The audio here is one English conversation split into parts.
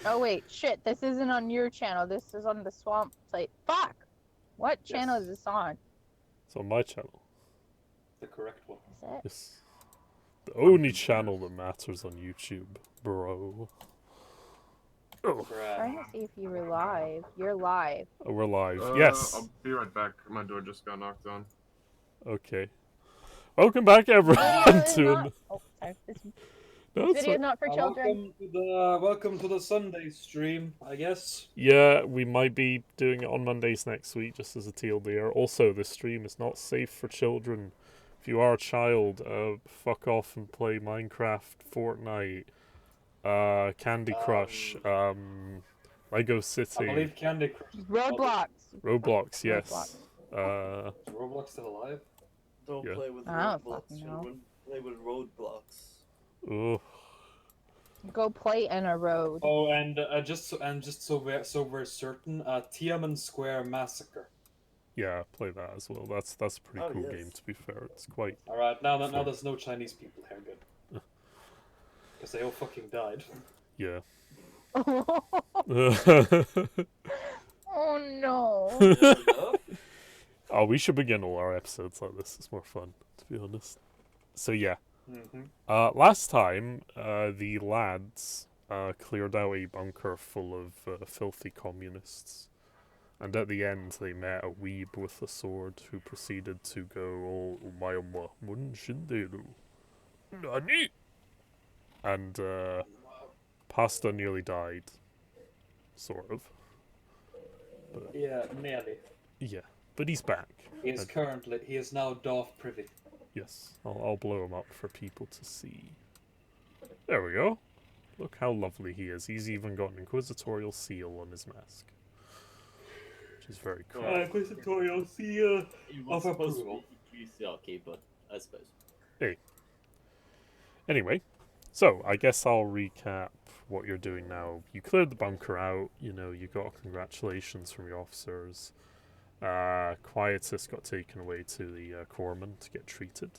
Oh wait, shit, this isn't on your channel. This is on the Swamp site. Fuck! What channel is Yes, this on? It's on my channel. the correct one. Is it? Yes. The I'm only channel that confused. matters on YouTube, bro. Oh, Bruh. Trying to see if you were live. You're live. we're live. Yes. I'll be right back. My door just got knocked on. Okay. Welcome back, everyone, Video is to not. an... Oh, sorry. This No, it's video is not... not for children. Welcome to the Sunday stream, I guess. Yeah, we might be doing it on Mondays next week, just as a TLDR. Also, this stream is not safe for children. If you are a child, fuck off and play Minecraft, Fortnite, Candy Crush, Lego I City, believe Candy Crush. Roblox. Roblox, yes. Is Roblox still alive? Don't Yeah. play with I don't Roblox, fucking know. children. Play with roadblocks. Ugh. Go play in a road. Oh, and just so we're certain, Tiananmen Square Massacre. Yeah, play that as well. That's a pretty Oh, cool yes. game, to be fair. It's quite... All right, now there's no Chinese people here, good. Because they all fucking died. Yeah. Oh no. Oh, we should begin all our episodes like this. It's more fun, to be honest. So yeah, last time the lads cleared out a bunker full of filthy communists, and at the end they met a weeb with a sword who proceeded to go all "Omayama munshinderu nani," and Pasta nearly died, sort of. But, Yeah, nearly. yeah, but he's back. He is now Darth Privy. Yes, I'll blow him up for people to see. There we go. Look how lovely he is. He's even got an inquisitorial seal on his mask, which is very cool. Inquisitorial seal. He was Of supposed to approval. be patriarchy, but I suppose. Anyway, so I guess I'll recap what you're doing now. You cleared the bunker out. You know, you got congratulations from your officers. Quietus got taken away to the corpsman to get treated,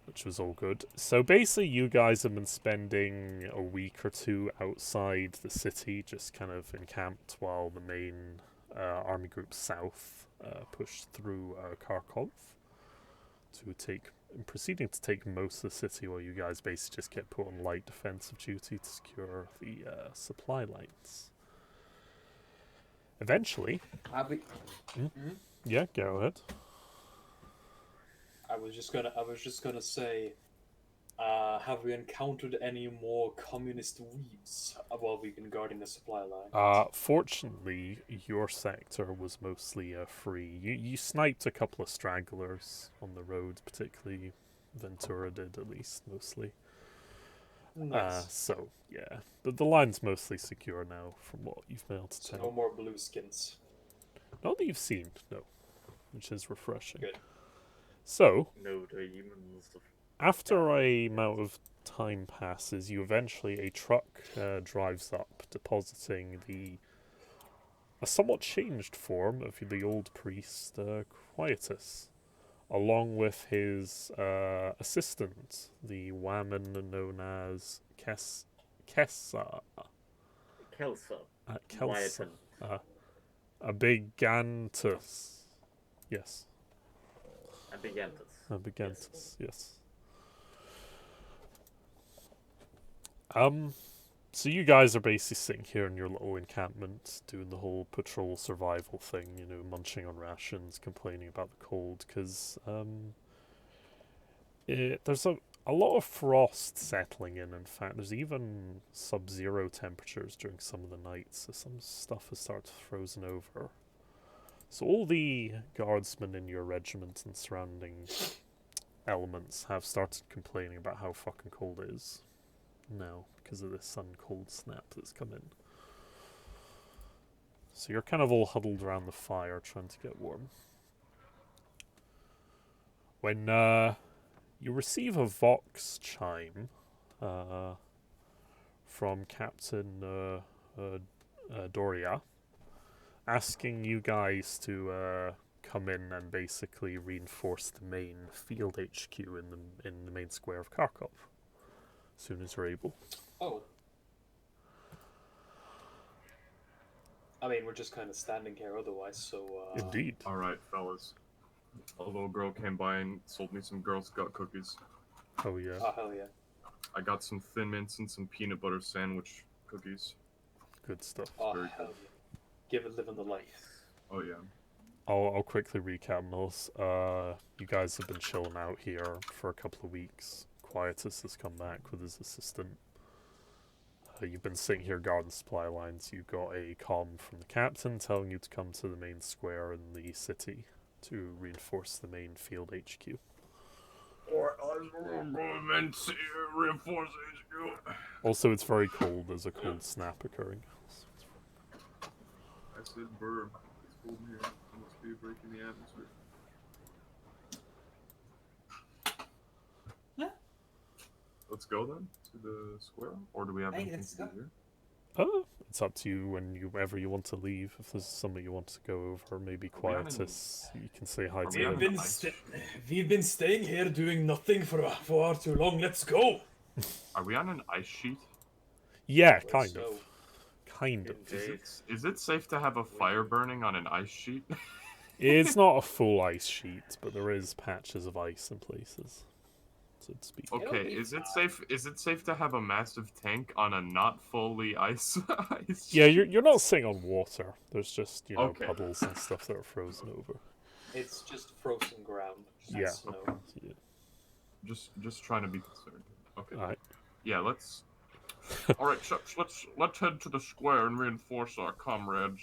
which was all good. So basically, you guys have been spending a week or two outside the city, just kind of encamped while the main army group south pushed through Kharkov to take, proceeding to take most of the city, while you guys basically just get put on light defensive duty to secure the supply lines. Eventually, yeah, go ahead. I was just gonna say, have we encountered any more communist weeps while we've been guarding the supply line? Fortunately, your sector was mostly free. You sniped a couple of stragglers on the road, particularly Ventura did, at least, mostly. Nice. So, yeah. But the line's mostly secure now, from what you've been able to So tell. no more blue skins. Not that you've seen, no. Which is refreshing. Good. So, No demons. after a amount of time passes, you eventually, a truck drives up, depositing a somewhat changed form of the old priest, Quietus, along with his assistant, the Wamman known as Kessa. Kelsa. Kelsa. Abigantus. Yes. Abigantus, yes. So you guys are basically sitting here in your little encampment, doing the whole patrol survival thing, you know, munching on rations, complaining about the cold, because there's a lot of frost settling in. In fact, there's even sub-zero temperatures during some of the nights, so some stuff has started to frozen over. So all the guardsmen in your regiment and surrounding elements have started complaining about how fucking cold it is now because of this sun cold snap that's come in. So you're kind of all huddled around the fire trying to get warm. When you receive a Vox chime from Captain Doria, asking you guys to come in and basically reinforce the main field HQ in the main square of Kharkov as soon as you're able. Oh. I mean, we're just kind of standing here otherwise, so. Indeed. Alright, fellas. A little girl came by and sold me some Girl Scout cookies. Oh yeah. Oh, hell yeah. I got some Thin Mints and some peanut butter sandwich cookies. Good stuff. Oh, Very hell good. yeah. Give it living the life. Oh yeah. I'll quickly recap those. You guys have been chilling out here for a couple of weeks. Quietus has come back with his assistant. You've been sitting here guarding supply lines. You got a comm from the captain telling you to come to the main square in the city to reinforce the main field HQ. Or government reinforce HQ. Also, it's very cold. There's a cold snap occurring. I said burr. It's cold here. There must be a break in the atmosphere. Yeah. Let's go then to the square, or do we have Hey, anything let's to do go. here? It's up to you whenever you want to leave. If there's something you want to go over, maybe Are we on Quietus, you can say hi are to we on him. an ice- We've been staying here doing nothing for far too long. Let's go. Are we on an ice sheet? Yeah, Well, kind so- of. Kind of. Indeed. Is it safe to have a fire burning on an ice sheet? It's not a full ice sheet, but there is patches of ice in places, so to speak. It'll Okay, be is it fine. safe? Is it safe to have a massive tank on a not fully ice? ice Yeah, sheet? you're not sitting on water. There's just Okay. puddles and stuff that are frozen over. It's just frozen ground. Just Yeah. Snow. Yeah. Just trying to be concerned. Okay. Alright. Yeah, let's. All right, Chucks. Let's head to the square and reinforce our comrades.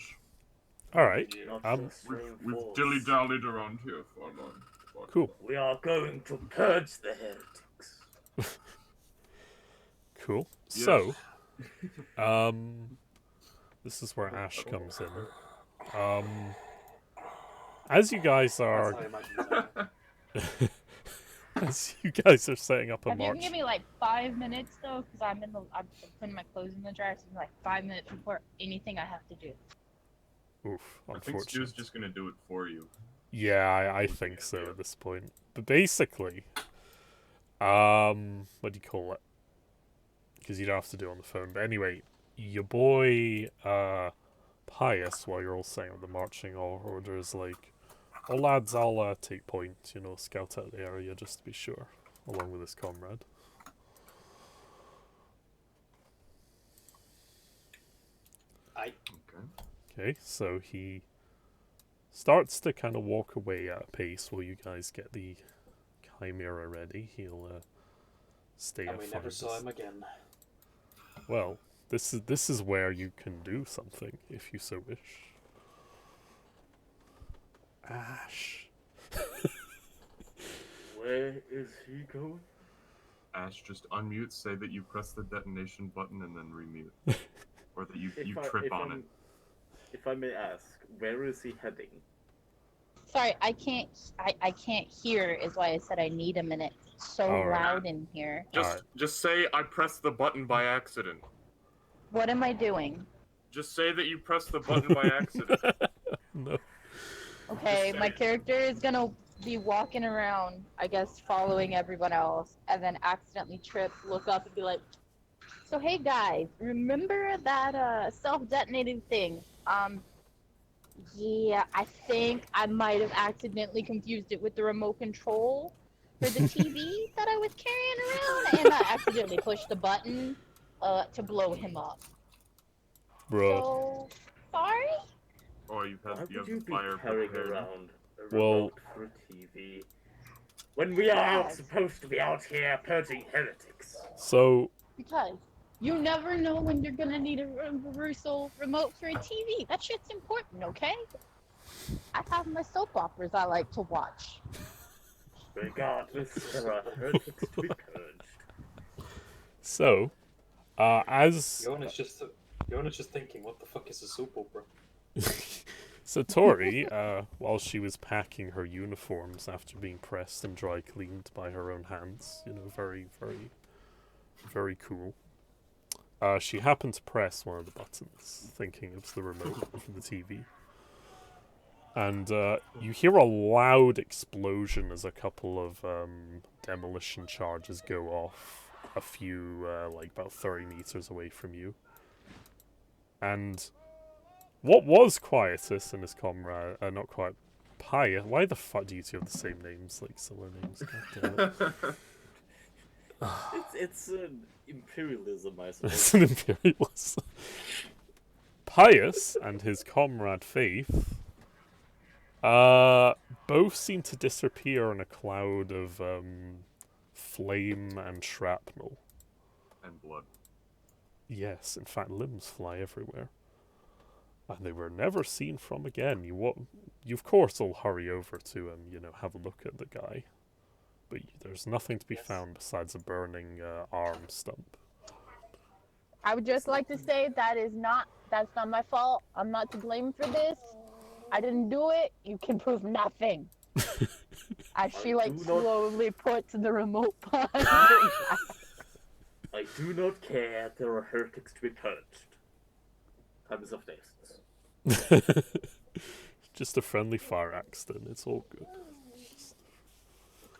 All right. Not Um, just We've reinforce. dilly dallied around here for long. Cool. We are going to purge the heretics. Cool. Yes. So, this is where Ash comes in. As you guys That's are, how I imagine it. as you guys are setting up a If you can march. give me like 5 minutes though, because I'm putting my clothes in the dryer, so like 5 minutes before anything I have to do. Oof, I think unfortunate. Stu's just gonna do it for you. Yeah, I think so at this point. But basically, what do you call it? Because you don't have to do it on the phone. But anyway, your boy, Pius, while you're all saying the marching order, is like, oh lads, I'll take point, scout out the area just to be sure, along with his comrade. I Okay. Okay, so he starts to kind of walk away at a pace while you guys get the Chimera ready. He'll stay and up we front. never saw him again. Well, this is where you can do something if you so wish. Ash. Where is he going? Ash, just unmute, say that you press the detonation button, and then remute. Or that you trip on it. If I may ask, where is he heading? Sorry, I can't hear is why I said I need a minute. It's so All right. loud in here. Just say I pressed the button by accident. What am I doing? Just say that you pressed the button by accident. No. Okay, Just my say it. character is gonna be walking around, I guess, following everyone else, and then accidentally trip, look up, and be like, "So hey guys, remember that self-detonating thing? Yeah, I think I might have accidentally confused it with the remote control for the TV that I was carrying around, and I accidentally pushed the button to blow him up. Bro. So sorry." Oh, you Why have would you the be fire carrying prepared. around a Well- remote for a TV when we are Yes. supposed to be out here purging heretics? So, Because you never know when you're gonna need a reversal remote for a TV. That shit's important, okay? I have my soap operas I like to watch. Regardless, there are heretics to be purged. so, as Yona's just thinking, what the fuck is a soap opera? so Tori, while she was packing her uniforms after being pressed and dry cleaned by her own hands, very, very, very cool. She happened to press one of the buttons, thinking it was the remote for the TV. And you hear a loud explosion as a couple of demolition charges go off a few, about 30 meters away from you. And What was Quietus and his comrade? Not quite. Pius. Why the fuck do you two have the same names, like similar names? God damn it. It's an imperialism, I It's suppose. an imperialist. Pius and his comrade Faith both seem to disappear in a cloud of flame and shrapnel. And blood. Yes, in fact, limbs fly everywhere. And they were never seen from again. You of course will hurry over to have a look at the guy. But there's nothing to be Yes. found besides a burning arm stump. I would just like to say that's not my fault. I'm not to blame for this. I didn't do it. You can prove nothing. As she like Do not- slowly puts the remote behind her back. I do not care. There are heretics to be purged. Times of days. Just a friendly fire accident. It's all good.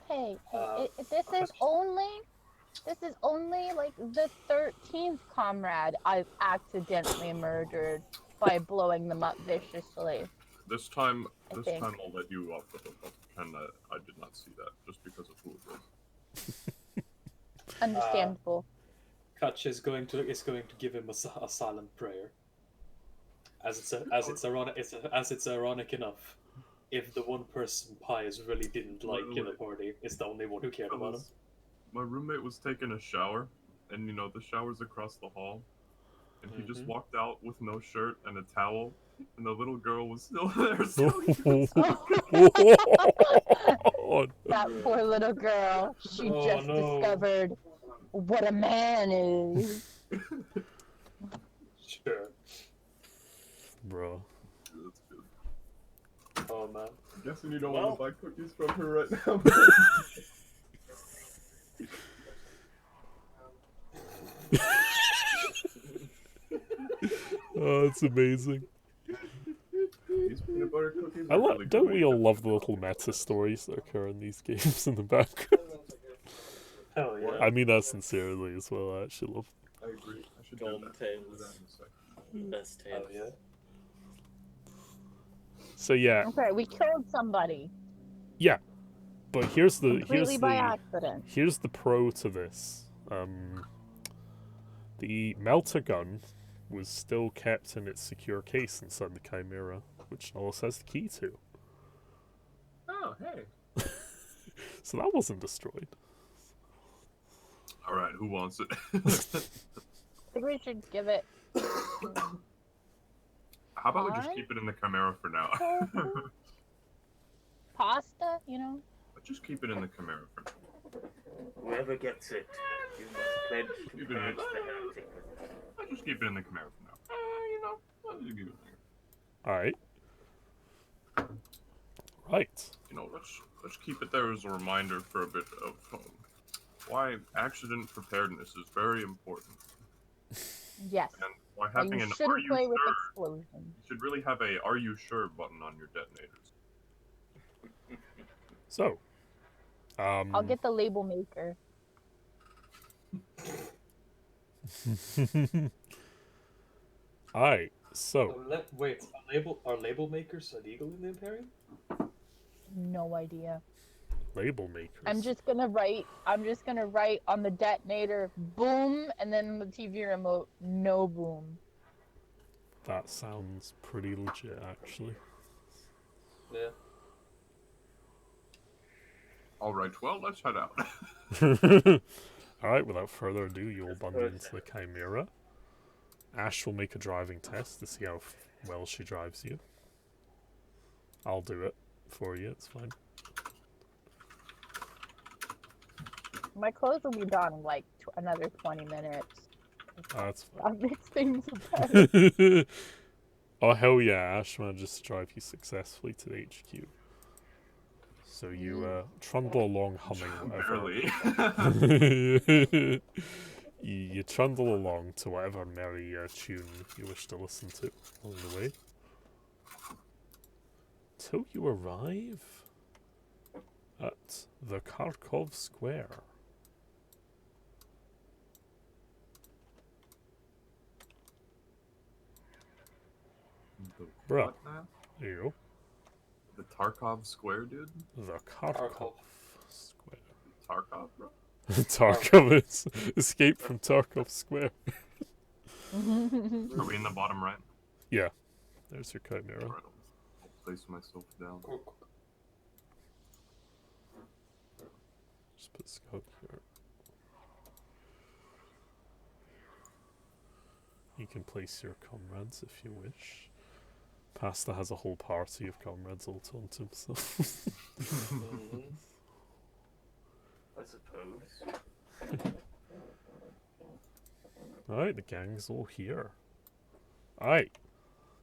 Hey, Uh, this is only like the 13th comrade I've accidentally murdered by blowing them up viciously. This time Okay. I'll let you off the hook. I'll pretend that I did not see that, just because of who it was. Understandable. Kutch is going to give him a silent prayer. As it's ironic enough, if the one person Pius really didn't like in the party is the only one who cared about him. My roommate was taking a shower, and the shower's across the hall, and he just Mhm. walked out with no shirt and a towel, and the little girl was still there. So Oh, That poor little girl. She Oh, just no. discovered what a man is. Sure. bro. that's good. Oh man. I'm guessing you don't Well- want to buy cookies from her right now. Oh, it's amazing. These peanut butter cookies I are really don't good. we all love the little meta stories that occur in these games in the background? Hell yeah. I mean that sincerely as well. I actually love. I agree. I should Golden do that. Tales. Do that in a second. Best Hell tales. yeah. So yeah, Okay, we killed somebody but here's the completely by accident. here's the pro to this. The melter gun was still kept in its secure case inside the Chimera, which Nolus has the key to. Oh, hey. So that wasn't destroyed. All right, who wants it? I think we should give it. How about we just Fine. keep it in the Chimera for now? Pasta, you know? Just keep it in the Chimera for now. Whoever gets it, you must pledge to Keep it purge in. the heretic. I'll just keep it in the Chimera for now. I'll just keep it there. All right. Right. Let's keep it there as a reminder for a bit of why accident preparedness is very important, Yes. and why And having you an "Are shouldn't you play sure?" with explosions. You should really have a "Are you sure?" button on your detonators. So. I'll get the label maker. Alright, so Wait, are label makers illegal in the Imperium? No idea. label makers. I'm just gonna write on the detonator boom, and then on the TV remote no boom. That sounds pretty legit, actually. Yeah. All right, well, let's head out. Alright, without further ado, you will bundle into the Chimera. Ash will make a driving test to see how well she drives you. I'll do it for you, it's fine. My clothes will be done in like another 20 minutes. That's fine. That makes things better. Oh, hell yeah, Ash manages to drive you successfully to the HQ. So you trundle along humming whatever. Barely. You trundle along to whatever merry tune you wish to listen to along the way. Till you arrive at the Kharkov Square. The Bruh. what now? There you The Tarkov Square, dude? go. The Kharkov Tarkov. Square. Tarkov, bro? Tarkov is escape from Tarkov Square. Are we in the bottom right? Yeah. There's your chimera. Alright, I'll place myself down. Just put scout here. You can place your comrades if you wish. Pasta has a whole party of comrades all to himself. Mhm. I suppose. Alright, the gang's all here. Alright.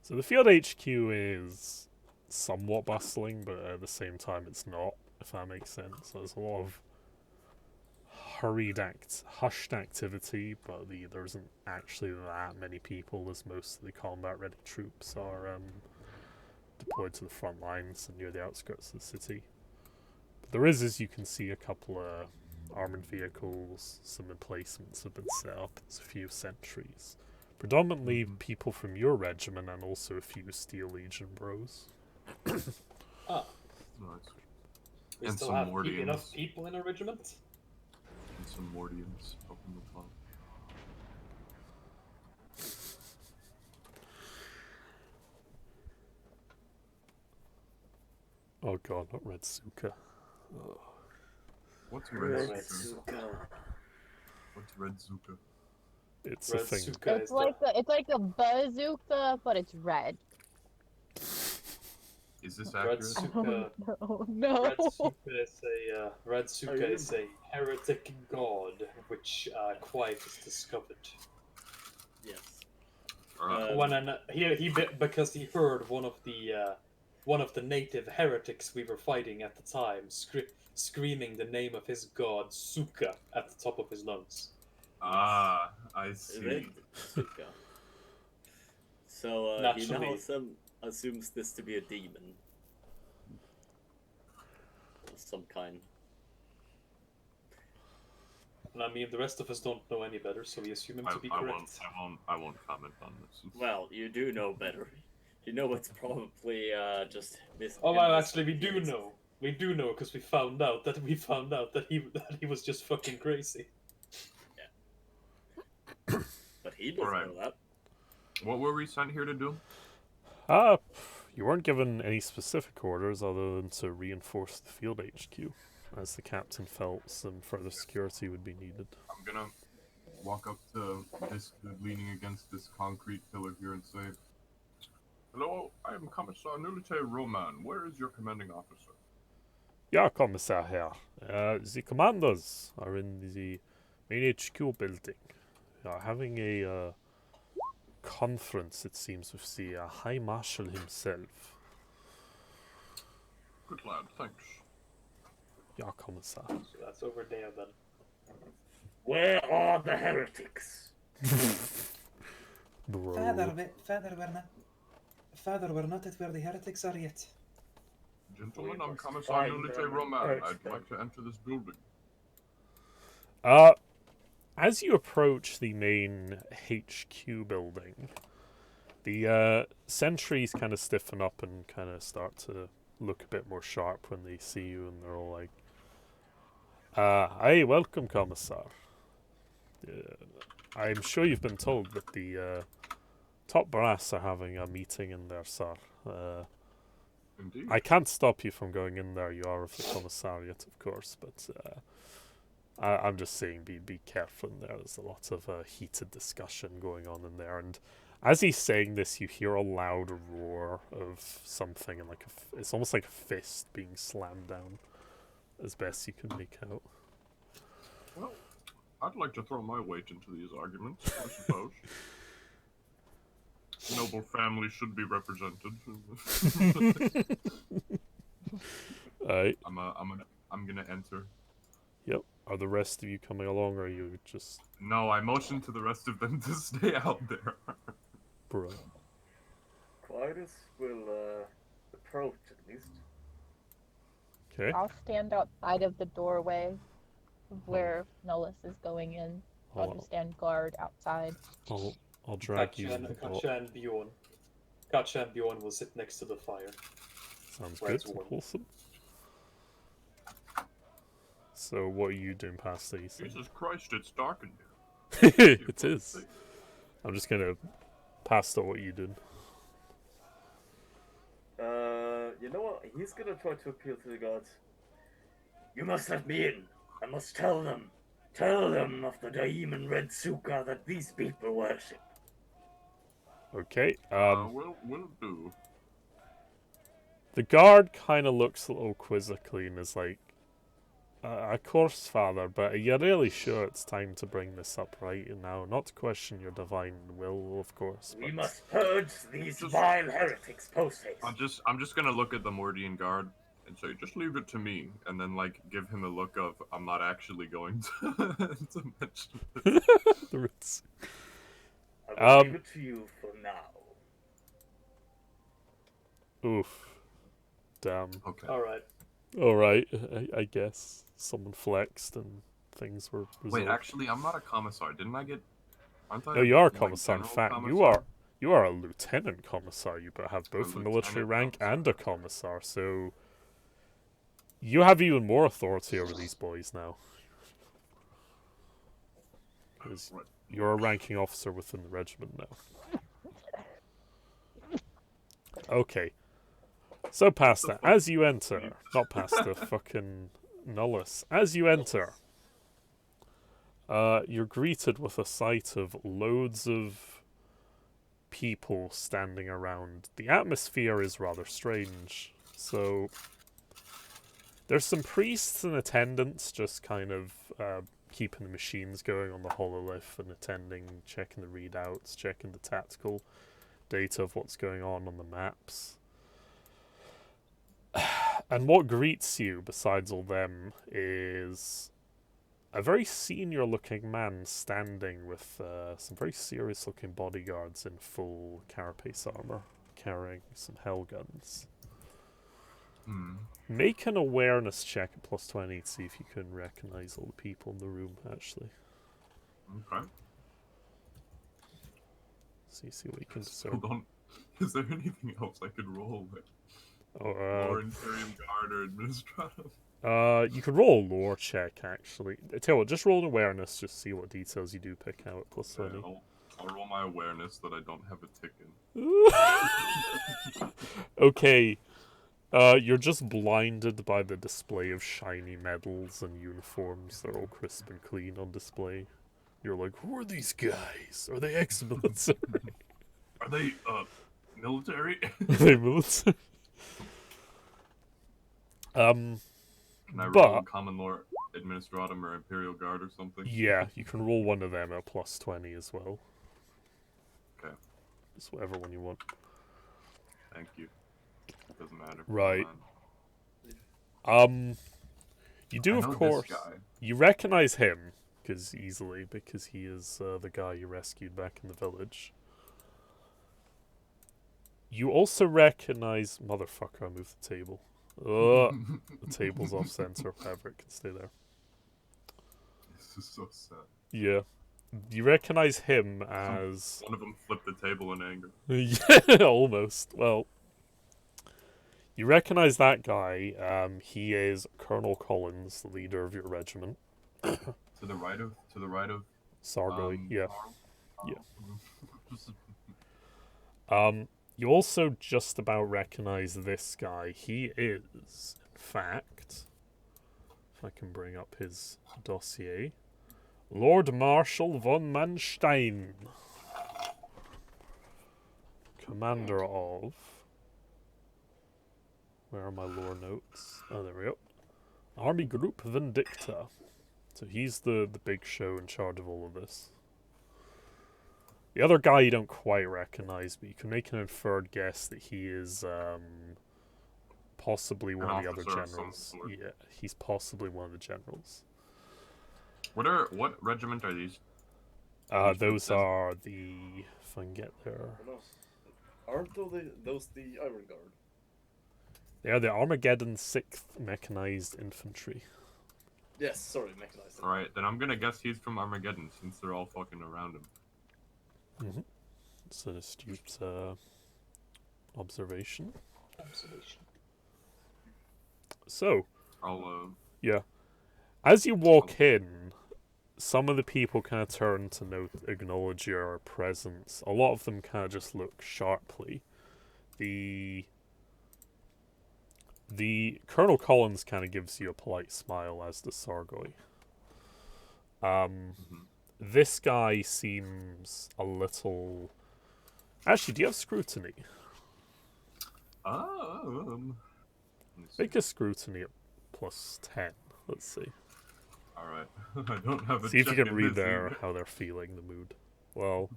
So the field HQ is somewhat bustling, but at the same time it's not, if that makes sense. So there's a lot of hushed activity, but there isn't actually that many people, as most of the combat-ready troops are deployed to the front lines and near the outskirts of the city. But there is, as you can see, a couple of armored vehicles, some emplacements have been set up, there's a few sentries. Predominantly people from your regiment and also a few Steel Legion bros. Ah, Nice. we And still some have Mordians. enough people in a regiment? And some Mordians up in the top. Oh god, not Red Suka. What's Red Red Zuka? What's Red Zuka? It's a Red thing. Suka It's is it's like a bazooka, but it's red. Is this Red accurate? Suka. No. Red Suka is a heretic god which Quiet has discovered. Yes. Because he heard one of the native heretics we were fighting at the time screaming the name of his god Suka at the top of his lungs. Ah, I see. Red Suka. So he now Naturally. assumes this to be a demon. Of some kind. And I mean, the rest of us don't know any better, so we assume him to be correct. I won't comment on this. Well, you do know better. You know it's probably just this. Oh well, actually, we do know. We do know because we found out that he was just fucking crazy. But he doesn't Alright. know that. What were we sent here to do? You weren't given any specific orders other than to reinforce the field HQ, as the captain felt some further security would be needed. I'm gonna walk up to this dude leaning against this concrete pillar here and say, "Hello, I am Commissar Nulite Roman. Where is your commanding officer?" Ja, Kommissar Herr. The commanders are in the main HQ building. We are having a conference, it seems, with the High Marshal himself. Good lad, thanks. Ja, Kommissar. So that's over there then. Where are the heretics? Bro. Father, we're not at where the heretics are yet. Gentlemen, I'm Commissar Fine, Nulite Roman. Alright, I'd like to enter this building. As you approach the main HQ building, the sentries kind of stiffen up and kind of start to look a bit more sharp when they see you, and they're all like, "Hey, welcome, Commissar. I'm sure you've been told that the top brass are having a meeting in there, sir. Indeed. I can't stop you from going in there. You are of the commissariat, of course, but I'm just saying, be careful in there. There's a lot of heated discussion going on in there, and as he's saying this, you hear a loud roar of something, and it's almost like a fist being slammed down, as best you can make out. Well, I'd like to throw my weight into these arguments, I suppose. Noble family should be represented. Alright. I'm gonna enter. Yep. Are the rest of you coming along, or are you just... No, I motion to the rest of them to stay out there. Bro. Quietus will approach at least. Okay. I'll stand outside of the doorway of where Nullis is going in. I'll just stand guard outside. I'll drag you in the door. Katja and Bjorn. Katja and Bjorn will sit next to the fire. Sounds Where good. it's warm. Awesome. So, what are you doing past these? Jesus Christ, it's dark in here. It is. I'm just gonna pass on what you did. You know what? He's gonna try to appeal to the gods. You must let me in. I must tell them. Tell them of the Daemon Red Suka that these people worship. Okay. Will do. The guard kind of looks a little quizzically and is like, of course, Father, but are you really sure it's time to bring this up right now? Not to question your divine will, of course. We But... must purge these vile heretics post-haste. I'm just gonna look at the Mordian guard and say, just leave it to me, and then like give him a look of I'm not actually going to, to mention it. The Ritz. I will leave it to you for now. Oof. Damn. Okay. Alright. Alright, I guess. Someone flexed and things were resolved. Wait, actually, I'm not a commissar. Didn't I get? Aren't I? No, you are a like, commissar. In general fact, commissar? you are a lieutenant commissar. You but have both a military lieutenant rank commissar. and a commissar, so you have even more authority over these boys now. 'Cause Right. you're a ranking officer within the regiment now. Okay. So past that, as you enter, not past the fucking Nullus, as you enter, you're greeted with a sight of loads of people standing around. The atmosphere is rather strange. So there's some priests in attendance, just kind of keeping the machines going on the hololith and attending, checking the readouts, checking the tactical data of what's going on the maps. And what greets you, besides all them, is a very senior-looking man standing with some very serious-looking bodyguards in full carapace armor, carrying some hell guns. Make an awareness check at +20 to see if you can recognize all the people in the room, actually. Okay. See what you can discern. Hold on. Is there anything else I could roll with? Or Imperium Guard or Administratum? You could roll a lore check, actually. I tell you what, just roll an awareness, just see what details you do pick out at +20. Okay, I'll roll my awareness that I don't have a tick in. Okay. You're just blinded by the display of shiny medals and uniforms. They're all crisp and clean on display. You're like, who are these guys? Are they ex-military? Are they, military? Are they military? Can I roll Common Law Administratum or Imperial Guard or something? Yeah, you can roll one of them at +20 as well. Okay. Just whatever one you want. Thank you. It doesn't matter. Right. You do, I of know course. this guy. You recognize him, because he is the guy you rescued back in the village. You also recognize... Motherfucker, I moved the table. The table's off center, however it can stay there. This is so sad. Yeah. You recognize him as... One of them flipped the table in anger. Yeah, almost. Well, you recognize that guy. He is Colonel Collins, the leader of your regiment. To the right of Sargoy, yeah. Carl? Yeah. You also just about recognize this guy. He is, in fact, if I can bring up his dossier, Lord Marshal von Manstein, commander of... Where are my lore notes? Oh, there we go. Army Group Vindicta. So he's the big show in charge of all of this. The other guy you don't quite recognize, but you can make an inferred guess that he is possibly one of the other officer of some generals. sort. Yeah, he's possibly one of the generals. What regiment are these? Those are the... If I can get there... Aren't those the Iron Guard? They are the Armageddon 6th Mechanized Infantry. Yes, sorry, mechanized. Alright, then I'm gonna guess he's from Armageddon since they're all fucking around him. It's an astute Observation. Observation. So, I'll yeah. As you walk in, some of the people kind of turn to acknowledge your presence. A lot of them kind of just look sharply. The Colonel Collins kind of gives you a polite smile, as does Sargoy. This guy seems a little. Actually, do you have scrutiny? let me see. Make a scrutiny at +10. Let's see. All right. I don't have a See if you check can in read this there either. how they're feeling, the mood. Well,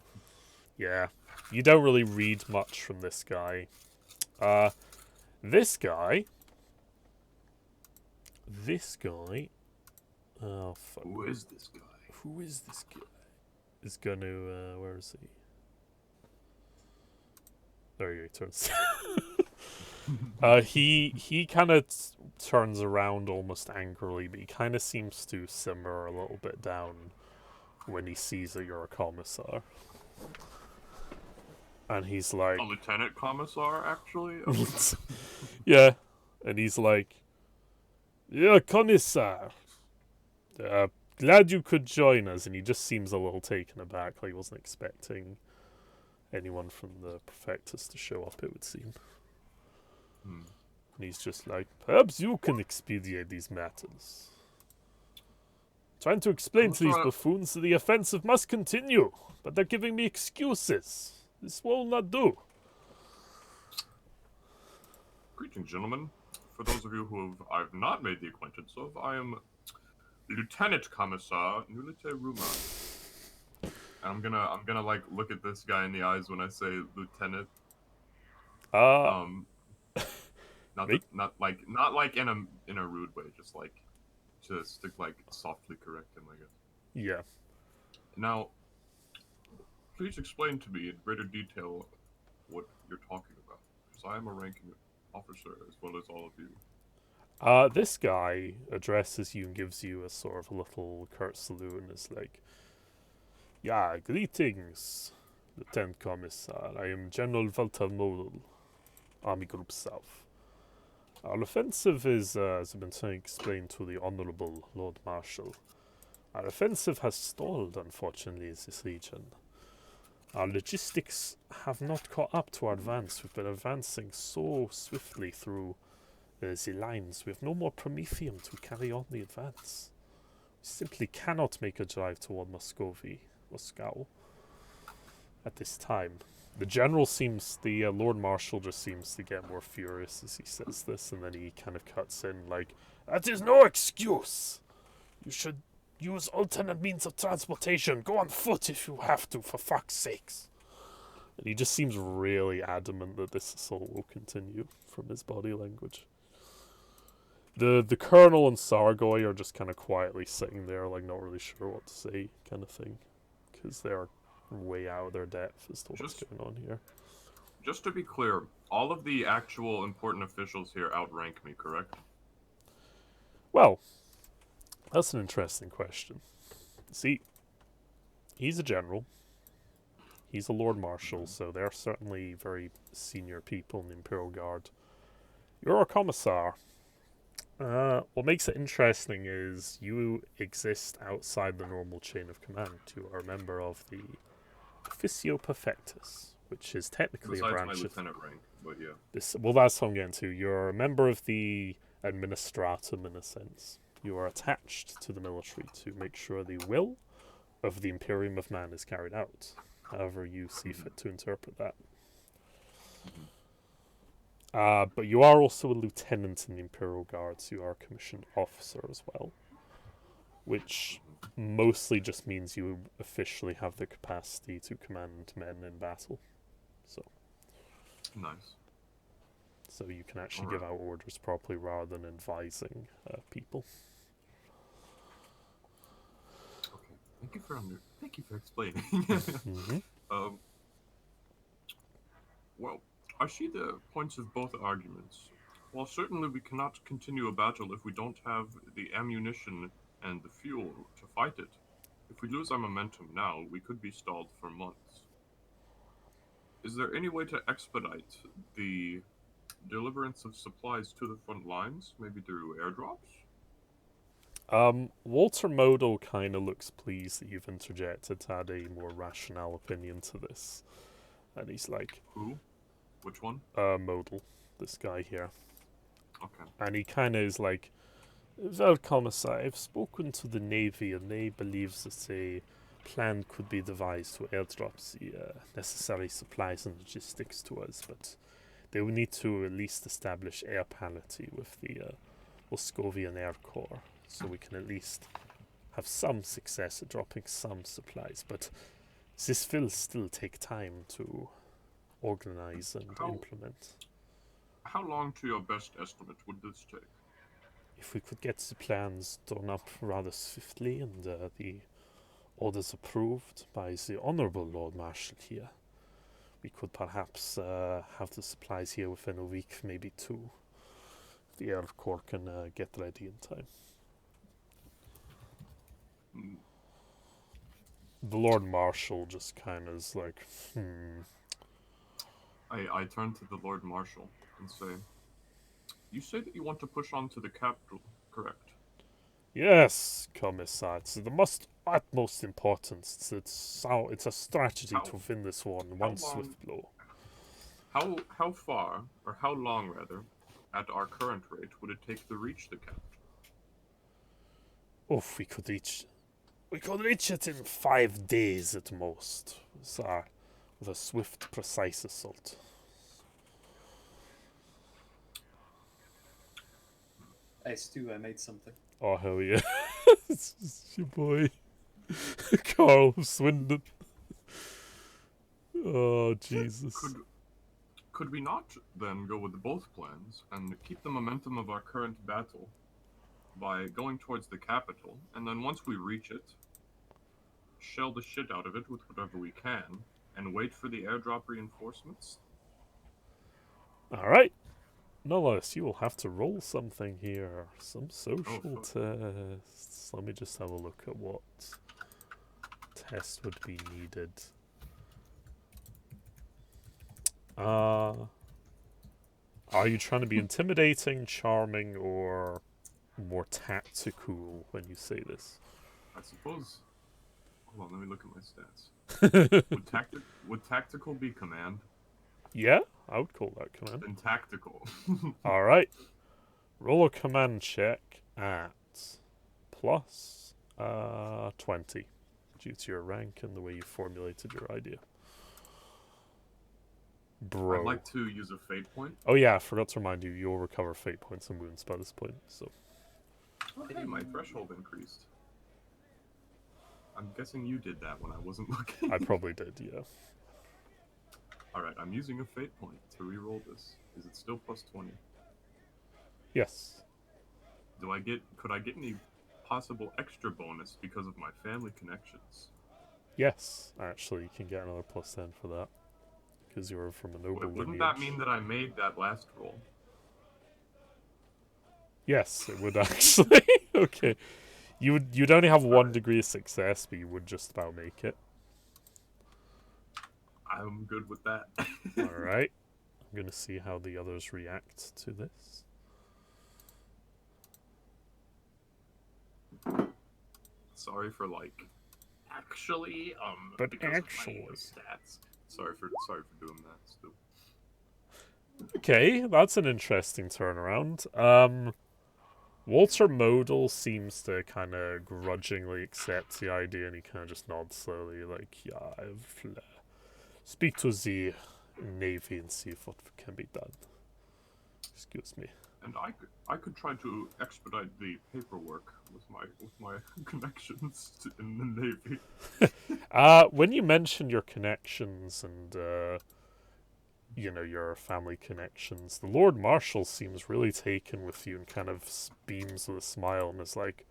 yeah. You don't really read much from this guy. This guy. Oh, fuck. Who is this guy? Who is this guy? Is gonna, where is he? There you go, he turns. He kind of turns around almost angrily, but he kind of seems to simmer a little bit down when he sees that you're a commissar. And he's like... A lieutenant commissar, actually? Yeah, and he's like, "Yeah, commissar. Glad you could join us." And he just seems a little taken aback, like he wasn't expecting anyone from the Prefectus to show up, it would seem. And he's just like, "Perhaps you can expedite these matters. Trying to explain to these buffoons that the offensive must continue, but they're giving me excuses. This will not do." Greetings, gentlemen. For those of you who I've not made the acquaintance of, I am Lieutenant Commissar Nulite Ruman. I'm gonna like look at this guy in the eyes when I say lieutenant. Not like in a rude way, just to like softly correct him, I guess. Yeah. Now, please explain to me in greater detail what you're talking about, because I am a ranking officer as well as all of you. This guy addresses you and gives you a sort of a little curt salute and is like, "Yeah, greetings, Lieutenant Commissar. I am General Walter Model, Army Group South. Our offensive is, as I've been saying, explained to the Honorable Lord Marshal. Our offensive has stalled, unfortunately, in this region. Our logistics have not caught up to our advance. We've been advancing so swiftly through the lines. We have no more Promethium to carry on the advance. We simply cannot make a drive toward Moscow at this time." The general the Lord Marshal just seems to get more furious as he says this, and then he kind of cuts in like, "That is no excuse! You should use alternate means of transportation. Go on foot if you have to, for fuck's sakes." And he just seems really adamant that this assault will continue from his body language. The Colonel and Sargoy are just kind of quietly sitting there, like not really sure what to say, kind of thing, because they're way out of their depth as to what's going on here. Just to be clear, all of the actual important officials here outrank me, correct? Well, that's an interesting question. See, he's a general. He's a Lord Marshal, so they're certainly very senior people in the Imperial Guard. You're a commissar. What makes it interesting is you exist outside the normal chain of command. You are a member of the Officio Perfectus, which is technically Besides a branch my of... lieutenant rank, but yeah. Well, that's what I'm getting to. You're a member of the Administratum, in a sense. You are attached to the military to make sure the will of the Imperium of Man is carried out, however you see fit to interpret that. But you are also a lieutenant in the Imperial Guards. You are a commissioned officer as well, which mostly just means you officially have the capacity to command men in battle. So Nice. So you can actually give out orders properly rather than advising people. Okay. Thank you for explaining. Well, I see the points of both arguments. While certainly we cannot continue a battle if we don't have the ammunition and the fuel to fight it. If we lose our momentum now, we could be stalled for months. Is there any way to expedite the deliverance of supplies to the front lines, maybe through airdrops? Walter Modal kind of looks pleased that you've interjected to add a more rational opinion to this. And he's like, Who? Which one? Modal, this guy here. Okay. And he kind of is like, well, Commissar, I've spoken to the Navy and they believe that a plan could be devised to airdrop the necessary supplies and logistics to us, but they will need to at least establish air parity with the Moscovian Air Corps, so we can at least have some success at dropping some supplies. But this will still take time to organize and implement. How long, to your best estimate, would this take? If we could get the plans drawn up rather swiftly and the orders approved by the Honourable Lord Marshal here, we could perhaps have the supplies here within a week, maybe two. The Air Corps can get ready in time. Hmm. The Lord Marshal just kind of is like, I turn to the Lord Marshal and say, you say that you want to push on to the capital, correct? Yes, Commissar, it's the utmost importance. It's a strategy to win this war in one swift blow. How far, or how long rather, at our current rate, would it take to reach the capital? Oh, we could reach it in 5 days at most. With a swift, precise assault. Hey Stu, I made something. Oh hell yeah! It's your boy, Carl Swindon. Oh Jesus! Could we not then go with both plans and keep the momentum of our current battle by going towards the capital, and then once we reach it, shell the shit out of it with whatever we can, and wait for the airdrop reinforcements? All right. Nonetheless, you will have to roll something here. Some social tests. Let me just have a look at what test would be needed. Are you trying to be intimidating, charming, or more tactical when you say this? I suppose. Hold on, let me look at my stats. Would tactical be command? Yeah, I would call that command. Then tactical. Alright. Roll a command check at plus 20 due to your rank and the way you formulated your idea. Bro. I'd like to use a fate point. Oh yeah, I forgot to remind you, you'll recover fate points and wounds by this point, so. Okay, my threshold increased. I'm guessing you did that when I wasn't looking. I probably did, yeah. Alright, I'm using a fate point to re-roll this. Is it still plus 20? Yes. Could I get any possible extra bonus because of my family connections? Yes, actually, you can get another plus 10 for that. Because you're from a noble lineage. Wouldn't that mean that I made that last roll? Yes, it would actually. Okay. You'd only have 1 degree of success, but you would just about make it. I'm good with that. Alright. I'm gonna see how the others react to this. Sorry for actually But because actually. of my stats. Sorry for doing that, Stu. Okay, that's an interesting turnaround. Walter Modal seems to kind of grudgingly accept the idea, and he kind of just nods slowly, like, yeah, I'll speak to the Navy and see what can be done. Excuse me. And I could try to expedite the paperwork with my connections in the Navy. When you mention your connections and your family connections, the Lord Marshal seems really taken with you and kind of beams with a smile and is like,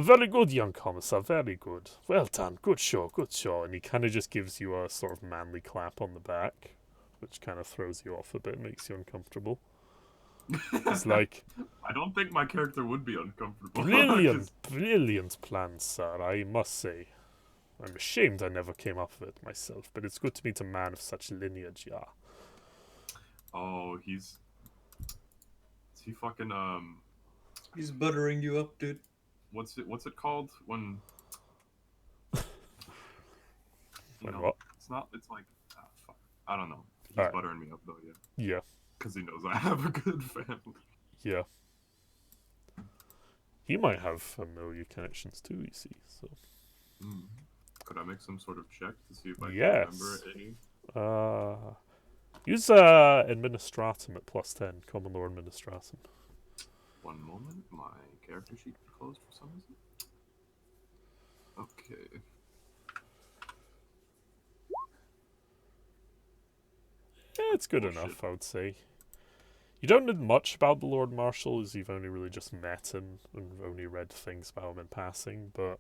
very good, young commissar, very good. Well done, good show. And he kind of just gives you a sort of manly clap on the back, which kind of throws you off a bit, makes you uncomfortable. It's like, I don't think my character would be uncomfortable. brilliant plan, sir, I must say. I'm ashamed I never came up with it myself, but it's good to meet a man of such lineage, yeah. Oh, is he fucking He's buttering you up, dude. what's it called when When what? it's like fuck. I don't know. He's Alright. buttering me up though, yeah. Yeah, Because he knows I have a good family. yeah. He might have familiar connections too, you see, so... Mm. Could I make some sort of check to see if I Yes. can remember any? Use Administratum at +10, Common Law Administratum. One moment, my character sheet closed for some reason. Okay. Yeah, it's good Oh, enough, shit. I would say. You don't know much about the Lord Marshal, as you've only really just met him and only read things about him in passing, but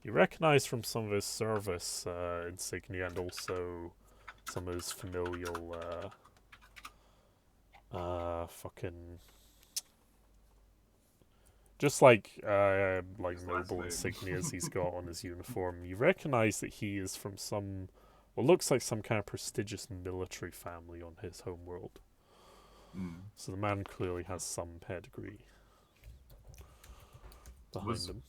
you recognise from some of his service insignia and also some of his familial fucking just like His last noble name. insignias he's got on his uniform. You recognise that he is from some what looks like some kind of prestigious military family on his home world. Mm. So the man clearly has some pedigree behind Was- him.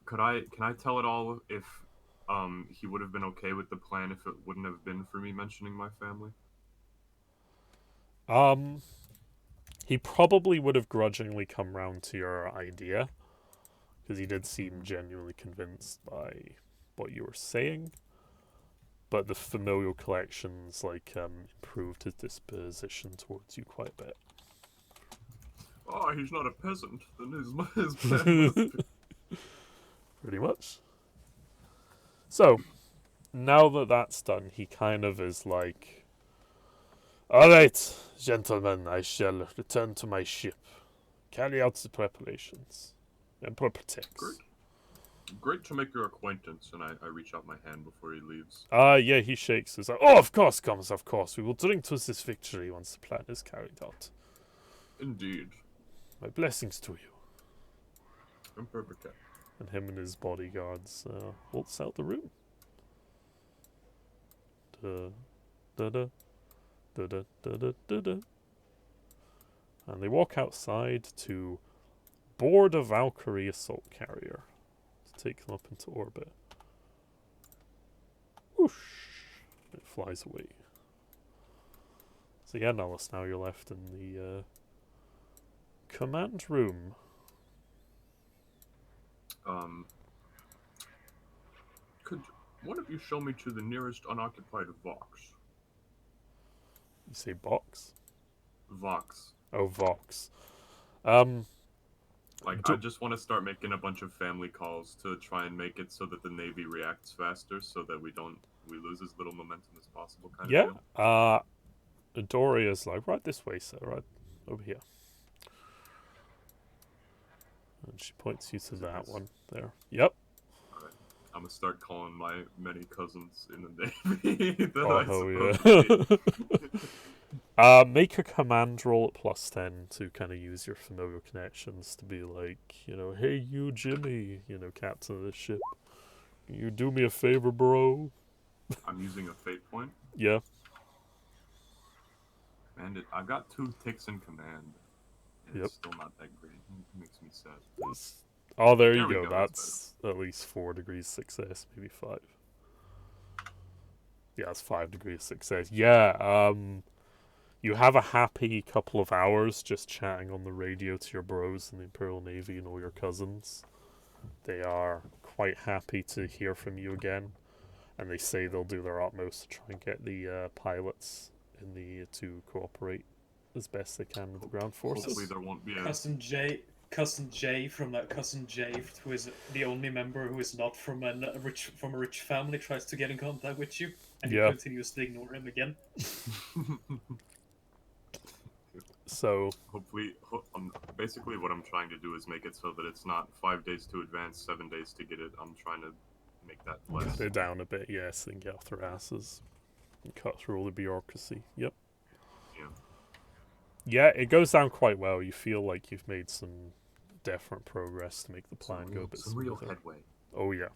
Can I tell at all if he would have been okay with the plan if it wouldn't have been for me mentioning my family? He probably would have grudgingly come round to your idea, because he did seem genuinely convinced by what you were saying. But the familial collections improved his disposition towards you quite a bit. Oh, he's not a peasant. Then his plan must be... Pretty much. So, now that that's done, he kind of is like, "Alright, gentlemen, I shall return to my ship. Carry out the preparations. Emperor protects." Great to make your acquaintance, and I reach out my hand before he leaves. Yeah, he shakes. He's like, "Oh, of course, Commons, of course. We will drink to this victory once the plan is carried out. Indeed. My blessings to you." Emperor protect. And him and his bodyguards waltz out the room. Da, da, da, da, da, da, da, da, da. And they walk outside to board a Valkyrie assault carrier to take them up into orbit. Whoosh! It flies away. So yeah, Nellis, now you're left in the command room. Could one of you show me to the nearest unoccupied Vox? You say box? Vox. Oh, Vox. Like, Do- I just want to start making a bunch of family calls to try and make it so that the Navy reacts faster, so that we lose as little momentum as possible, kind Yeah. of deal. Doria's like, "Right this way, sir. Right over here." And she points you to Is it that this? one there. Yep. I'm gonna start calling my many cousins in the Navy that Oh, I hell suppose yeah. Make a command roll at +10 to kind of use your familiar connections to be like, "Hey, you, Jimmy, captain of the ship. Can you do me a favor, bro?" I'm using a fate point, Yeah. and I've got 2 ticks in command. And Yep. It's still not that great. It makes me sad. Oh, there you There we go. go, That's at least 4 degrees success, maybe 5. Yeah, it's 5 degrees success. Yeah, you have a happy couple of hours just chatting on the radio to your bros in the Imperial Navy and all your cousins. They are quite happy to hear from you again, and they say they'll do their utmost to try and get the pilots to cooperate as best they can with the ground forces. Hopefully there won't be a... Cousin Jay from that Cousin Jay, who is the only member who is not from a rich family, tries to get in contact with you, and you Yeah. continuously ignore him again. So Hopefully, basically what I'm trying to do is make it so that it's not 5 days to advance, 7 days to get it. I'm trying to make that less. they're down a bit, yes, and get off their asses and cut through all the bureaucracy. Yep. Yeah. Yeah, it goes down quite well. You feel like you've made some definite progress to make the plan go a bit some real smoother. headway. Oh yeah.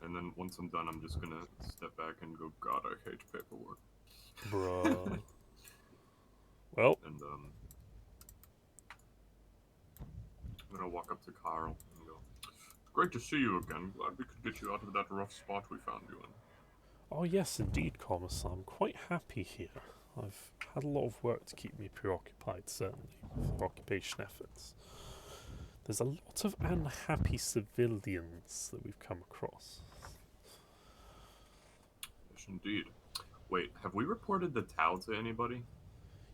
And then once I'm done, I'm just gonna step back and go, God, I hate paperwork. Bruh. Well, And I'm gonna walk up to Carl and go, great to see you again. Glad we could get you out of that rough spot we found you in. oh yes, indeed, Commissar. I'm quite happy here. I've had a lot of work to keep me preoccupied, certainly, with occupation efforts. There's a lot of unhappy civilians that we've come across. Yes, indeed. Wait, have we reported the Tau to anybody?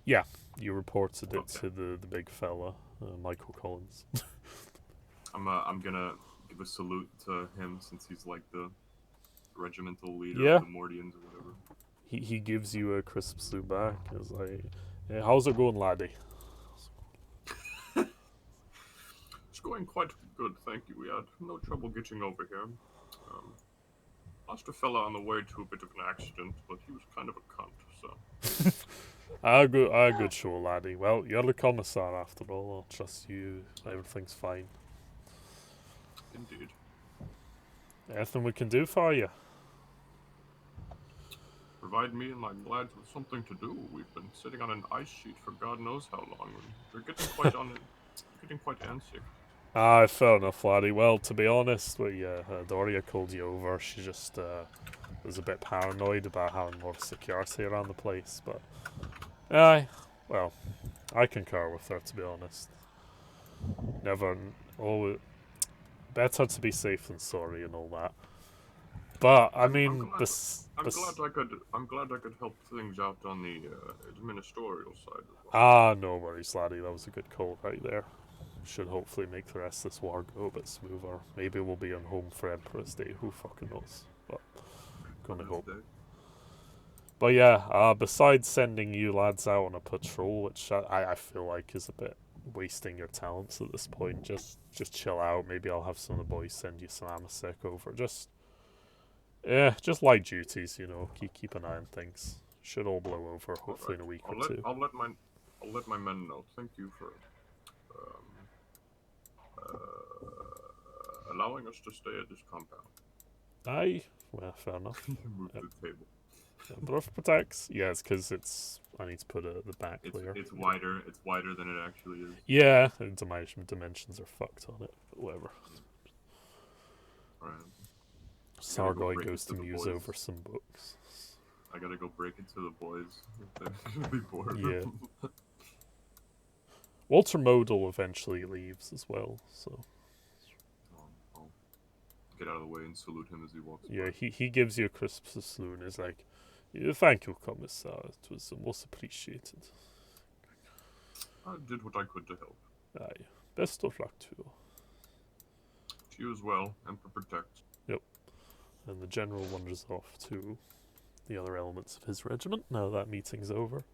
Yeah, you reported it Okay. to the big fella, Michael Collins. I'm gonna give a salute to him since he's like the regimental leader Yeah. of the Mordians or whatever. He gives you a crisp salute back. It's like, hey, how's it going, laddie? It's going quite good, thank you. We had no trouble getting over here. Lost a fella on the way to a bit of an accident, but he was kind of a cunt, so. A good show, laddie. Well, you're the commissar after all. I'll trust you. Everything's fine. Indeed. Anything we can do for you? Provide me and my lads with something to do. We've been sitting on an ice sheet for God knows how long, and we're getting quite getting quite antsy. Ah, fair enough, laddie. Well, to be honest with you, Doria called you over. She just was a bit paranoid about having more security around the place, but aye, well, I concur with her, to be honest. Never, always better to be safe than sorry and all that. But I mean, I'm glad I could help things out on the administratorial side as well. Ah, no worries, laddie. That was a good call right there. Should hopefully make the rest of this war go a bit smoother. Maybe we'll be on home for Emperor's Day. Who fucking knows? But gonna hope. But yeah, besides sending you lads out on a patrol, which I feel like is a bit wasting your talents at this point, just chill out. Maybe I'll have some of the boys send you some Amasec over. Just light duties, you know. Keep an eye on things. Should all blow over hopefully in a week or two. I'll let my men know. Thank you for allowing us to stay at this compound. Aye, well, fair enough. Move the table. Yeah, Bluff protects. Yeah, it's because I need to put the back layer. It's wider. It's wider than it actually is. Yeah, and dimensions are fucked on it. But whatever. Alright. Sargoy goes to muse over some books. I gotta go break it to the boys. They're gonna be bored. Yeah. Walter Modal eventually leaves as well, so. I'll get out of the way and salute him as he walks Yeah, by. he gives you a crisp salute and is like, yeah, thank you, Commissar. It was most appreciated. I did what I could to help. Aye. Best of luck to you. To you as well, Emperor protect. Yep. And the general wanders off to the other elements of his regiment now that meeting's over.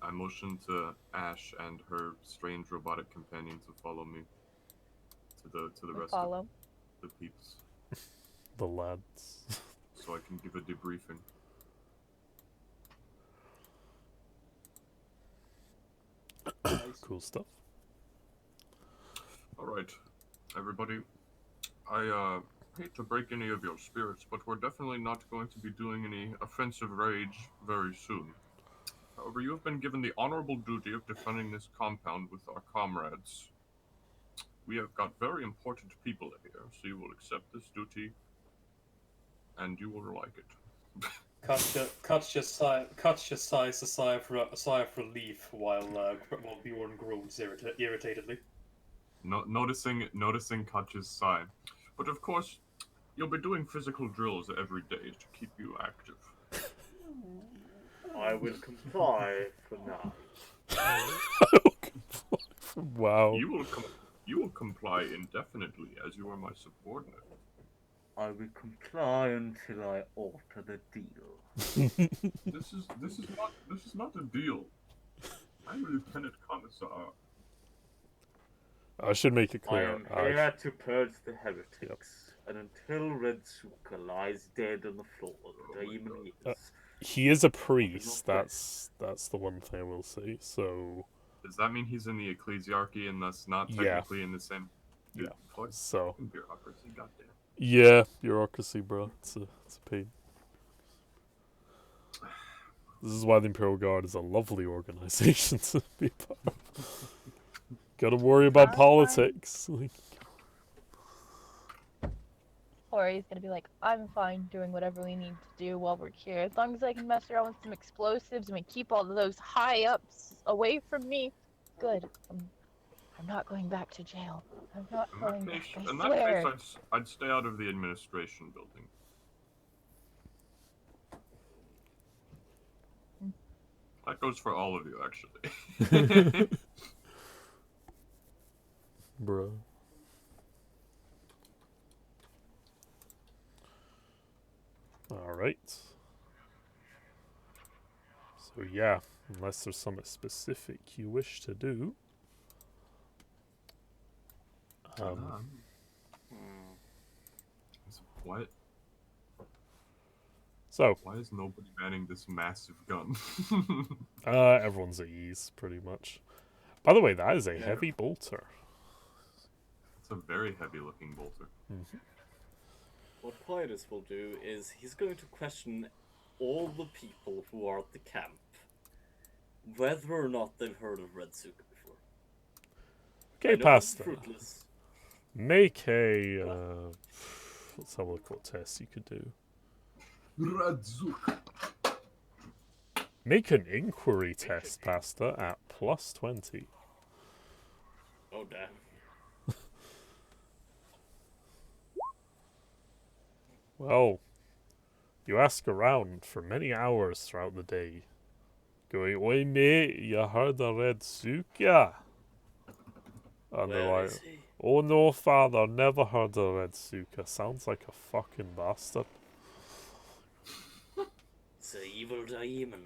I motioned to Ash and her strange robotic companion to follow me to the rest of the peeps. The lads. So I can give a debriefing. Cool stuff. Alright, everybody. I hate to break any of your spirits, but we're definitely not going to be doing any offensive raids very soon. However, you have been given the honorable duty of defending this compound with our comrades. We have got very important people here, so you will accept this duty, and you will like it. Katja sighs a sigh of relief while Bjorn groans irritatedly. Noticing Katja's sigh. But of course, you'll be doing physical drills every day to keep you active. I will comply for now. Wow. You will comply indefinitely, as you are my subordinate. I will comply until I alter the deal. This is not a deal. I'm a Lieutenant Commissar. I should make it I clear. am here to purge the heretics, and until Red Suka lies dead on the floor, the demon is. He is a priest. That's the one thing I will say. So Does that mean he's in the ecclesiarchy and thus not Yeah. technically in the same? Dude, Yeah. fuck So, fucking bureaucracy, goddamn. yeah, bureaucracy, bro. It's a pain. This is why the Imperial Guard is a lovely organization to be part of. Gotta worry about I'm politics. Like, Corey's gonna be like, I'm fine doing whatever we need to do while we're here. As long as I can mess around with some explosives and we keep all of those high ups away from me, good. I'm not going back to jail. I'm not going back, I In swear. that case, I'd stay out of the administration building. That goes for all of you, actually. bro. Alright. So, yeah, unless there's something specific you wish to do. What? So, Why is nobody banning this massive gun? everyone's at ease, pretty much. By the way, that is a Yeah. heavy bolter. It's a very heavy-looking bolter. What Quietus will do is he's going to question all the people who are at the camp whether or not they've heard of Red Suka before. I Okay, know past it's that. fruitless. Make a, let's have a look what test you could do. Radzuk. Make an inquiry test, Pasta, at +20. Oh damn. Well, you ask around for many hours throughout the day, going, "Oi, mate, you heard of Red Suka?" And they're Where like, is he? "Oh no, father, never heard of Red Suka. Sounds like a fucking bastard." It's an evil demon,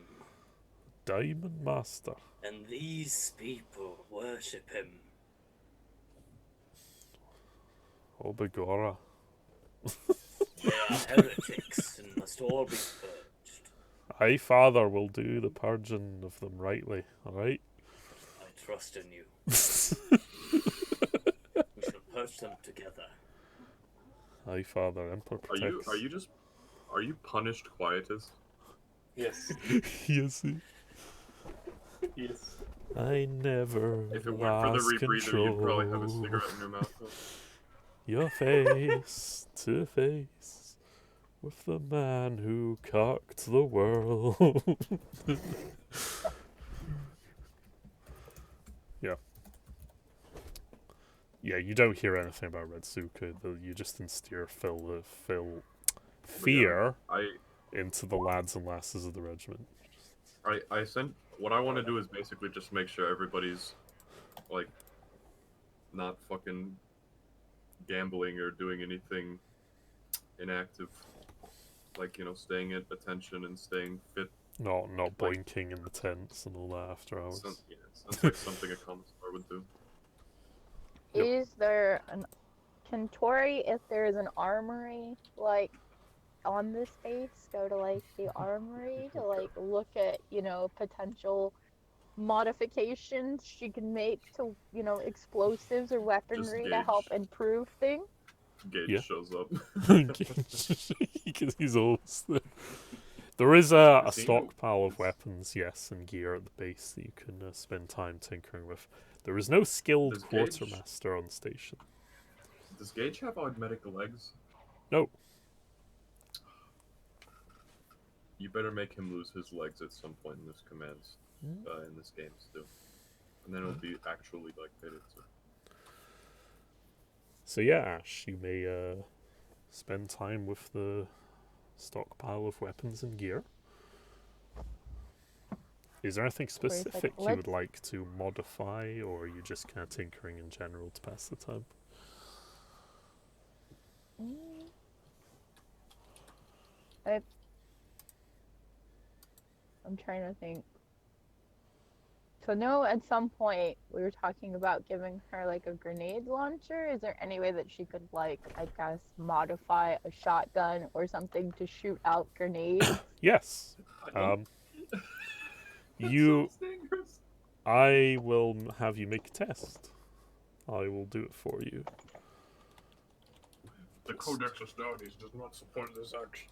Diamond Master. and these people worship him. Oh, Begorra. They are heretics and must all be purged. Aye, father, will do the purging of them rightly, alright? I trust in you. We shall purge them together. Aye, father, Emperor protects. Are you punished, Quietus? Yes. Yes, Yes. I never If it weren't for the lost rebreather, you'd probably have a control. cigarette in your mouth. Your face to face with the man who cocked the world. Yeah. Yeah, you don't hear anything about Red Suka. You just instill fear into the lads and lasses of the regiment. I sent. What I want to do is basically just make sure everybody's, like, not fucking gambling or doing anything inactive. Like, you know, staying at attention and staying fit. Not Like- boinking in the tents and all that after hours. Sounds like something a commissar would do. Yep. Is there can Tori, if there is an armory, like, on this base, go to, like, the armory to, like, look at, you know, potential modifications she can make to, you know, explosives or weaponry to help gauge. improve things? Gage Yeah. shows up. Because he's always there. There is a I've seen- stockpile of weapons, yes, and gear at the base that you can spend time tinkering with. There is no skilled Does Gage- quartermaster on station. Does Gage have augmetic legs? No. You better make him lose his legs at some point in this in this game still, and then it'll be actually like fitted. So yeah, Ash, you may spend time with the stockpile of weapons and gear. Is there anything Where it's like, specific you would let's- like to modify, or are you just kind of tinkering in general to pass the time? I'm trying to think. So no, at some point we were talking about giving her like a grenade launcher. Is there any way that she could, like, I guess, modify a shotgun or something to shoot out grenades? Yes. That's You, so dangerous. I will have you make a test. I will do it for you. The Codex Astartes does not support this act.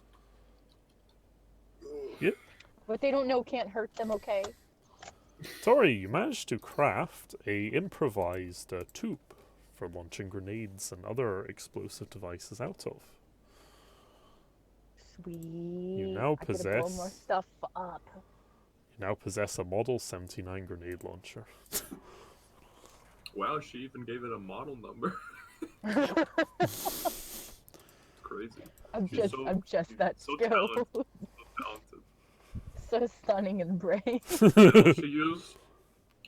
What they don't know can't hurt them, okay? Tori, you managed to craft a improvised tube for launching grenades and other explosive devices out of. Sweet. now I could blow more possess- stuff up. You now possess a Model 79 grenade launcher. Wow, she even gave it a model number. Crazy. I'm She's just so- that she's so skilled. talented. Talented. So stunning and brave.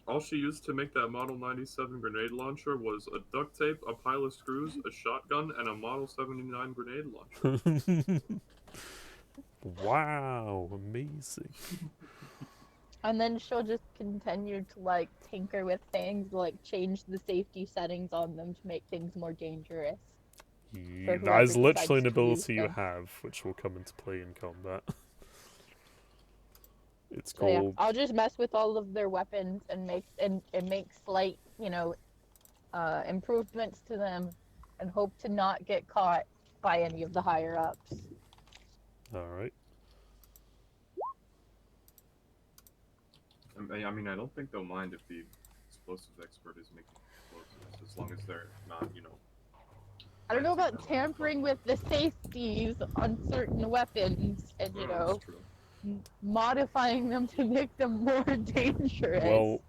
All she used to make that Model 97 grenade launcher was a duct tape, a pile of screws, a shotgun, and a Model 79 grenade launcher. Wow, amazing. And then she'll just continue to like tinker with things, like change the safety settings on them to make things more dangerous. That whoever is literally an decides to use ability you them. have, which will come into play in combat. It's So yeah, called... I'll just mess with all of their weapons and make slight, improvements to them, and hope to not get caught by any of the higher ups. Alright. I mean, I don't think they'll mind if the explosive expert is making explosives, as long as they're not, I don't know about tampering with the safeties on certain weapons and, That's true. modifying them to make them more dangerous. Well,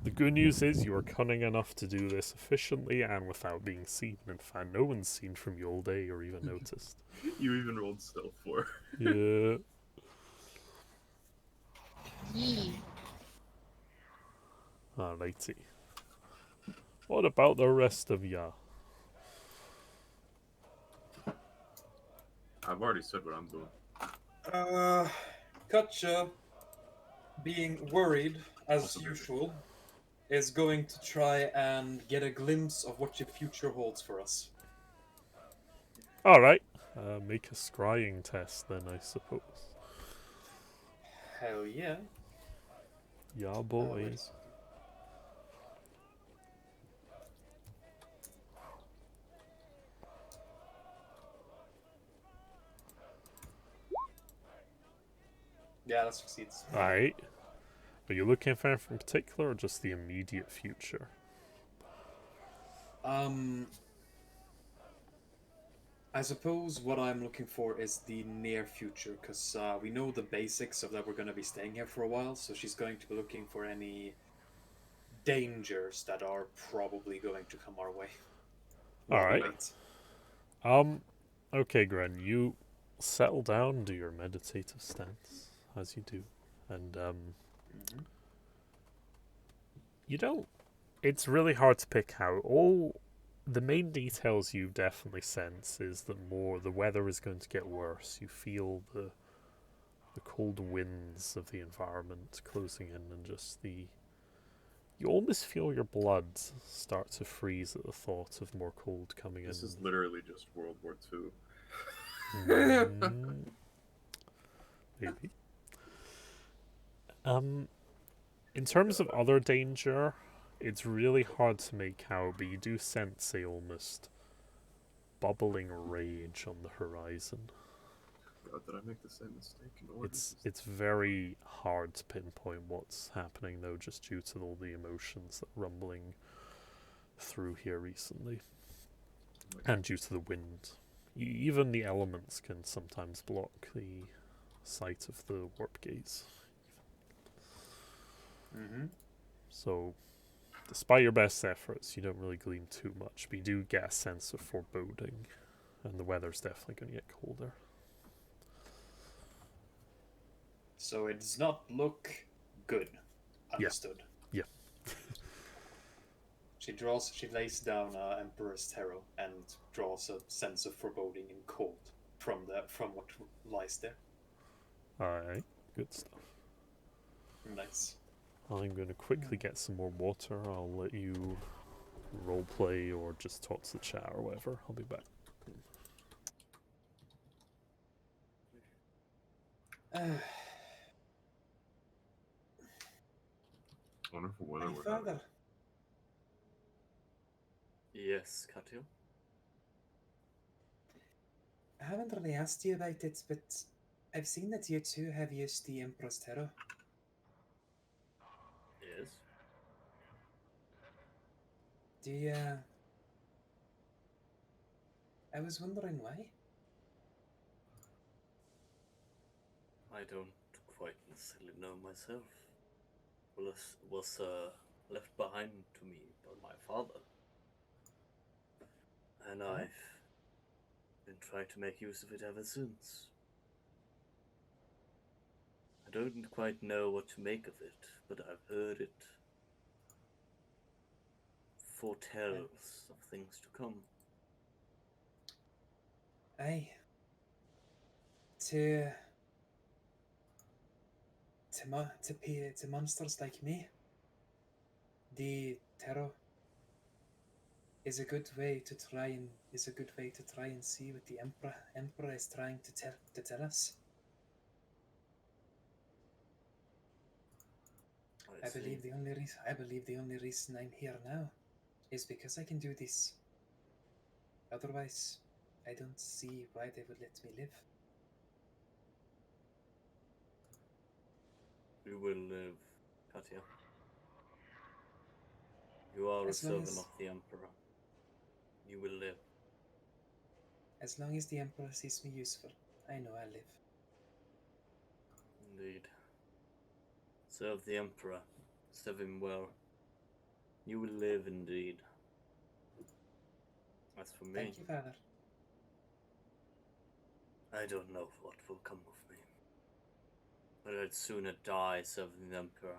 the good news is you are cunning enough to do this efficiently and without being seen. In fact, no one's seen from you all day or even noticed. You even rolled stealth for. Yeah. Yee. Alrighty. What about the rest of ya? I've already said what I'm doing. Katja, being worried as usual, is going to try and get a glimpse of what your future holds for us. Alright. Make a scrying test then, I suppose. Hell yeah. Yeah, boy. Always. Yeah, that succeeds. Alright. Are you looking for anything in particular or just the immediate future? I suppose what I'm looking for is the near future, because we know the basics of that we're going to be staying here for a while, so she's going to be looking for any dangers that are probably going to come our way. Alright. Right. Okay, Gren, you settle down, do your meditative stance, as you do, and, you don't... It's really hard to pick out. The main details you definitely sense is that the weather is going to get worse. You feel the cold winds of the environment closing in, and just you almost feel your blood start to freeze at the thought of more cold coming This in. is literally just World War II. Maybe. In terms of other danger, it's really hard to make out, but you do sense a almost bubbling rage on the horizon. God, did I make the same mistake in order? It's very hard to pinpoint what's happening though, just due to all the emotions that are rumbling through here recently, and due to the wind. Even the elements can sometimes block the sight of the warp gaze. So, despite your best efforts, you don't really glean too much, but you do get a sense of foreboding, and the weather's definitely going to get colder. So it does not look good. Understood. Yeah. She lays down Emperor's Tarot and draws a sense of foreboding and cold from what lies there. Alright, good stuff. Nice. I'm going to quickly get some more water. I'll let you roleplay or just talk to the chat or whatever. I'll be back. Wonderful weather My we're having. father, Yes, Katya? I haven't really asked you about it, but I've seen that you too have used the Emperor's Terror. Yes. Do you, I was wondering why. I don't quite necessarily know myself. Was left behind to me by my father. And I've been trying to make use of it ever since. I don't quite know what to make of it, but I've heard it foretells of things to come. Aye. To monsters like me, the Terror is a good way to try and see what the Emperor is trying to tell us. I believe the only reason I'm here now is because I can do this. Otherwise, I don't see why they would let me live. You will live, Katya. You are a As long servant as- of the Emperor. You will live. As long as the Emperor sees me useful, I know I'll live. Indeed. Serve the Emperor. Serve him well. You will live indeed. As for me, Thank you, Father. I don't know what will come of me. But I'd sooner die serving the Emperor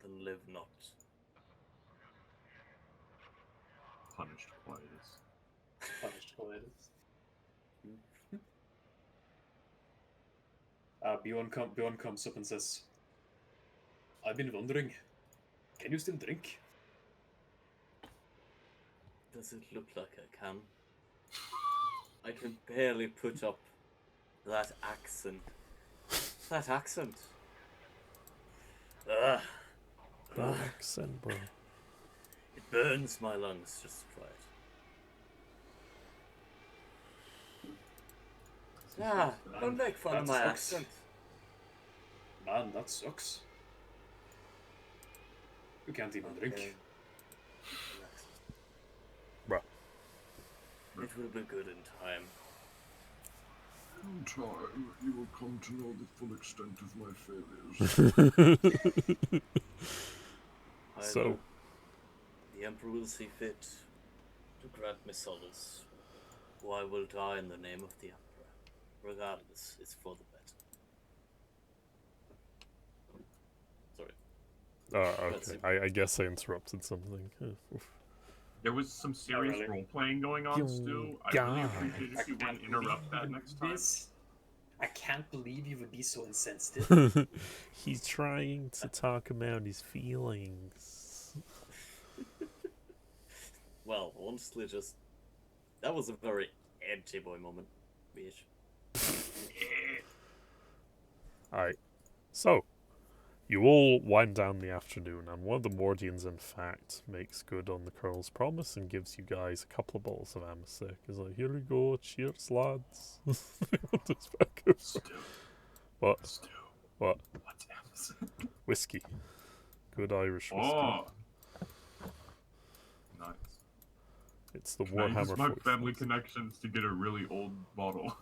than live not. Punished Quietus. Punished Quietus. Bjorn comes up and says, I've been wondering, can you still drink? Does it look like I can? I can barely put up that accent. That accent. Ugh. That accent, bro. It burns my lungs just to try it. Ah, don't make fun of That my sucks. accent. Man, that sucks. You can't even drink. Okay. Bruh. It will be good in time. In time, you will come to know the full extent of my failures. So, The Emperor will see fit to grant me solace, or I will die in the name of the Emperor. Regardless, it's for the better. Sorry. okay. I guess I interrupted something. Oof. There was some serious really. role playing going on, Stu. I really appreciate if you wouldn't interrupt that next time. I can't believe you would be so insensitive. He's trying to talk about his feelings. Well, honestly, that was a very edgy boy moment, bitch. Alright. So, you all wind down the afternoon, and one of the Mordians, in fact, makes good on the Colonel's promise and gives you guys a couple of bottles of Amasec. He's like, here we go, cheers, lads. Just back over. Stu, What? Stu, What? what's Amazon? Whiskey. Good Irish whiskey. Oh! Nice. It's the Can I use Warhammer my 40,000. family connections to get a really old bottle?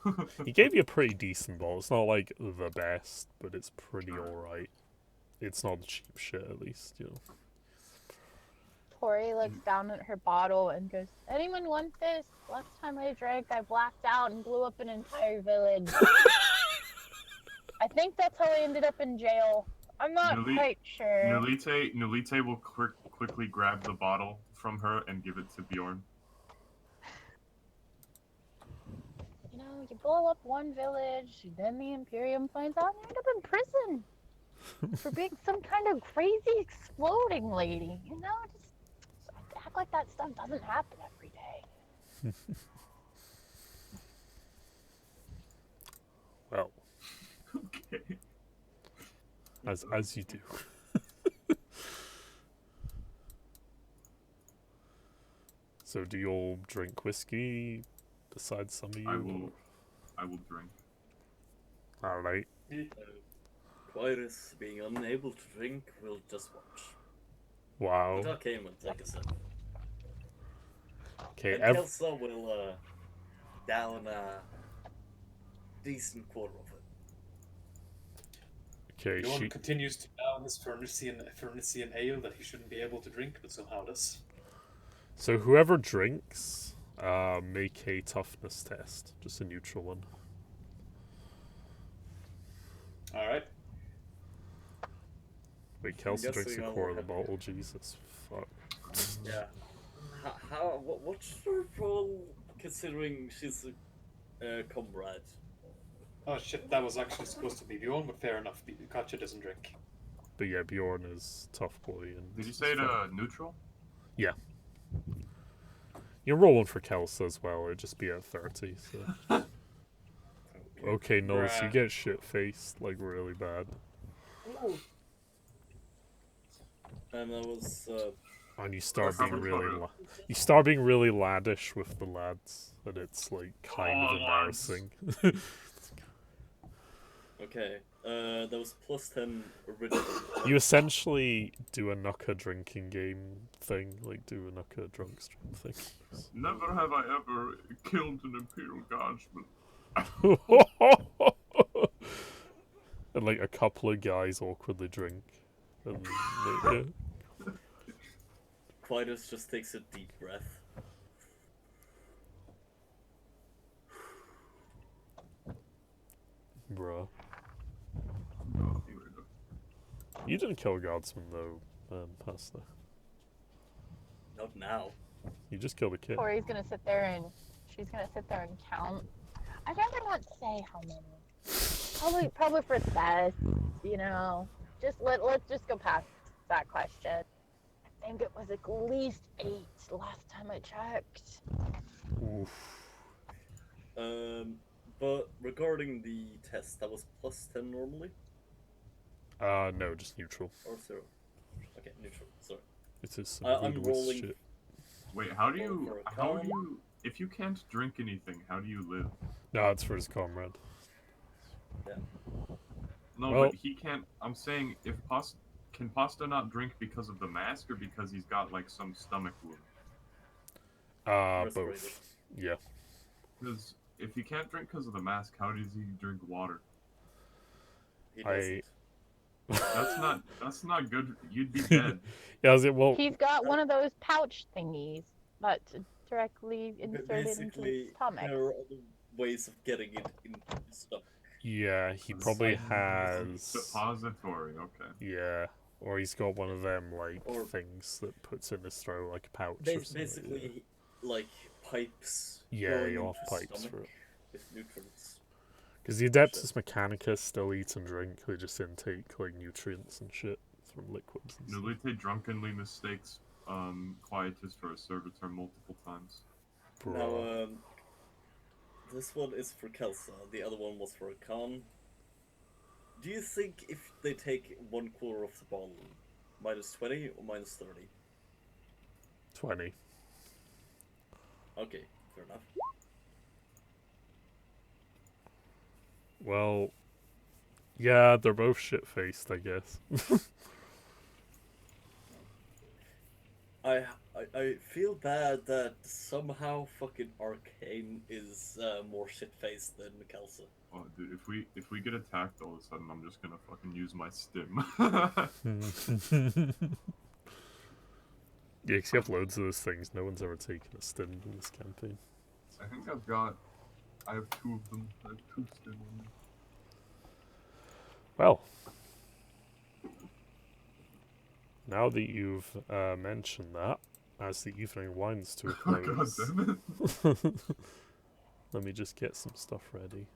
He gave you a pretty decent bottle. It's not like the best, but it's pretty alright. It's not the cheap shit, at least, you know. Tori looks down at her bottle and goes, anyone want this? Last time I drank, I blacked out and blew up an entire village. I think that's how I ended up in jail. I'm not quite sure. Nulite will quickly grab the bottle from her and give it to Bjorn. You know, you blow up one village, then the Imperium finds out and you end up in prison for being some kind of crazy exploding lady. You know, just act like that stuff doesn't happen every day. Well, Okay. as you do. So do you all drink whiskey besides some of you? I will drink. Alright. Quietus, being unable to drink, will just watch. Wow. But Arcane will take a sip. Okay, And Kelsa will down a decent quarter of it. okay, Bjorn continues to down this Fernician ale that he shouldn't be able to drink, but somehow does. So whoever drinks, make a toughness test. Just a neutral one. Alright. Wait, Kelsey drinks a guessing I'll quarter of the have- bottle, Jesus. Fuck. Yeah. What's her role, considering she's a comrade? Oh shit, that was actually supposed to be Bjorn, but fair enough. Katja doesn't drink. But yeah, Bjorn is tough boy. And Did you say it neutral? Yeah. You're rolling for Kelsa as well, it'd just be at 30, so. Okay, Nose, you Bruh. get shit-faced, like, really bad. And I was And you start Cover being really photo. you start being really laddish with the lads, and it's like kind of Oh, lads. embarrassing. okay. That was +10 original. You essentially do a Nuka drinking game thing, like do a Nuka drunk stream thing. Never have I ever killed an Imperial Guardsman. And like a couple of guys awkwardly drink. And yeah. Quietus just takes a deep breath. Bruh. You didn't kill Guardsman though, Pasta. Not now. You just killed a kid. Corey's gonna sit there and she's gonna sit there and count. I'd rather not say how many. Probably for best, you know. Let's just go past that question. I think it was at least 8 last time I checked. Oof. But regarding the test, that was +10 normally, No, just neutral. or 0? Okay, neutral. Sorry. It is some I'm voodoo rolling- shit. Wait, how do Roll you? for a How con. do you? If you can't drink anything, how do you live? No, it's for his comrade. No, Well- but he can't. I'm saying, if can Pasta not drink because of the mask or because he's got like some stomach wound? Respirated. Both. Yeah. Because if he can't drink because of the mask, how does he drink water? He I- doesn't. That's not good. You'd be dead. Yeah, is it well? He's got one of those pouch thingies that's directly But inserted into basically, his stomach. there are other ways of getting it into his stomach. Yeah, he It's probably like- has. Suppository. Okay. Yeah, or he's got one of them like Or- things that puts in his throat, like a pouch. or something, Basically, like pipes. Yeah, going you'll into have pipes stomach for it. with nutrients. Because the Adeptus Mechanicus still eat and drink. They just intake like nutrients and shit from liquids. And stuff. Nulite drunkenly mistakes Quietus for a servitor multiple times. Bro. Now, this one is for Kelsa. The other one was for Khan. Do you think if they take 1/4 of the bottle, -20 or -30? 20. Okay, fair enough. Well, yeah, they're both shit faced, I guess. I feel bad that somehow fucking Arcane is more shit-faced than Kelsa. Oh, dude, if we get attacked all of a sudden, I'm just gonna fucking use my stim. Yeah, 'cause you have loads of those things. No one's ever taken a stim in this campaign. I think I have 2 of them. I have 2 stim on me. Well, now that you've mentioned that, as the evening winds to a Oh, God close, damn it. let me just get some stuff ready.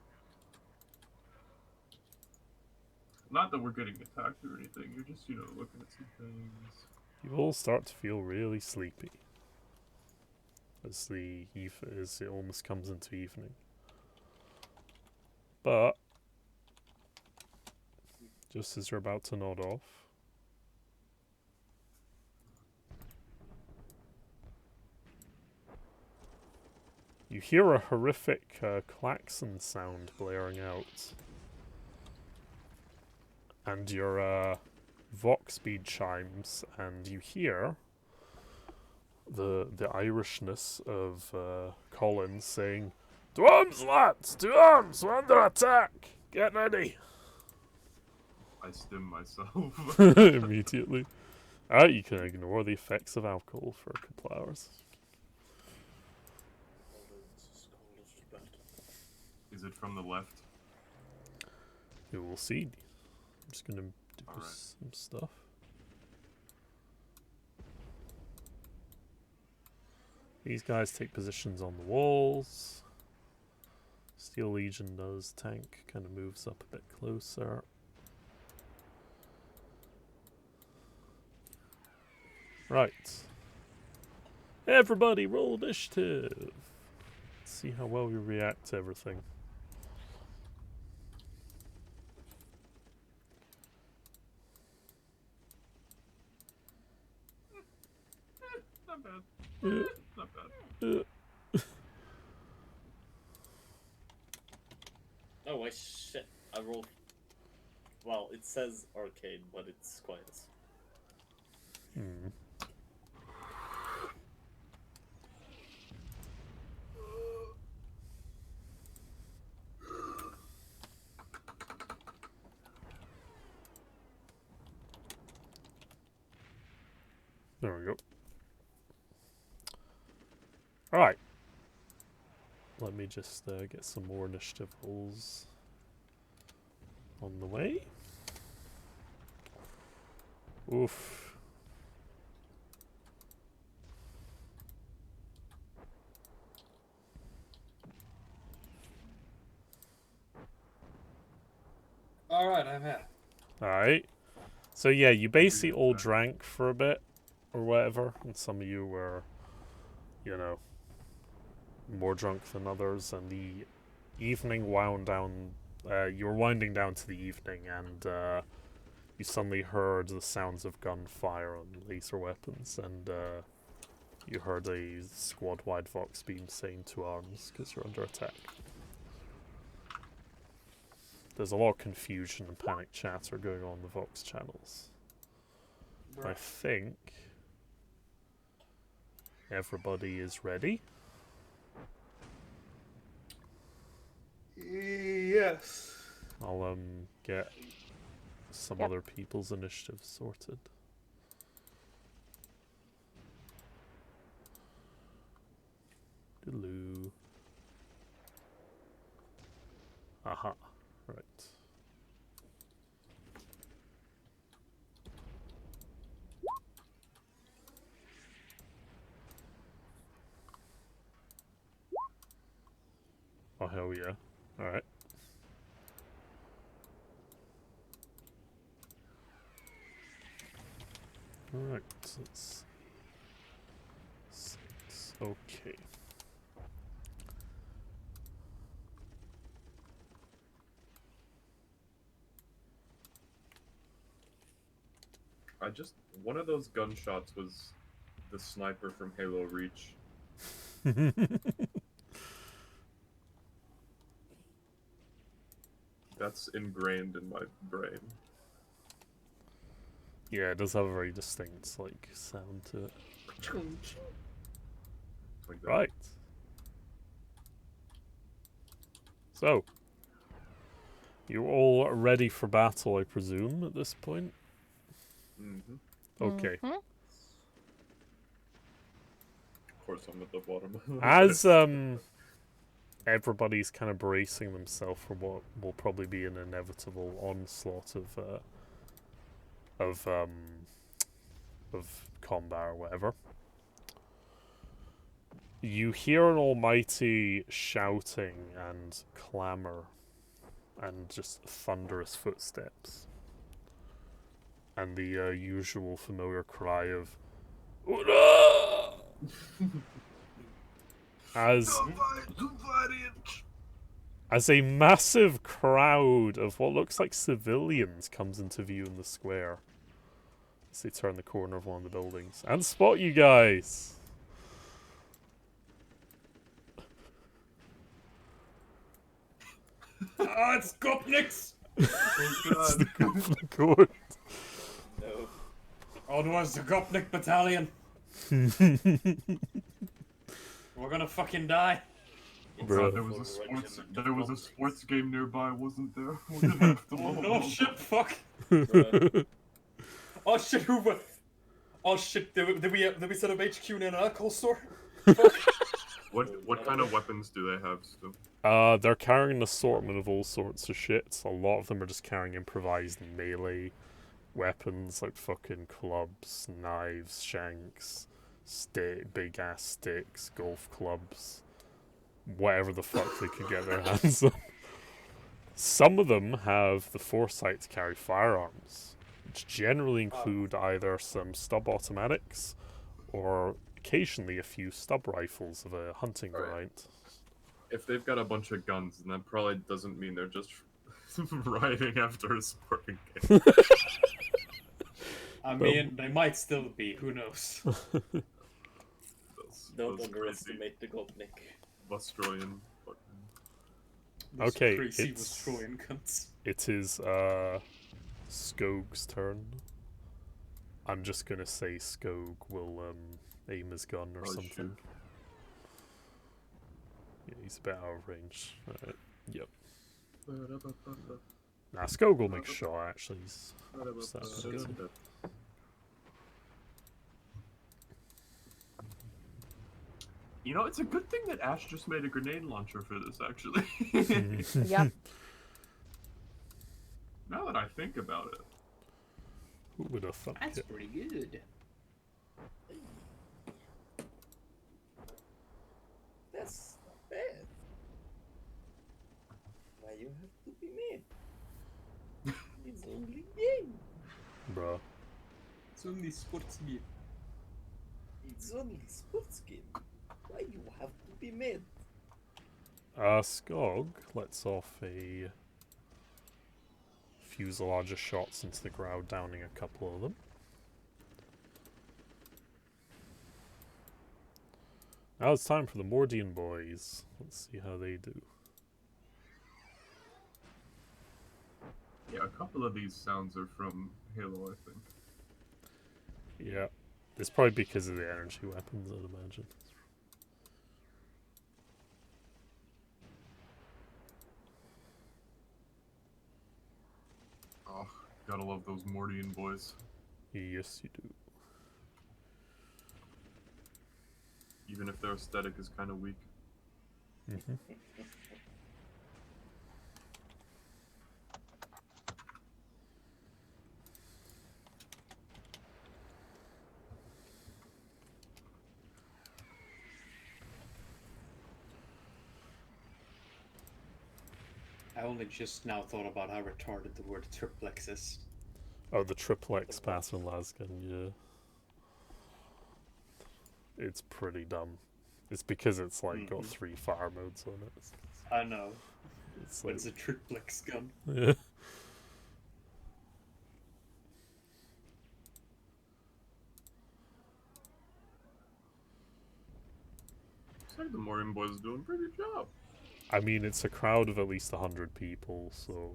Not that we're getting attacked or anything. You're just, looking at some things. You all start to feel really sleepy as as it almost comes into evening. But just as you're about to nod off, You hear a horrific klaxon sound blaring out. And your Vox speed chimes, and you hear the Irishness of Colin saying, "To arms, lads! To arms! We're under attack! Get ready!" I stim myself. Immediately. Alright, you can ignore the effects of alcohol for a couple hours. Is it from the left? You will see. I'm just gonna do Alright. some stuff. These guys take positions on the walls. Steel Legion does. Tank kind of moves up a bit closer. Right. Everybody roll initiative. Let's see how well we react to everything. Not bad. Uh, Not bad. Oh, wait, shit. I rolled. Well, it says arcade, but it's quiet. hmm. There we go. Alright. Let me just get some more initiative rolls on the way. Oof. Alright, I'm here. Alright. So yeah, you basically all drank for a bit, or whatever, and some of you were, you know, more drunk than others, and the evening wound down, you were winding down to the evening, and you suddenly heard the sounds of gunfire and laser weapons, and you heard a squad-wide Vox beam saying to arms, because you're under attack. There's a lot of confusion and panic chatter going on in the Vox channels. I think everybody is ready. Yes. I'll get some Yep. other people's initiatives sorted. Doodaloo. Aha. Right. Oh, hell yeah. Alright. Alright, so let's see. 6. Okay. One of those gunshots was the sniper from Halo Reach. That's ingrained in my brain. Yeah, it does have a very distinct, like, sound to it. Like that. Right. So, you're all ready for battle, I presume, at this point? Mm-hmm. Okay. Mhm. Of course, I'm at the bottom. Of the As list. everybody's kind of bracing themselves for what will probably be an inevitable onslaught of combat or whatever, you hear an almighty shouting and clamor and just thunderous footsteps and the usual familiar cry of "Ura!" as a massive crowd of what looks like civilians comes into view in the square as they turn the corner of one of the buildings and spot you guys. Ah, it's Gopniks! It's the Gopnik Horde. No. Oh, it was the Gopnik battalion. We're gonna fucking die. Bro. There was a sports game nearby, wasn't there? We're gonna have to Oh move no, on. shit, fuck. Bruh. Oh shit, Hoover. Oh shit, did we set up HQ in an alcohol store? What kind of weapons do they have still? They're carrying an assortment of all sorts of shit. A lot of them are just carrying improvised melee weapons like fucking clubs, knives, shanks, big ass sticks, golf clubs, whatever the fuck they could get their hands on. Some of them have the foresight to carry firearms, which generally include either some stub automatics or occasionally a few stub rifles of a hunting Right. variant. If they've got a bunch of guns, then that probably doesn't mean they're just riding after a sporting game. I mean, they might still be, who knows? Don't Those crazy underestimate the Gopnik. Bustroyan fucking... Those Okay, crazy it's- Australian cunts. It is Skog's turn. I'm just gonna say Skog will aim his gun or Oh, something. shoot. Yeah, he's a bit out of range. Alright, yep. Nah, Skog will make a shot actually. Just that good. You know, it's a good thing that Ash just made a grenade launcher for this, actually. Yep. Now that I think about it. Who would have thought That's it? pretty good. That's not bad. Why you have to be mean? It's only game. Bruh. It's only sports game. It's only sports game. Why you have to be mad? Skog lets off a fuselage of shots into the ground, downing a couple of them. Now it's time for the Mordian boys. Let's see how they do. Yeah, a couple of these sounds are from Halo, I think. Yeah, it's probably because of the energy weapons, I'd imagine. Oh, gotta love those Mordian boys. Yes, you do. Even if their aesthetic is kind of weak. Mm-hmm. I only just now thought about how retarded the word triplex is. Oh, the triplex pass in Lasgun, yeah. It's pretty dumb. It's because it's like got 3 fire modes on it. I know, It's but like, it's a triplex gun. yeah. Looks like the Mordian boys are doing a pretty good job. I mean, it's a crowd of at least 100 people, so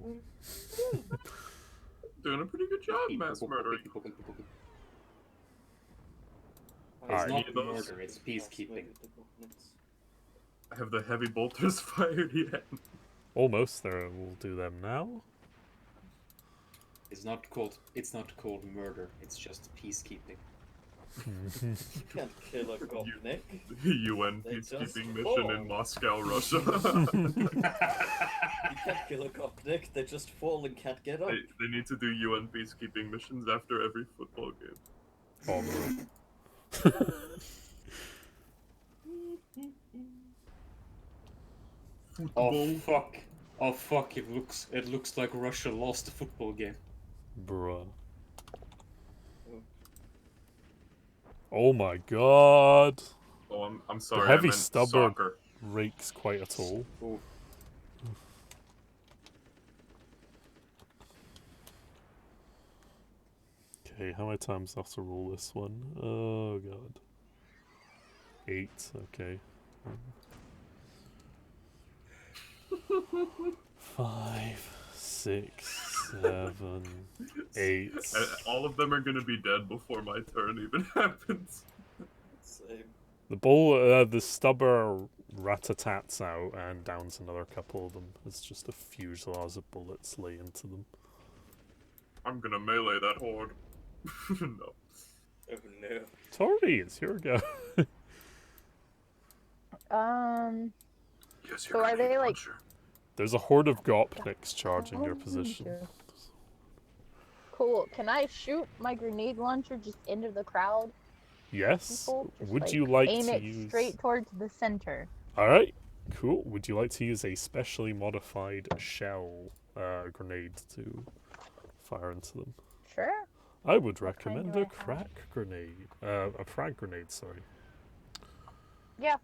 Doing a pretty good job, mass murdering. It's Alright. not Need those? murder, it's peacekeeping. Have the heavy bolters fired yet? almost there. We'll do them now. It's not called murder, it's just peacekeeping. You can't kill a Gopnik. UN They just peacekeeping mission in fall. Moscow, Russia. You can't kill a Gopnik. They just fall and can't get up. they need to do UN peacekeeping missions after every football game. Oh, no. Oh fuck! Oh fuck! It looks like Russia lost the football game. Bruh. Oh my god. Oh, I'm sorry. heavy I meant stubborn- soccer. Rakes quite a toll. Oh, Okay, how many times do I have to roll this one? Oh god. 8, okay. 5, 6, 7, 8. All of them are gonna be dead before my turn even happens. Same. The stubber rat-a-tats out and downs another couple of them. It's just a fusillade of bullets lay into them. I'm gonna melee that horde. No. Oh no. Tori, it's your go. Yes, So are they, like- There's a horde of Gopniks charging your position. Cool. Can I shoot my grenade launcher just into the crowd? Yes. People? Just, Would you like aim to it use... straight towards the center? Alright, cool. Would you like to use a specially modified shell grenade to fire into them? Sure. I would What kind recommend do I a have? crack grenade. A frag grenade, sorry. Yeah.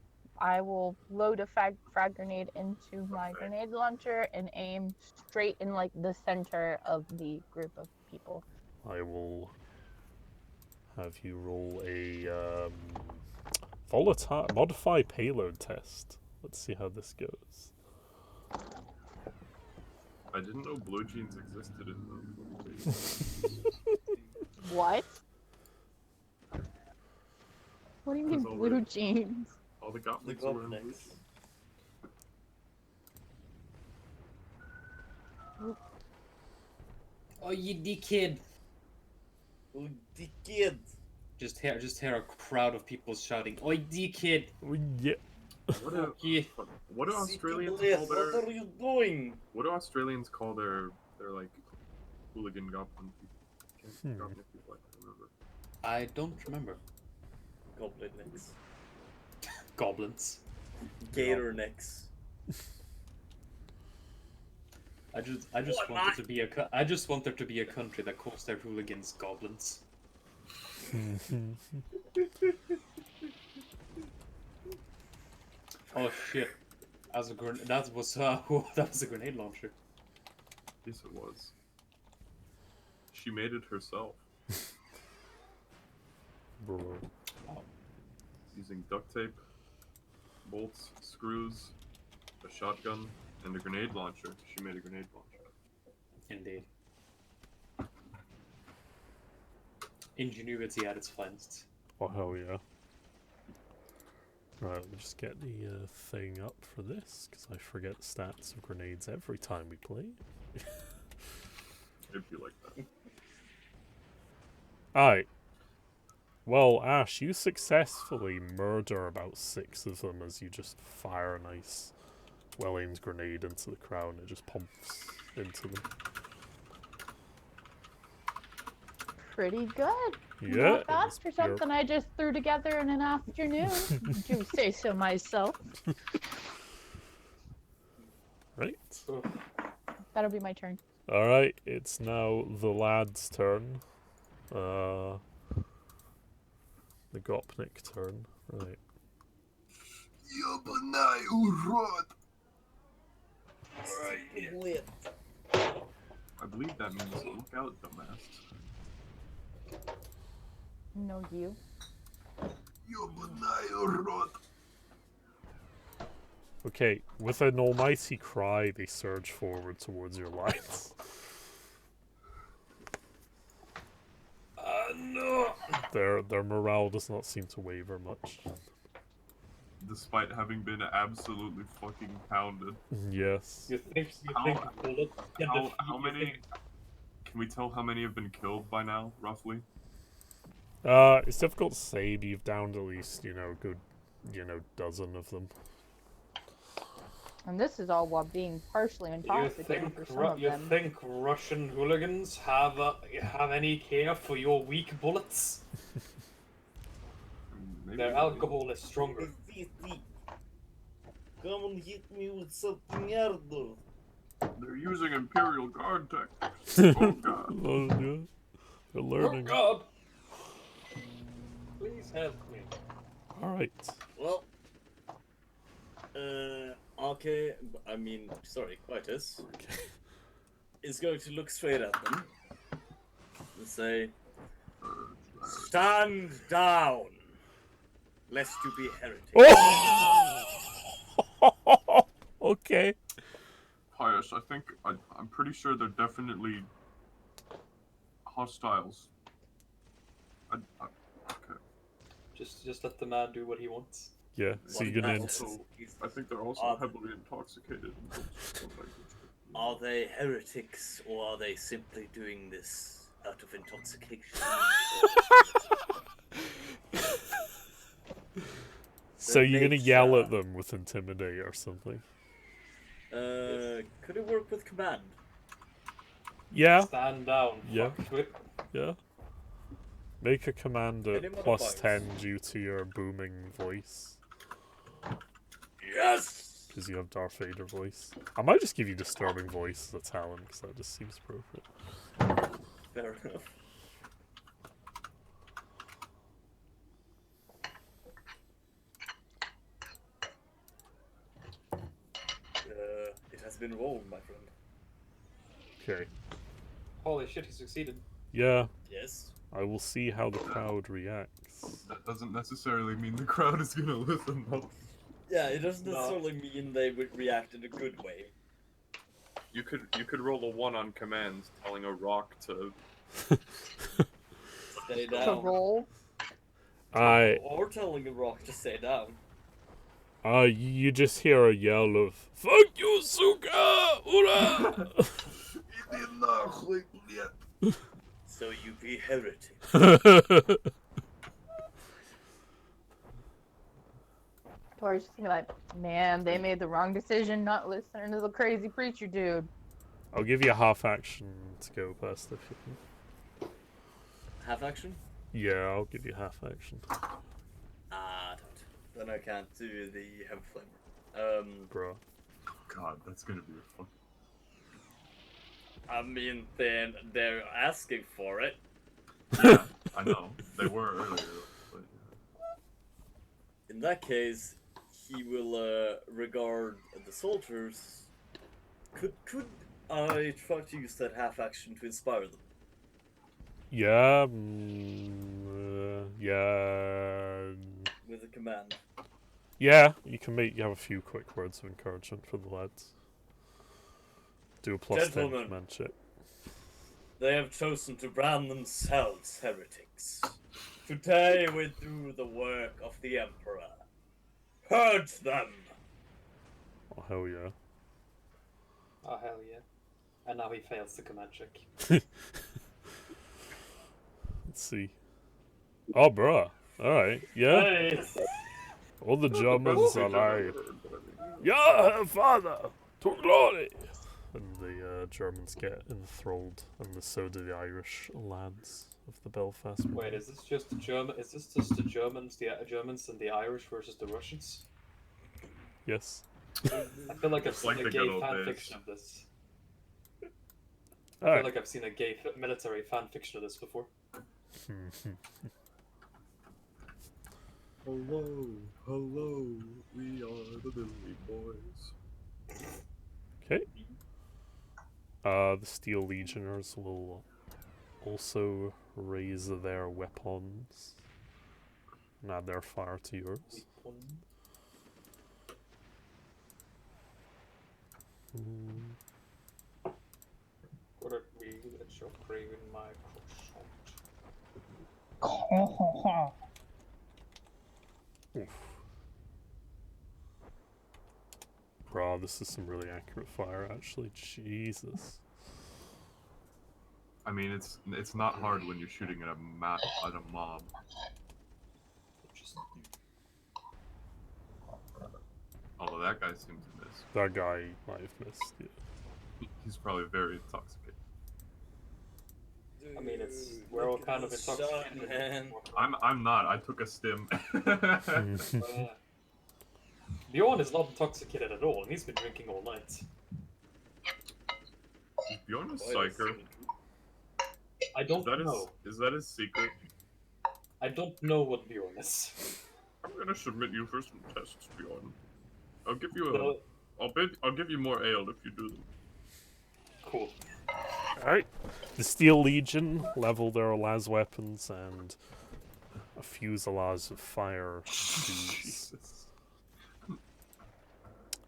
I will load a frag grenade into my grenade launcher and aim straight in like the center of the group of people. I will have you roll a volatile modify payload test. Let's see how this goes. I didn't know blue jeans existed in the What? What do you mean It's all blue red. jeans? all the The goblins were in blue Gopniks. jeans. Oh, you dickhead! Oh, the kid. Just hear a crowd of people shouting, "Oi, dickhead! Oh, yeah. What do, Yeah. what do Australians City call police, their what are you doing? what do Australians call their like hooligan goblin people? Goblin people, I can't remember. I don't remember. Goblin necks. Goblins. Gator necks. I just want there to be I just want there to be a country that calls their hooligans goblins. Oh shit! That was that was a grenade launcher. Yes, it was. She made it herself Bro. using duct tape, bolts, screws, a shotgun, and a grenade launcher. She made a grenade launcher. Indeed. Ingenuity at its finest. Oh, hell yeah. Right, let me just get the thing up for this, because I forget stats of grenades every time we play. If you like that. Alright. Well, Ash, you successfully murder about 6 of them as you just fire a nice, well-aimed grenade into the crowd and it just pumps into them. Pretty good. Yeah, Not it bad was for pure- something I just threw together in an afternoon. Do say so myself. Right. That'll be my turn. Alright, it's now the lad's turn. The Gopnik turn. Right. Lit. I believe that means look out, dumbass. No, you. Okay, with an almighty cry, they surge forward towards your lines. No! Their morale does not seem to waver much. Despite having been absolutely fucking pounded. Yes. You think How- bullet can How many? Can we tell how many have been killed by now, roughly? It's difficult to say, but you've downed at least, a good, dozen of them. And this is all while being partially intoxicated for some of you them. think Russian hooligans have any care for your weak bullets? Maybe Their they- alcohol is stronger. Come and hit me with something harder. They're using Imperial Guard tactics. Oh god. Oh, yeah. They're learning. Oh God! Please help me. Alright. Well, okay, I mean, sorry, Quietus Okay. is going to look straight at them and say, "Stand down, lest you be heretics." Oh! Okay. Pius, I'm pretty sure they're definitely hostiles. Okay. Just let the man do what he wants. Yeah, so What you're gonna. matters I think they're also Are- heavily intoxicated. Are they heretics or are they simply doing this out of intoxication? So you're gonna yell nature- at them with intimidate or something? Could it work with command? Yeah, Stand down, Yeah. fuckwit. yeah. Make a command at Any plus modifiers? 10 due to your booming voice. Yes! Because you have Darth Vader voice. I might just give you disturbing voice as a talent, because that just seems appropriate. Fair enough. It has been rolled, my friend. Okay. Holy shit, he succeeded. Yeah, Yes. I will see how the crowd reacts. That doesn't necessarily mean the crowd is gonna listen up. Yeah, it doesn't No. necessarily mean they would react in a good way. You could roll a 1 on commands, telling a rock to. Stay To down. roll. Or telling a rock to stay down. You just hear a yell of "Fuck you, Suka! Ura!" So you be heretic. Tori's just gonna be like, man, they made the wrong decision not listening to the crazy preacher dude. I'll give you a half action to go past if you can. Half action? Yeah, I'll give you half action. Ah, don't. Then I can't do the heavy flamer. Bro. God, that's gonna be fun. I mean, then they're asking for it. Yeah, I know. They were earlier. But... In that case, he will regard the soldiers. Could I try to use that half action to inspire them? Yeah, yeah. With a command. Yeah, you have a few quick words of encouragement for the lads. Do a plus 10 Gentlemen. command check. They have chosen to brand themselves heretics. Today we do the work of the Emperor. Purge them! Oh, hell yeah. Oh hell yeah. And now he fails the command check. Let's see. Oh, bruh. Alright, yeah. Hey! All the Germans are like, "Yeah, father, to glory!" And the Germans get enthralled, and so do the Irish lads of the Belfast. Wait, is this just the German? Is this just the Germans and the Irish versus the Russians? Yes. I feel like I've It's like seen the a gay good old fan days. fiction of this. I feel Alright. like I've seen a gay military fan fiction of this before. Hello, hello, we are the Billy Boys. Okay. The Steel Legioners will also raise their weapons and add their fire to yours. Would it be that you're craving my croissant? Oof. Bro, this is some really accurate fire, actually. Jesus. I mean, it's not hard when you're shooting at a mob. Just Although that guy seems to miss. That guy might have missed. Yeah. He's probably very intoxicated. I mean, we're all kind of intoxicated. Man. I'm not. I took a stim. Bjorn is not intoxicated at all, and he's been drinking all night. Is Bjorn a psyker? I don't know. Is that his secret? I don't know what Bjorn is. I'm gonna submit you for some tests, Bjorn. I'll give you No. I'll give you more ale if you do them. Cool. Alright. The Steel Legion level their las weapons and a fusillade of fire. Jesus.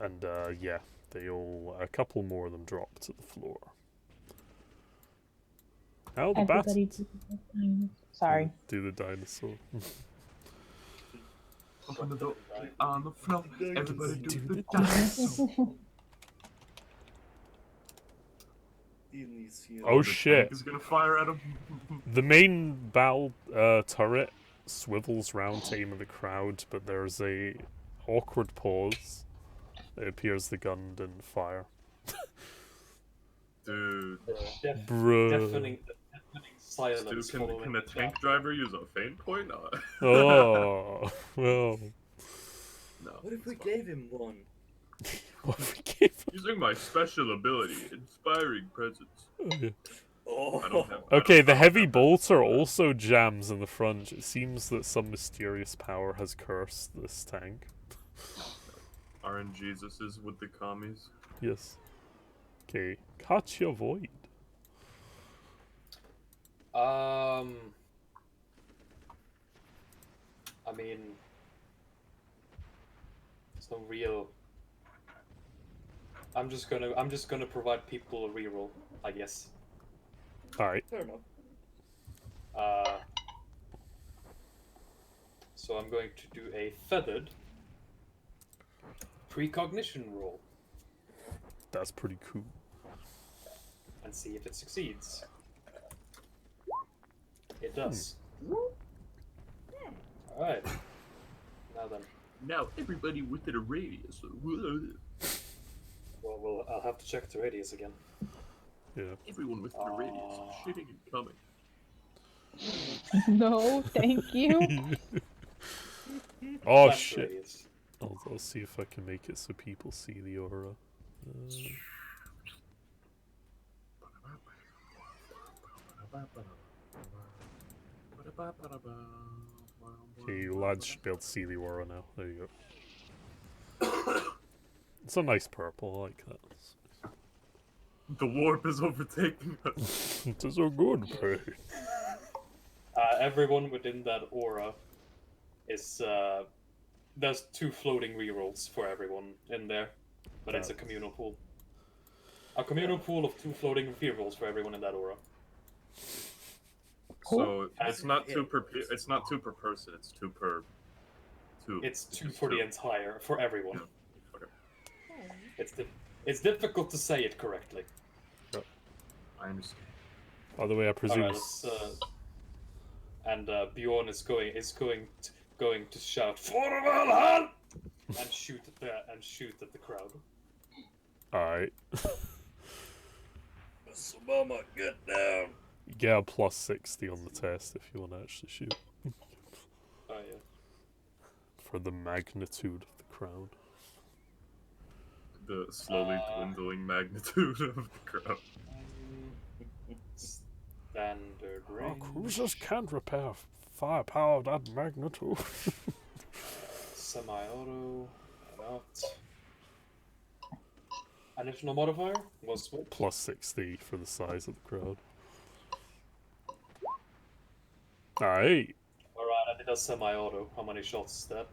And yeah, A couple more of them drop to the floor. Now the bats. Everybody Sorry. Do the dinosaur. Open the door on the floor. Everybody do the the dinosaur. Oh The shit. tank is gonna fire at him. The main battle turret swivels round to aim at the crowd, but there's a awkward pause. It appears the gun didn't fire. Dude, Bruh. Deafening silence. Stu, following can a the tank chat. driver use a feint point? Oh, well. No. What if it's we fine. gave him one? What if we gave him- Using my special ability, inspiring presence. Oh, yeah. Oh, I don't have. Okay, the heavy have that. bolter also jams in the front. It seems that some mysterious power has cursed this tank. Aren't Jesuses with the commies? Yes. Okay, catch your void. I mean, it's no real. I'm just gonna provide people a reroll, I guess. Alright. fair enough. So I'm going to do a feathered precognition roll That's pretty cool. and see if it succeeds. It does. Alright. Now then. Now everybody within a radius. Well, I'll have to check the radius again. Yeah. Everyone within a radius is shitting and coming. No, thank you. Oh That's the shit. radius. I'll see if I can make it so people see the aura. Okay, you lads should be able to see the aura now. There you go. It's a nice purple, I like that. The warp is overtaking us. It is so good, bro. Everyone within that aura is there's 2 floating rerolls for everyone in there, but it's a communal pool. A communal pool of 2 floating rerolls for everyone in that aura. So it's As not 2 per. It's not 2 per person. It's 2 per. 2. It's 2 for the entire for everyone. Yeah. Okay. It's difficult to say it correctly. I understand. By the way, I presume. Alright, and Bjorn is going to shout "For Valhalla!" and shoot at the crowd. Alright. Mama, get down! You get a plus 60 on the test if you want to actually shoot. Oh yeah. For the magnitude of the crowd. The slowly dwindling magnitude of the crowd. Standard Our range. cruisers can't repair firepower of that magnitude. Semi-auto. Not. Additional modifier was what? Plus 60 for the size of the crowd. Alright. Alright, I did a semi-auto. How many shots is that?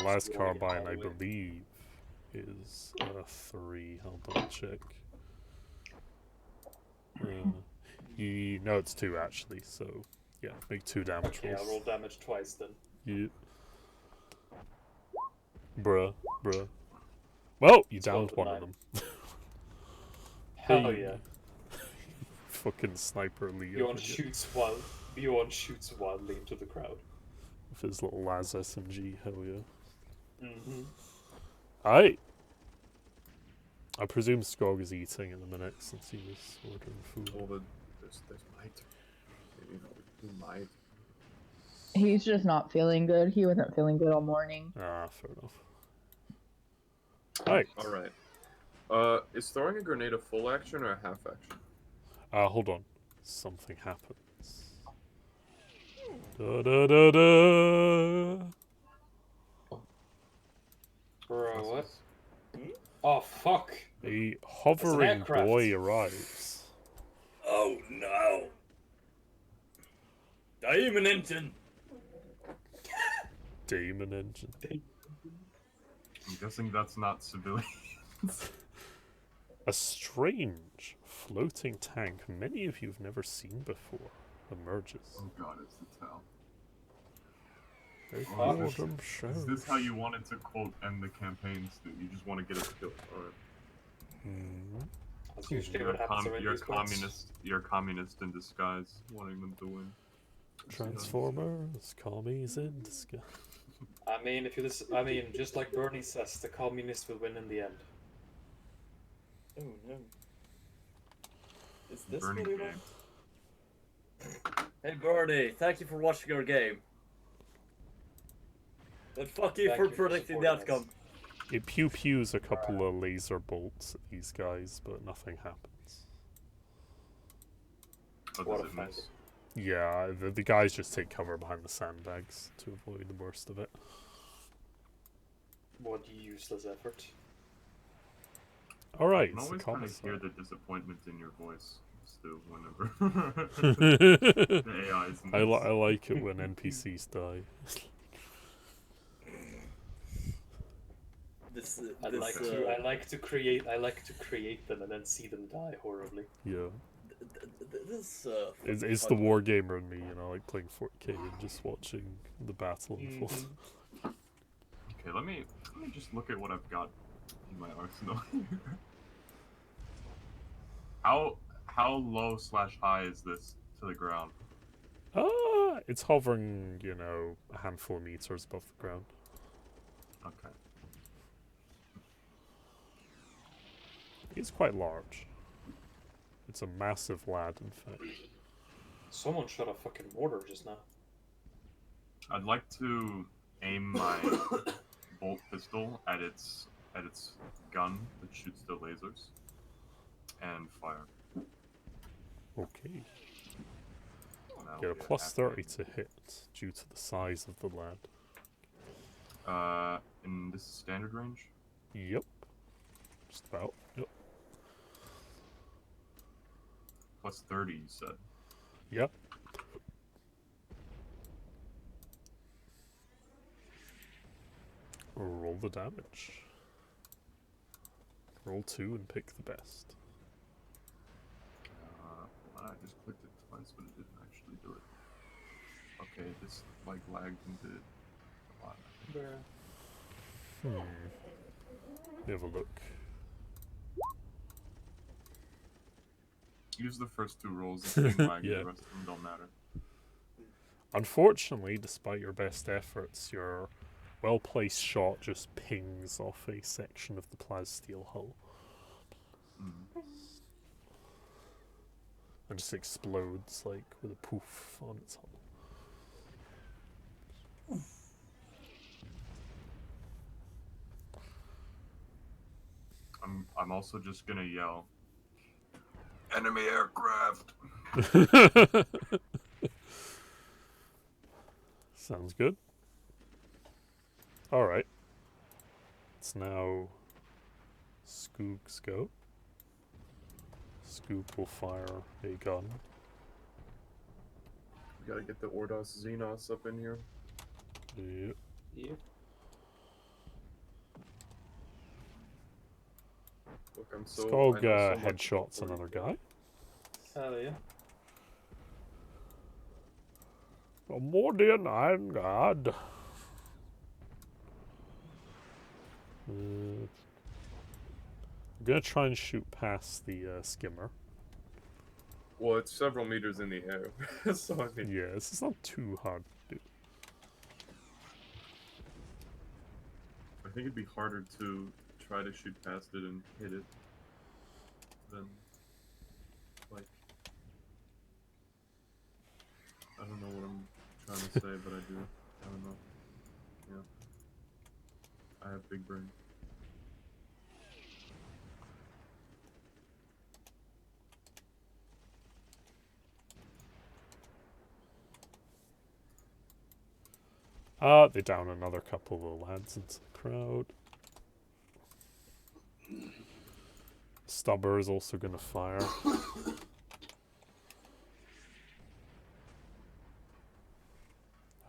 Last Scoring it carbine, all I the way. believe, is 3. I'll double check. No, it's 2 actually, so yeah, make 2 damage Okay, I'll roll rolls. damage twice then. Yeah. Bruh. Well, you Let's roll downed the one of 9. them. Hell Hey. yeah. Fucking sniper Lee Bjorn over here shoots wildly into the crowd. with his little Laz SMG. Hell yeah. Mm-hmm. Alright. I presume Skog is eating in a minute since he was ordering food. Well, there's my turn. You know, we can do my turn. He's just not feeling good. He wasn't feeling good all morning. Ah, fair enough. Alright. All right. Is throwing a grenade a full action or a half action? Hold on. Something happens. Da da da da. Bro, what? Oh fuck! A hovering aircraft. boy arrives. Oh no! Diamond engine! Demon engine. I'm guessing that's not civilian. A strange floating tank many of you have never seen before emerges. Oh god, it's the tell. A Oh, boredom is this how shows. you wanted to quote end the campaign, Stu? You just want to get us killed. Alright. Mhm. That's usually what happens around You're these points. communist. You're communist in disguise, wanting them to win. Transformers, commies in disguise. I mean, if you listen, I mean, just like Bernie says, the communists will win in the end. Oh no. Is this Burning really game. wrong? Hey Bernie, thank you for watching our game. And fuck you Thank for you for predicting the supporting us. outcome. It pews a couple of laser bolts at these guys, but nothing happens. What What does a it find. miss? Yeah, the guys just take cover behind the sandbags to avoid the worst of it. What useless effort. Alright, I can it's the always kind of hear commissar. the disappointment in your voice, Stu, whenever the AI is I like it when NPCs die. I like to create them and then see them die horribly. Yeah. This It's the wargamer in me, you know, like playing 4K and just watching the battle unfold. Okay, let me just look at what I've got in my arsenal. How low / high is this to the ground? It's hovering, you know, a handful of meters above the ground. Okay. It's quite large. It's a massive lad, in fact. Someone shot a fucking mortar just now. I'd like to aim my bolt pistol at its gun that shoots the lasers and fire. Okay. That'll Get a be plus half 30 hit. to hit due to the size of the lad. And this is standard range? Yep. Just about. Yep. Plus 30, you said. Yep. Roll the damage. Roll 2 and pick the best. I just clicked it twice, but it didn't actually do it. Okay, this like lagged and did a lot. Let me have a look. Use the first 2 rolls. If it's lagging, Yeah. the rest of them don't matter. Unfortunately, despite your best efforts, your well-placed shot just pings off a section of the plasteel hull and just explodes, like, with a poof on its hull. I'm also just gonna yell, enemy aircraft! Sounds good. Alright. It's now Skoog's go. Skoog will fire a gun. We gotta get the Ordos Xenos up in here. Yep. Yep. Look, I'm so. Skog I know so much headshots about another 40K. guy. Hell yeah. Mordian Iron God. I'm gonna try and shoot past the skimmer. Well, it's several meters in the air, so I mean. Yeah, this is not too hard to do. I think it'd be harder to try to shoot past it and hit it than, like, I don't know what I'm trying to say, but I do. I don't know. Yeah. I have big brain. They down another couple of lads into the crowd. Stubber is also gonna fire.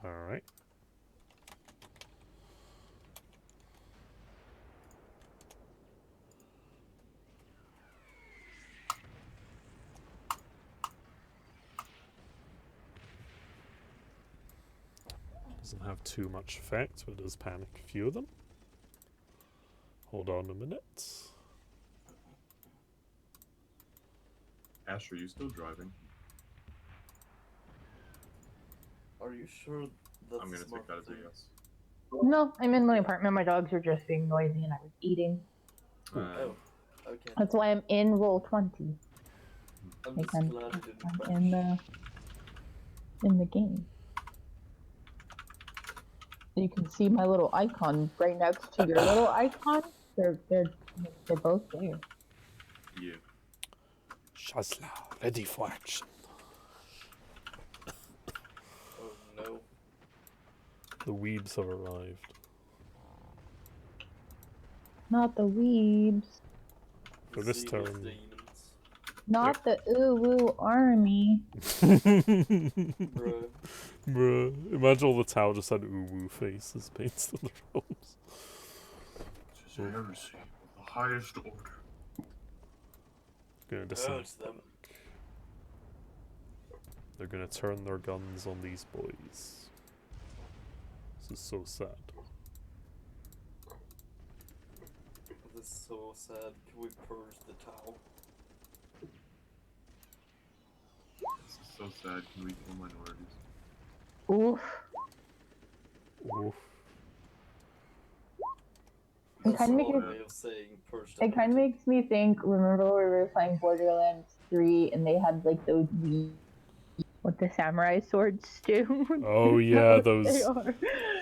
Alright. doesn't have too much effect, but it does panic a few of them. Hold on a minute. Ash, are you still driving? Are you sure that's I'm gonna smart take that as a thing? yes. No, I'm in my apartment. My dogs are just being noisy and I was eating. Oh, okay. That's why I'm in roll 20. I'm Like just I'm, glad it didn't I'm crash. in the game. You can see my little icon right next to your little icon. They're both there. Yeah. Shazla, ready for action. Oh no. The weebs have arrived. Not the weebs. For this Zeal of turn. demons. Not the ooh woo army. Bro. Bruh. Imagine all the tower just had uwu faces painted on the roads. This is heresy of the highest order. Gonna decide. Hurt them. They're gonna turn their guns on these boys. This is so sad. This is so sad. Can we purge the town? This is so sad. Can we kill minorities? Oof. Oof. It That's kinda a make long it- way of saying purge the It kind of makes me think. Remember when we were playing Borderlands 3 and they had like those with the samurai swords too? Oh yeah, They those. are.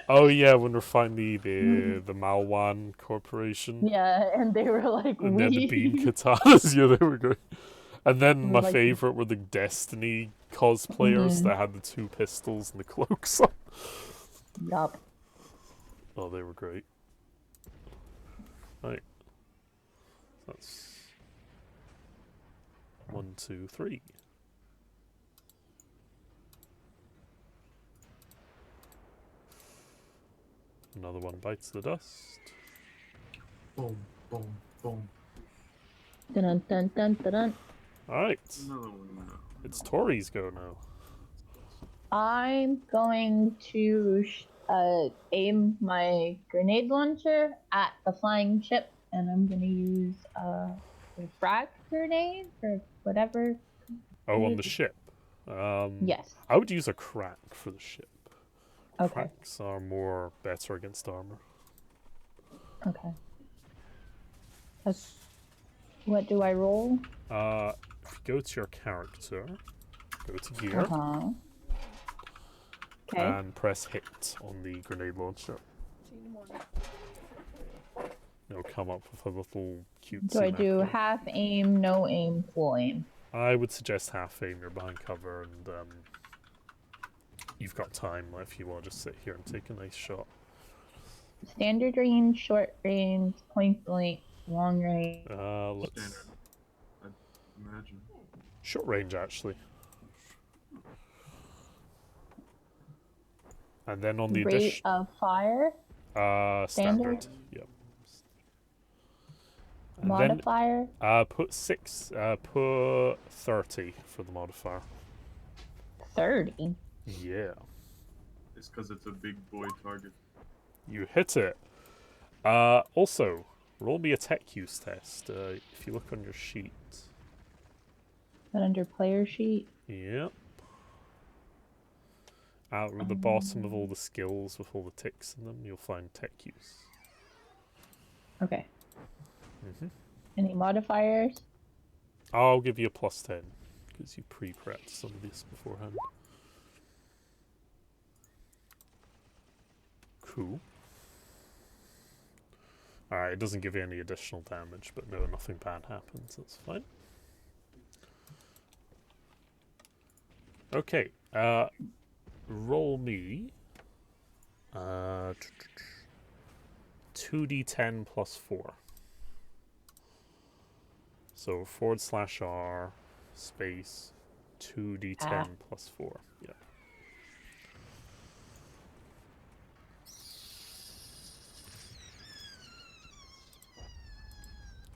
Oh yeah, when we're finally the Malwan Corporation. Yeah, and they were like And then the beam we. katanas, yeah, they were good. And then They my were like- favorite were the Destiny cosplayers Mhm. that had the two pistols and the cloaks on. Yup. Oh, they were great. Right. That's 1, 2, 3. Another one bites the dust. Boom, boom, boom. Dun dun dun dun dun. Alright. Another one. No. It's Tori's go now. I'm going to aim my grenade launcher at the flying ship, and I'm gonna use a frag grenade or whatever. Oh, on the ship. Yes. I would use a crack for the ship. Okay. Cracks are more better against armor. Okay. What do I roll? If you go to your character, go to gear, Okay. and press hit on the grenade launcher. It'll come up with a little cutesy Do I do macro. half aim, no aim, full aim? I would suggest half aim. You're behind cover, and you've got time if you want to just sit here and take a nice shot. Standard range, short range, point blank, long range. Let's Standard. I'd imagine. short range actually. And then on the Rate addition, of fire, standard. Yep. And modifier. then put 30 for the modifier. 30. Yeah. It's because it's a big boy target. You hit it. Also, roll me a tech use test. If you look on your sheet. That under player sheet. Yep. Out at the bottom of all the skills with all the ticks in them, you'll find tech use. Okay. Mm-hmm. Any modifiers? I'll give you a +10 because you pre-prepped some of this beforehand. Cool. Alright, it doesn't give you any additional damage, but no, nothing bad happens. That's fine. Okay. Roll me 2d10 plus 4. So /R space 2d10 plus 4. Yeah.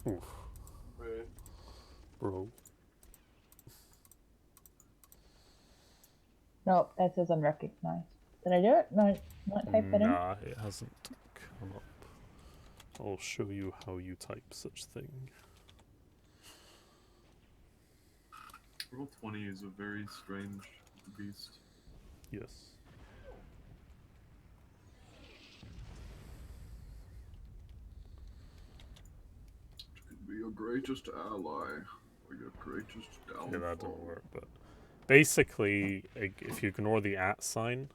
Oof. Bro. Nope, that says unrecognized. Did I do it? No. Not type it in? Nah, it hasn't come up. I'll show you how you type such thing. Roll 20 is a very strange beast. Yes. It could be your greatest ally or your greatest downfall. Yeah, that didn't work, but basically, if you ignore the @ sign,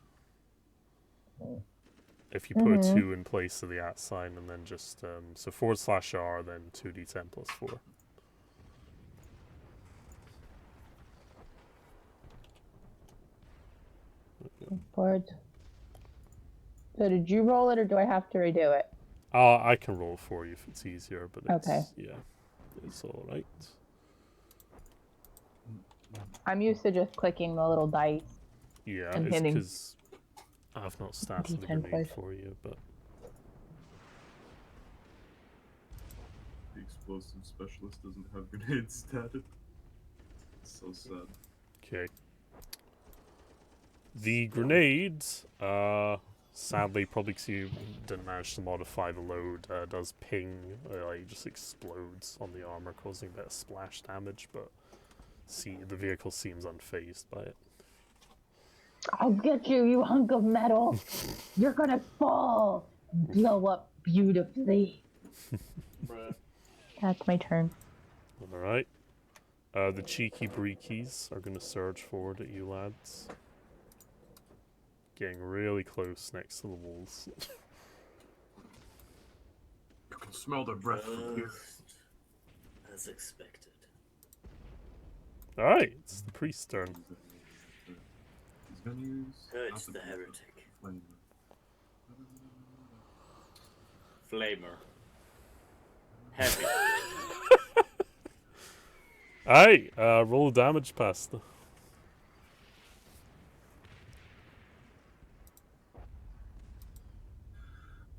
if you put a 2 in place of the @ sign and then just, so /R, then 2d10 plus 4. Board. So did you roll it or do I have to redo it? I can roll for you if it's easier, but it's, Okay. yeah, it's alright. I'm used to just clicking the little dice. Yeah, And it's hitting because I've not started the D10 grenade twice. for you, but The explosive specialist doesn't have grenades statted. So sad. okay. The grenade, sadly, probably because you didn't manage to modify the load, does ping, like, just explodes on the armor, causing a bit of splash damage, but the vehicle seems unfazed by it. I'll get you, you hunk of metal. You're gonna fall and blow up beautifully. Bruh. That's my turn. Alright. The cheeky breekies are going to surge forward at you lads. Getting really close next to the walls. You can smell their breath from here. Just as expected. Alright, it's the priest's turn. He's gonna use. Purge not the beast, heretic. flame. Flamer. Heavy. Alright, roll damage past the.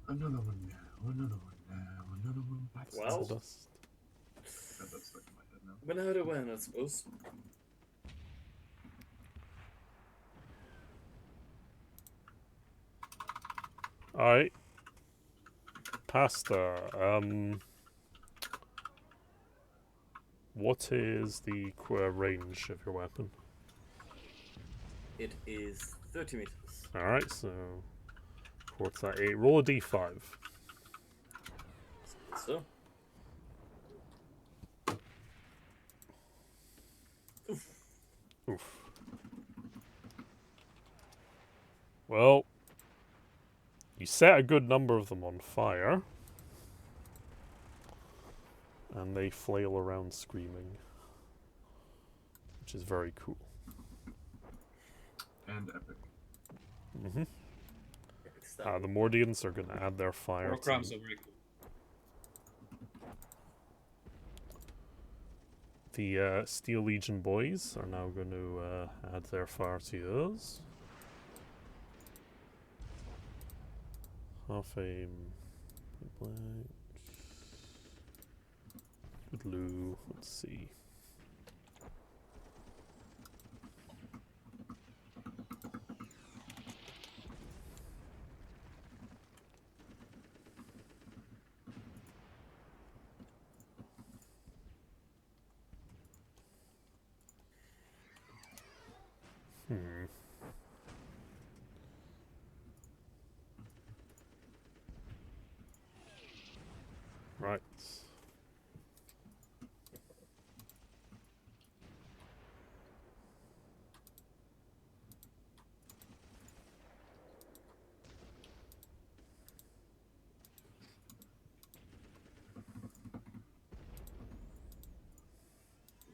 Another one now, another one now, another one bites the Well. dust. Dust. Got that stuck in my head now. But how do I, I suppose? Alright. Pasta. What is the range of your weapon? It is 30 meters. Alright, so. What's that? 8. Roll a d5. So. Oof. Well, you set a good number of them on fire, and they flail around screaming, which is very cool. And epic. Mm-hmm. Epic stuff. The Mordians are going to add their fire War to crimes are very cool. the Steel Legion boys are now going to add their fire to yours. Half aim, black, blue. Let's see. Right.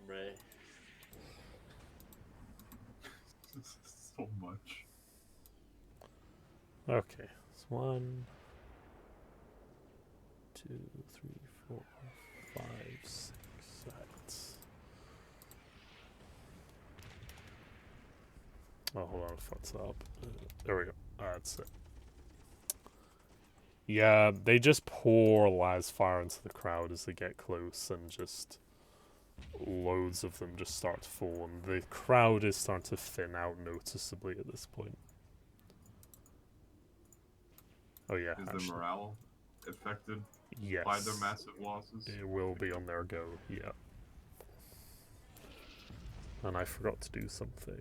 Right. So much. Okay. It's 1, 2, 3, 4, 5, 6. Right. Oh, hold on, I fucked that up. There we go. That's it. Yeah, they just pour las fire into the crowd as they get close, and just loads of them just start to fall, and the crowd is starting to thin out noticeably at this point. Oh yeah, Is actually, their morale affected yes. by their massive losses? It will be on their go, yeah. And I forgot to do something.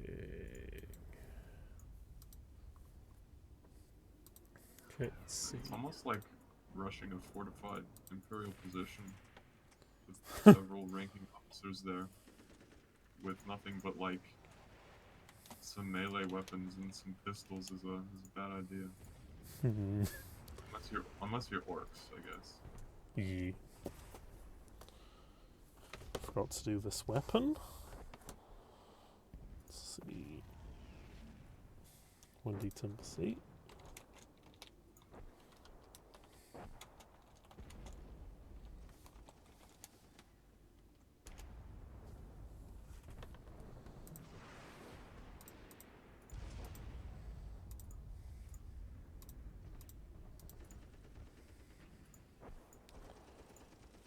Okay, let's see. It's almost like rushing a fortified Imperial position with several ranking officers there with nothing but like some melee weapons and some pistols is a bad idea. Unless you're orcs, I guess. Yeah. Forgot to do this weapon. Let's see. 1d10 plus 8.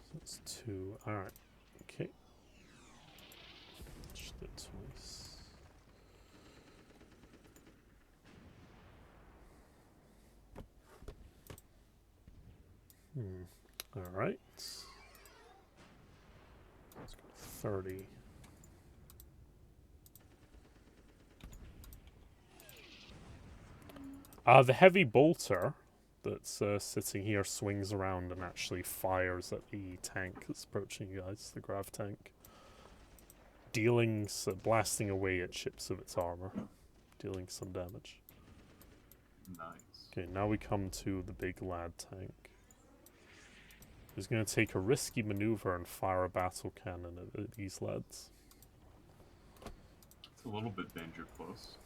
So that's 2. Alright. Okay. Just do it twice. Alright. Let's go 30. The heavy bolter that's sitting here swings around and actually fires at the tank that's approaching you guys, the grav tank. Blasting away at chips of its armor, dealing some damage. Nice. Okay, now we come to the big lad tank. Who's going to take a risky maneuver and fire a battle cannon at these lads. It's a little bit danger close.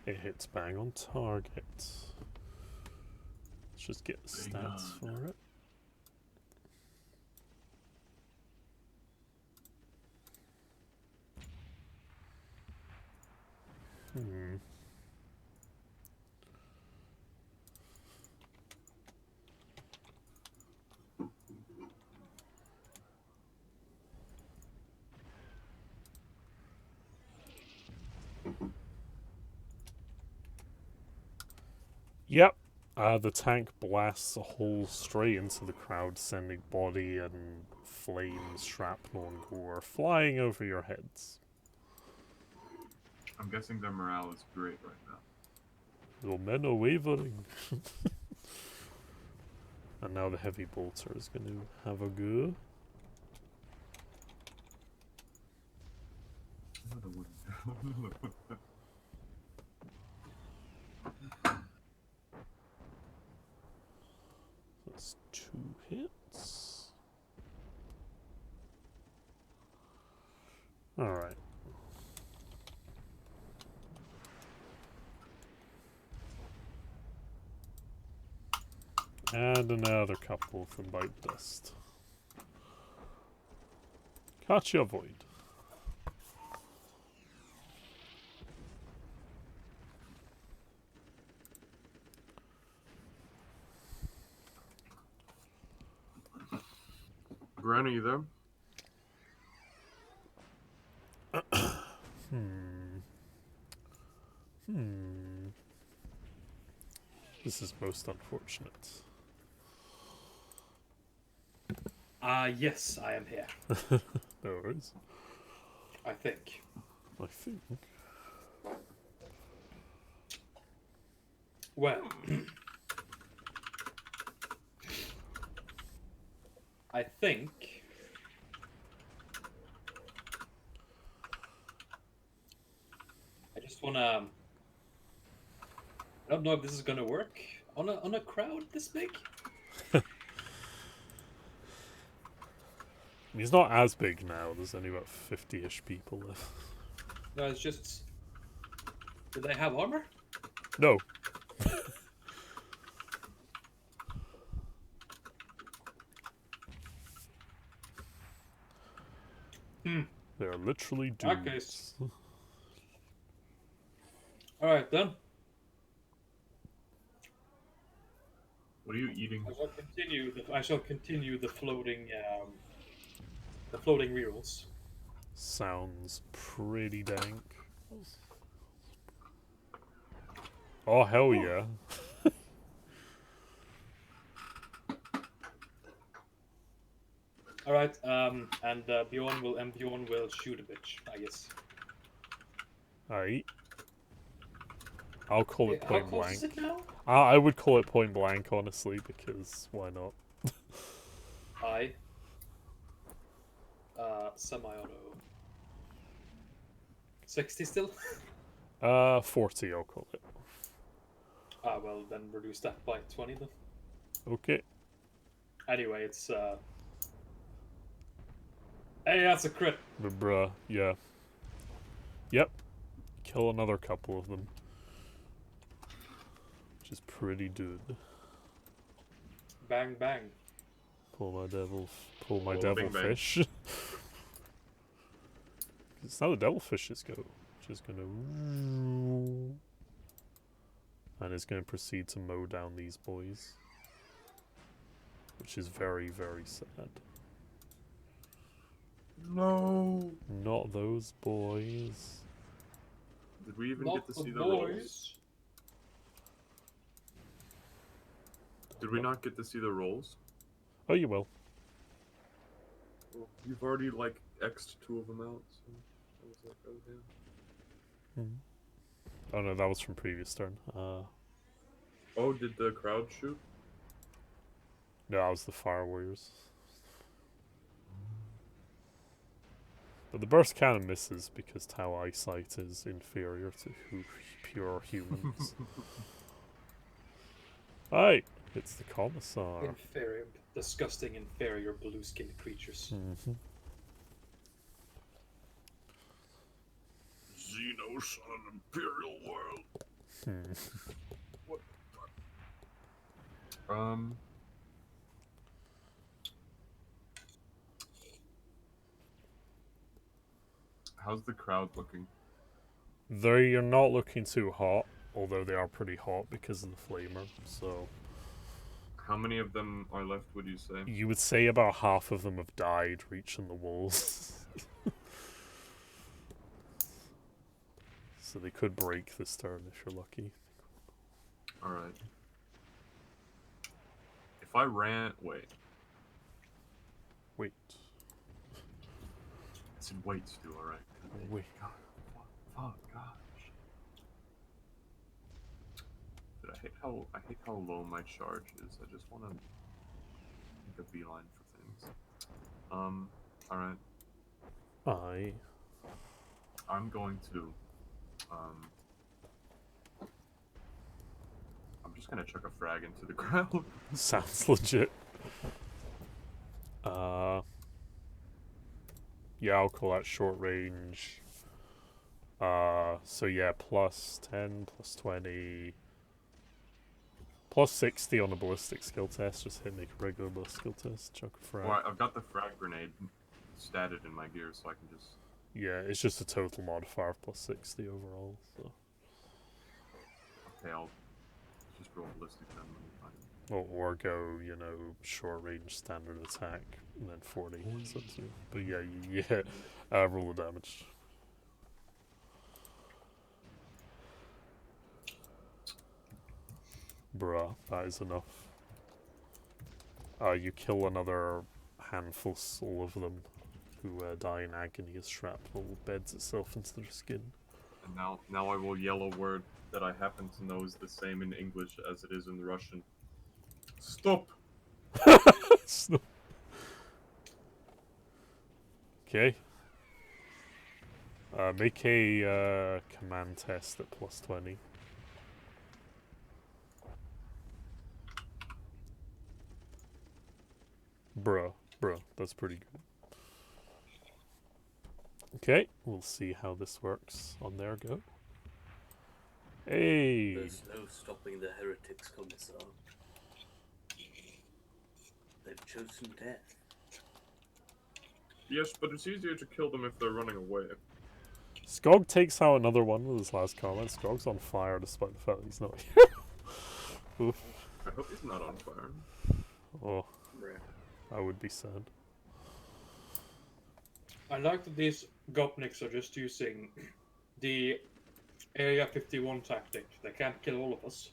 It hits bang on target. Let's just get the stats for it. Yep. The tank blasts a hole straight into the crowd, sending body and flames, shrapnel, and gore flying over your heads. I'm guessing their morale is great right now. Your men are wavering. And now the heavy bolter is going to have a go. Another one. That's 2 hits. Alright. And another couple from Bite Dust. Catch your void. Bran, are you there? This is most unfortunate. Yes, I am here. No worries. I think. I think. Well, I think I just wanna. I don't know if this is gonna work on a crowd this big. He's not as big now. There's only about 50-ish people left. No, it's just. Do they have armor? No. They're literally dudes. Okay. All right then. What are you eating? I shall continue the floating rerolls. Sounds pretty dank. Oh, hell yeah. All right. And Bjorn will shoot a bitch, I guess. Alright. I'll call it How point close is blank. it now? I would call it point blank, honestly, because why not? I. Semi-auto. 60 still? 40, I'll call it. Well, then reduce that by 20 then. Okay. Anyway, it's, Hey, that's a crit! But bruh, yeah. Yep. Kill another couple of them. Which is pretty good. Bang, bang. Pull my Oh, devilfish. It's how the devilfishes go. Just gonna... And it's gonna proceed to mow down these boys. Which is very, very sad. No. Not those boys. Did we even Not get to see the boys. rolls? Did we not get to see the rolls? Oh, you will. Well, you've already like X'd 2 of them out, so I was like, oh damn. Oh no, that was from previous turn. Oh, did the crowd shoot? No, that was the Fire Warriors. But the burst cannon misses because Tau eyesight is inferior to pure humans. Aye, it's the Commissar. Inferior, disgusting, inferior blue-skinned creatures. Mm-hmm. Xenos on an Imperial world. What the fuck? How's the crowd looking? They're not looking too hot, although they are pretty hot because of the flamer, so... How many of them are left, would you say? You would say about half of them have died reaching the walls. So they could break this turn if you're lucky. Alright. If I ran... Wait. Wait. I said wait, Stu, alright. Wait. God, fuck, gosh. Dude, I hate how low my charge is. I just want to make a beeline for things. Alright. I'm going to, I'm just gonna chuck a frag into the crowd. Sounds legit. Yeah, I'll call that short range. So yeah, plus 10, plus 20, plus 60 on a ballistic skill test. Just hit make a regular ballistic skill test. Chuck a frag. Well, I've got the frag grenade statted in my gear, so I can just... Yeah, it's just a total modifier of plus 60 overall. So. Okay, I'll just roll ballistic then. Or go, you know, short range standard attack, and then 40. So too. But yeah, roll the damage. Bruh, that is enough. You kill another handful of them who die in agony as shrapnel beds itself into their skin. And now I will yell a word that I happen to know is the same in English as it is in Russian. Stop! Stop. Okay. Make a command test at plus 20. Bruh, that's pretty good. Okay, we'll see how this works on their go. Hey! There's no stopping the heretics, Commissar. They've chosen death. Yes, but it's easier to kill them if they're running away. Skog takes out another one with his last comment. Skog's on fire despite the fact that he's not here. Oof. I hope he's not on fire. Oh, Rare. I would be sad. I like that these Gopniks are just using the Area 51 tactic. They can't kill all of us.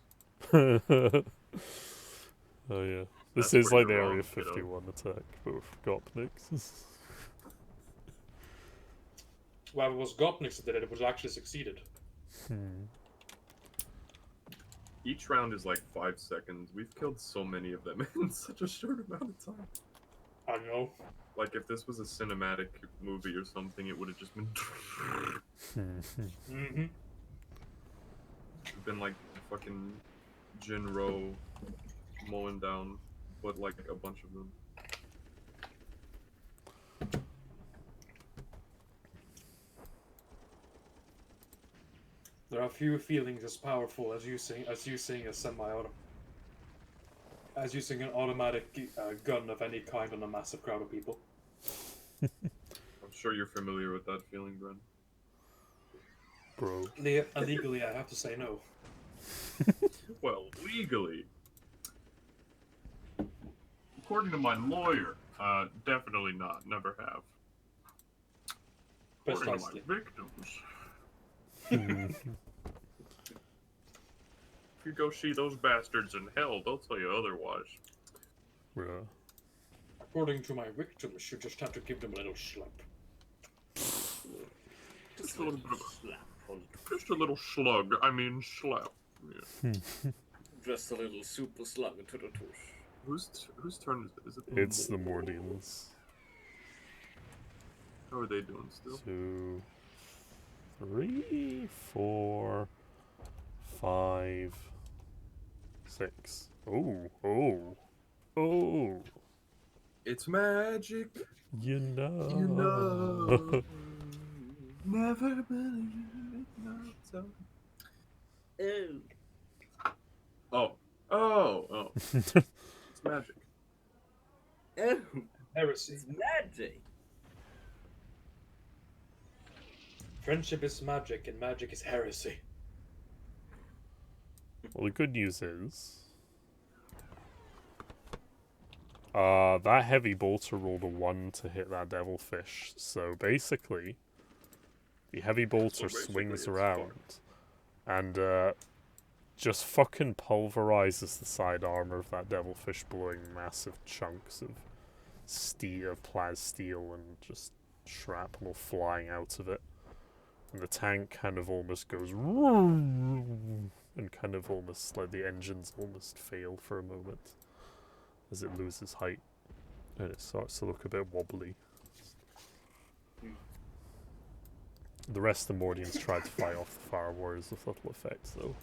Oh yeah. This That's is where like the you're Area wrong, kiddo. 51 attack, but with Gopniks. Well, it was Gopniks that did it, it was actually succeeded. Each round is like 5 seconds. We've killed so many of them in such a short amount of time. I know. Like if this was a cinematic movie or something, it would have just been Mm-hmm. been like fucking Jinro mowing down, but like a bunch of them. There are few feelings as powerful as using a semi-auto, as using an automatic gun of any kind on a massive crowd of people. I'm sure you're familiar with that feeling, Bren. Bro. Illegally, I have to say no. Well, legally. According to my lawyer, definitely not. Never have. According to Precisely. my victims. If you go see those bastards in hell, they'll tell you otherwise. Bruh. According to my victims, you just have to give them a little slap. Just a little bit of just a little slug. I mean, slap. Yeah. Just a little super slug to the tush. Whose turn is it? Is it? It's the Mordians. How are they doing still? 2, 3, 4, 5, 6. Oh. It's magic. You know. You know. Never believe it. Not so. Oh. It's magic. Oh, Heresy. it's magic. Friendship is magic, and magic is heresy. Well, the good news is, that heavy bolter rolled a 1 to hit that devilfish. So basically, the heavy bolter basically swings it's around and just fucking pulverizes the side armor of that devilfish, blowing massive chunks of plas steel and just shrapnel flying out of it. And the tank kind of almost goes and kind of almost like the engines almost fail for a moment as it loses height and it starts to look a bit wobbly. The rest of the Mordians tried to fight off the Fire Warriors with little effect though.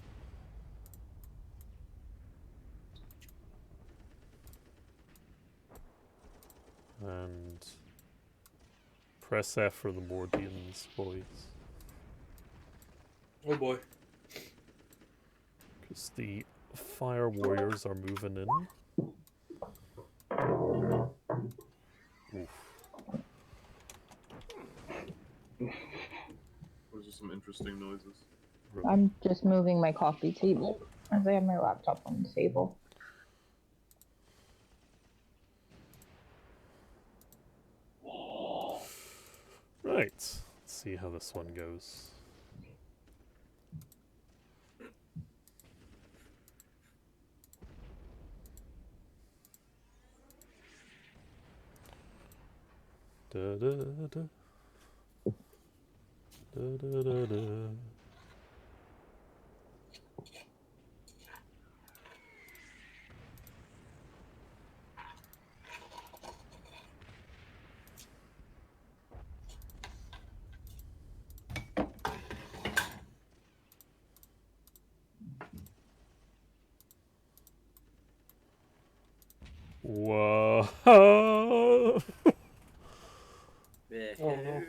And press F for the Mordians, boys. Oh boy. Because the Fire Warriors are moving in. Oof. Those are some interesting noises. I'm just moving my coffee table as I have my laptop on the table. Right. Let's see how this one goes. Da da da. Da da da da. Whoa. Oh no.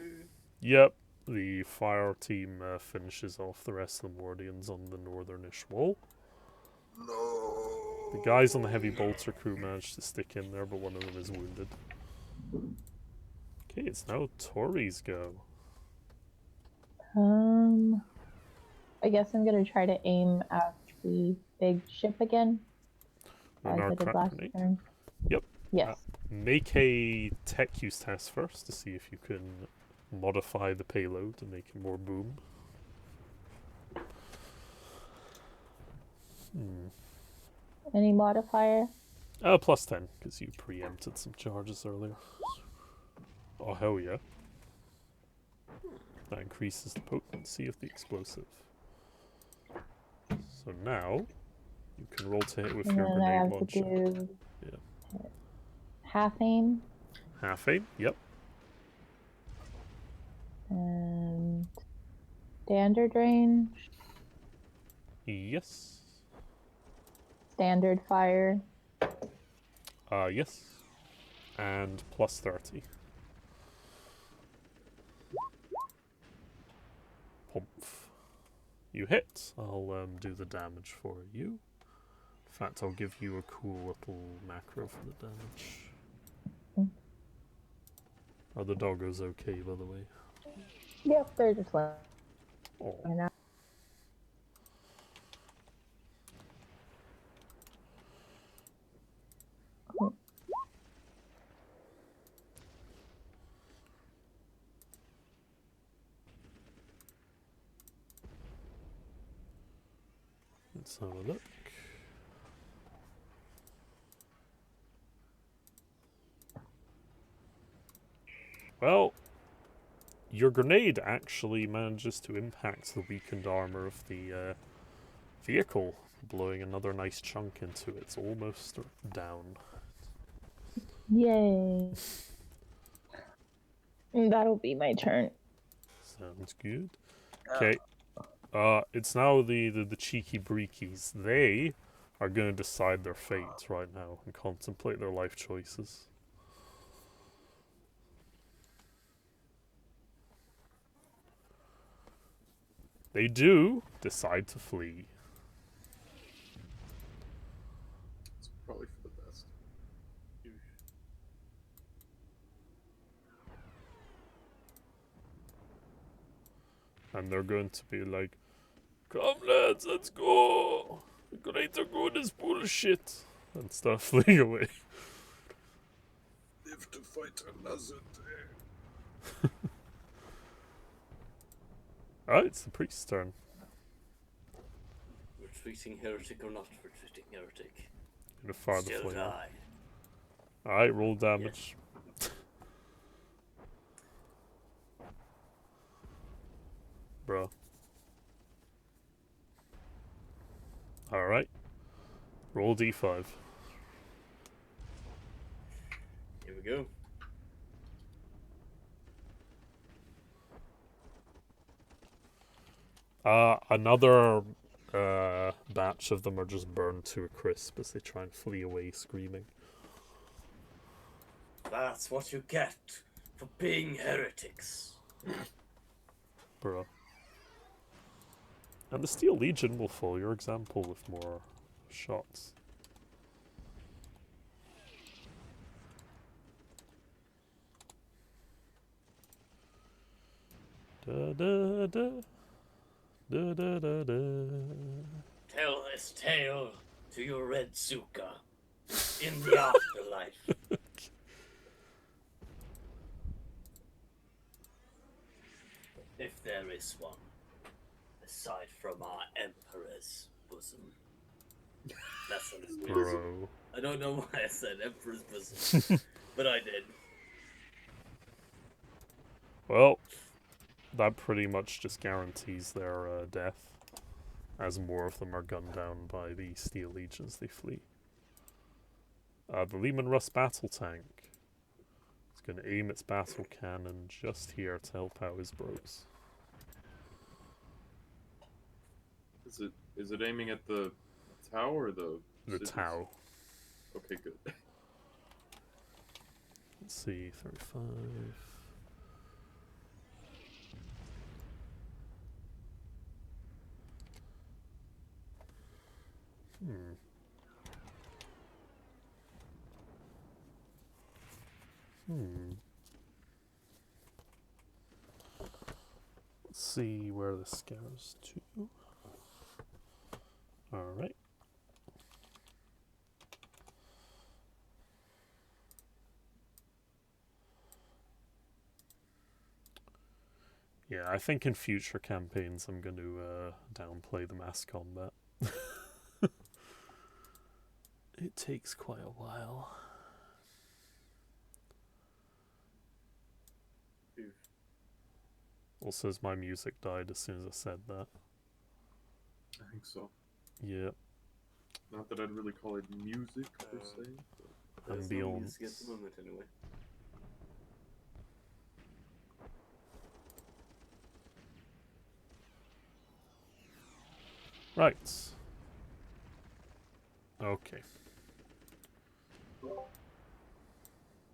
Yep, the fire team finishes off the rest of the Mordians on the northernish wall. No. The guys on the heavy bolter crew managed to stick in there, but one of them is wounded. Okay, it's now Tori's go. I guess I'm gonna try to aim at the big ship again. As I did last Grenade. turn. Yep. Yes. Make a tech use test first to see if you can modify the payload to make it more boom. Any modifier? Plus 10, because you preempted some charges earlier. Oh, hell yeah. That increases the potency of the explosive. So now, you can roll to hit with And your then I grenade have launcher. to do Yeah. half aim Half aim? Yep. and standard range, Yes. standard fire. Yes. And plus 30. Humph. You hit. I'll do the damage for you. In fact, I'll give you a cool little macro for the damage. Mm. Are the doggos okay, by the way? Yep, they're just like. Oh. Let's have a look. Well, your grenade actually manages to impact the weakened armor of the vehicle, blowing another nice chunk into it. It's almost down. Yay. That'll be my turn. Sounds good. Okay. It's now the cheeky breekies. They are going to decide their fates right now and contemplate their life choices. They do decide to flee. It's probably for the best. And they're going to be like, "Come lads, let's go! The greater good is bullshit!" And start fleeing away. Live to fight another day. Alright, it's the priest's turn. Retreating heretic or not retreating heretic. Gonna fire the Still flame. die. Alright, roll damage. Bro. Alright. Roll d5. Here we go. Another batch of them are just burned to a crisp as they try and flee away screaming. That's what you get for being heretics. Bro. And the Steel Legion will follow your example with more shots. Da da da. Da da da da. Tell this tale to your red suka in the afterlife. If there is one, aside from our emperor's bosom. That sounds weird. Bro. I don't know why I said Emperor's bosom, but I did. Well, that pretty much just guarantees their death, as more of them are gunned down by the Steel Legion as they flee. The Lehman Russ battle tank is going to aim its battle cannon just here to help out his bros. Is it aiming at the tower or the The Tau. Okay, good. Let's see, 35. Let's see where this goes to. Alright. Yeah, I think in future campaigns I'm going to downplay the mass combat. It takes quite a while. Also, as my music died as soon as I said that. I think so. Yeah. Not that I'd really call it music per se. But... There's no music at the moment anyway. Right. Okay.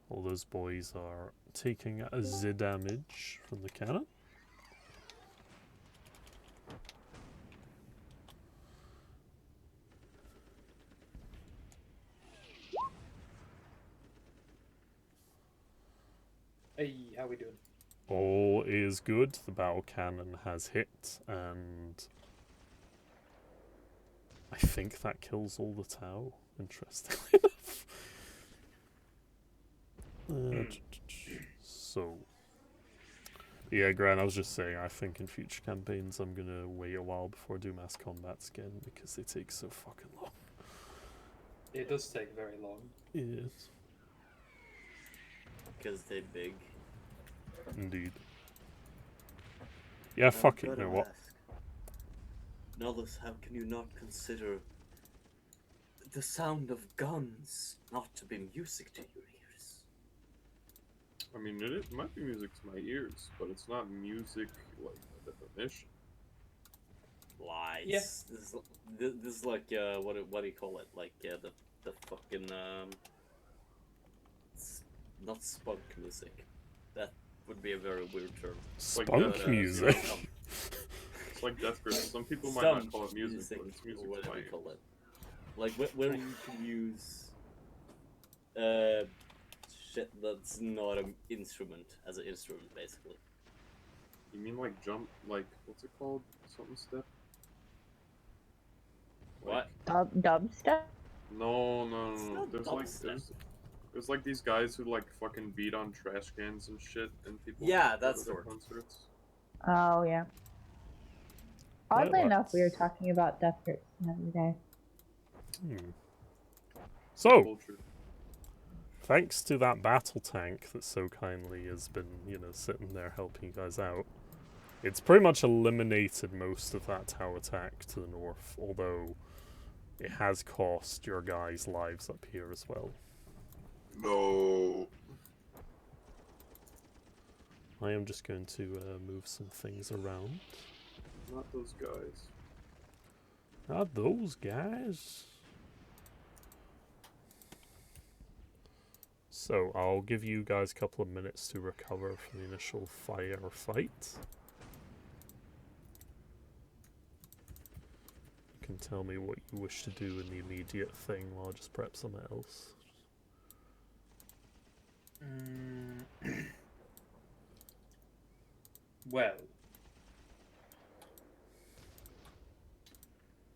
All those boys are taking the damage from the cannon. Hey, how we doing? All is good. The battle cannon has hit, and I think that kills all the Tau, interestingly enough. So, yeah, Grant, I was just saying, I think in future campaigns I'm gonna wait a while before I do mass combats again, because they take so fucking long. It does take very long. Yes. Because they're big. Indeed. Yeah, fuck it, you know what? Nolus, how can you not consider the sound of guns not to be music to your ears? I mean, it might be music to my ears, but it's not music like by definition. Lies. Yeah. This is like what do you call it? Like the fucking not spunk music. That would be a very weird term. Spunk music. It's like death grip. Some people might not call it music, but it's music or to whatever my you ears. call it. Like where you can use shit that's not an instrument as an instrument, basically. You mean like jump, like, what's it called? Something step? What? Dubstep? No, no, It's no, no. not There's like, dubstep. there's like these guys who like fucking beat on trash cans and shit, and people. Yeah, go to that's their sort of. concerts. Oh, yeah. Oddly Well, enough, we were talking about death grips the other day. So, Culture. thanks to that battle tank that so kindly has been, you know, sitting there helping you guys out, it's pretty much eliminated most of that Tau attack to the north, although it has cost your guys' lives up here as well. No. I am just going to move some things around. Not those guys. Not those guys. So, I'll give you guys a couple of minutes to recover from the initial firefight. You can tell me what you wish to do in the immediate thing while I just prep something else. Well,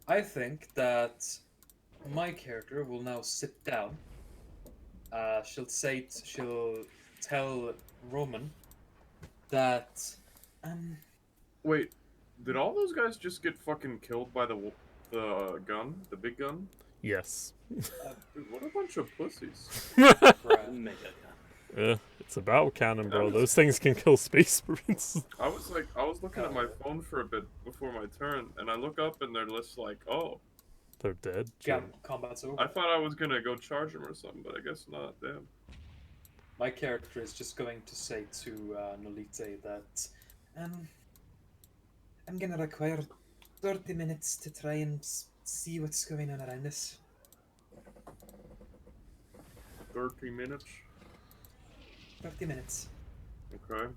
I think that my character will now sit down. She'll tell Roman that Wait, did all those guys just get fucking killed by the gun, the big gun? Yes. Dude, what a bunch of pussies. It's a battle cannon, bro. was- Those things can kill space marines. I was looking at my phone for a bit before my turn, and I look up and they're just like, oh. They're dead. combat's over. I thought I was gonna go charge him or something, but I guess not. Damn. My character is just going to say to Nolite that I'm gonna require 30 minutes to try and see what's going on around us. 30 minutes. 30 minutes. Okay.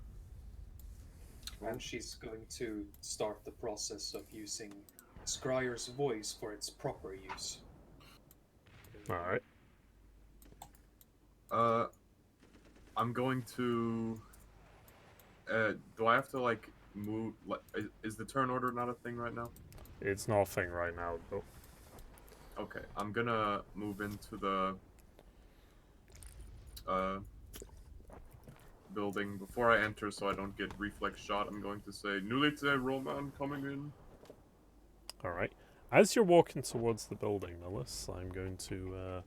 And she's going to start the process of using Scryer's voice for its proper use. Alright. I'm going to. Do I have to like move? Like, is the turn order not a thing right now? It's not a thing right now, though. Okay, I'm gonna move into the building. Before I enter, so I don't get reflex shot, I'm going to say, Nulite Roman coming in. Alright. As you're walking towards the building, Nullis, I'm going to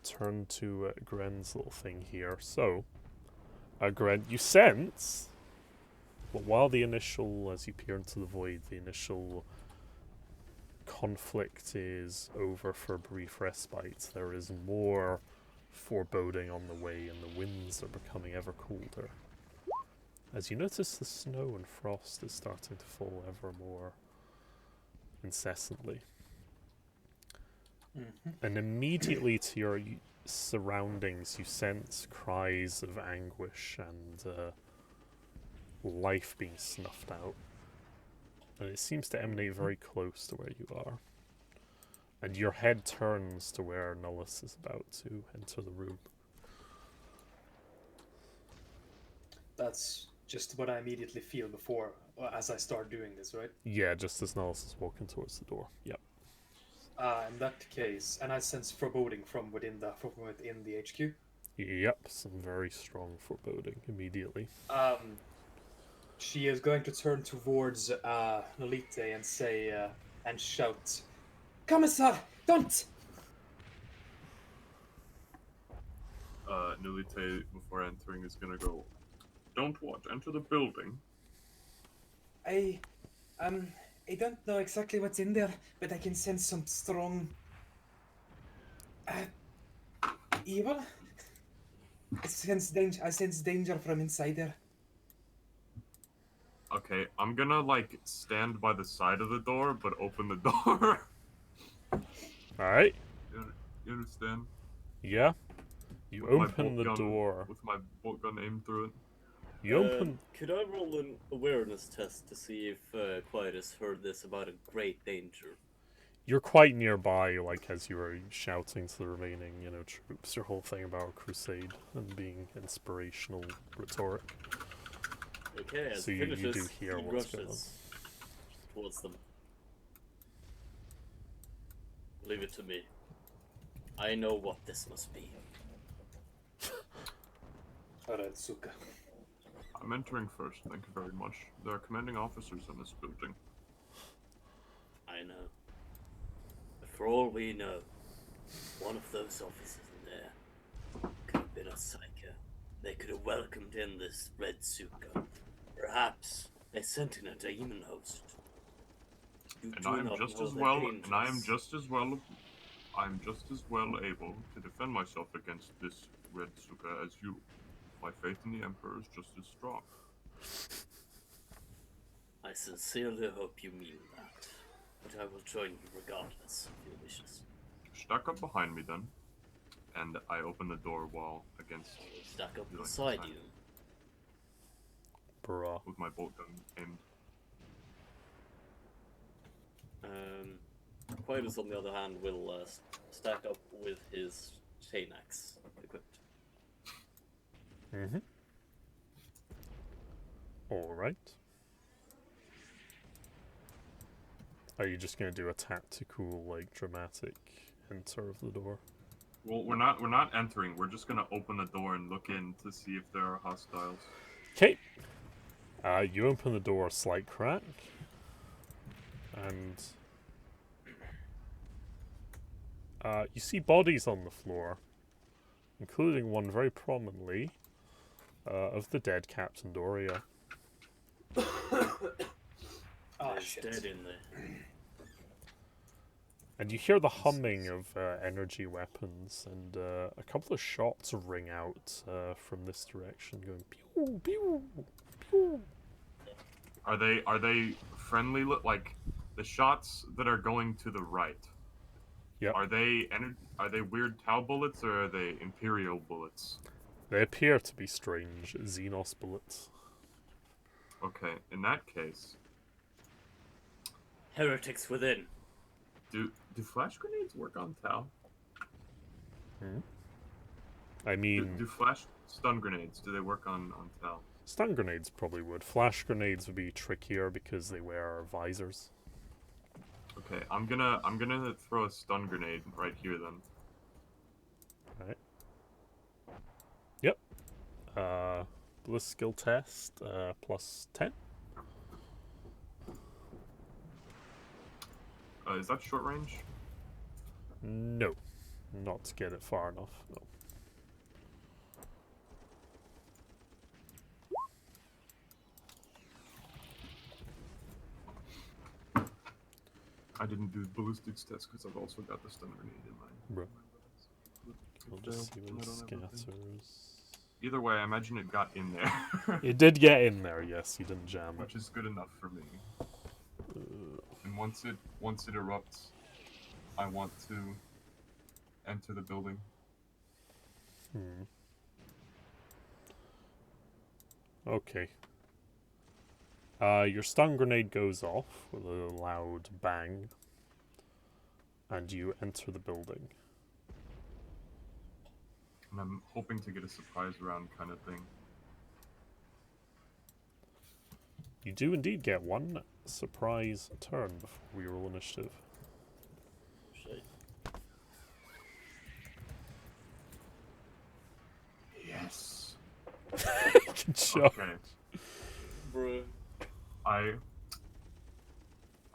turn to Gren's little thing here. So, Gren, you sense, but while the initial, as you peer into the void, the initial conflict is over for a brief respite, there is more foreboding on the way, and the winds are becoming ever colder. As you notice, the snow and frost is starting to fall ever more incessantly. And immediately to your surroundings, you sense cries of anguish and life being snuffed out. And it seems to emanate very close to where you are. And your head turns to where Nullis is about to enter the room. That's just what I immediately feel before, as I start doing this, right? Yeah, just as Nullis is walking towards the door. Yep. In that case, and I sense foreboding from within the HQ. Yep, some very strong foreboding immediately. She is going to turn towards Nolite and say and shout, "Commissar, don't!" Nulite, before entering, is gonna go, don't what? Enter the building. I don't know exactly what's in there, but I can sense some strong evil. I sense danger from inside there. Okay, I'm gonna, like, stand by the side of the door, but open the door. Alright. You understand? Yeah. You With my open the bolt gun- door. With my bolt gun aimed through it. You open. Could I roll an awareness test to see if Quietus heard this about a great danger? You're quite nearby, like as you were shouting to the remaining, troops, your whole thing about crusade and being inspirational rhetoric. Okay, as So he you finishes, do hear he what's going on. rushes towards them. Leave it to me. I know what this must be. Alright, Suka. I'm entering first, thank you very much. There are commanding officers in this building. I know. But for all we know, one of those officers in there could have been a psycho. They could have welcomed in this red Suka. Perhaps they sent in a demon host. You And do I am not just know as the well I'm just as well able to defend myself against this red Suka as you. My faith in the Emperor is just as strong. I sincerely hope you mean that, but I will join you regardless of your wishes. Stack up behind me then, and I open the door wall against. I will stack up You like beside the sign? you. Bruh. With my bolt gun aimed. Quietus, on the other hand, will stack up with his chain axe equipped. Mm-hmm. Alright. Are you just gonna do a tactical, like, dramatic enter of the door? Well, we're not entering. We're just gonna open the door and look in to see if there are hostiles. Okay. You open the door a slight crack. And you see bodies on the floor, including one very prominently of the dead Captain Doria. Oh, There's shit. dead in there. And you hear the humming of energy weapons, and a couple of shots ring out from this direction, going pew pew pew. Are they friendly? Like the shots that are going to the right? Yep. Are they weird Tau bullets or are they Imperial bullets? They appear to be strange Xenos bullets. Okay, in that case, Heretics within. do flash grenades work on Tau? I mean, Do flash stun grenades? Do they work on Tau? stun grenades probably would. Flash grenades would be trickier because they wear visors. Okay, I'm gonna throw a stun grenade right here then. Right. Yep. Bliss skill test, plus 10. Is that short range? No, not to get it far enough. No. I didn't do ballistics test because I've also got the stun grenade in mind. Bro. We'll If just see I what it don't have a thing. scatters. Either way, I imagine it got in there. It did get in there, yes. You didn't jam it. Which is good enough for me. Uh, And once it erupts, I want to enter the building. hmm. Okay. Your stun grenade goes off with a loud bang, and you enter the building. And I'm hoping to get a surprise round kind of thing. You do indeed get one surprise turn before we roll initiative. Shit. Yes. Good job. Okay. Bruh.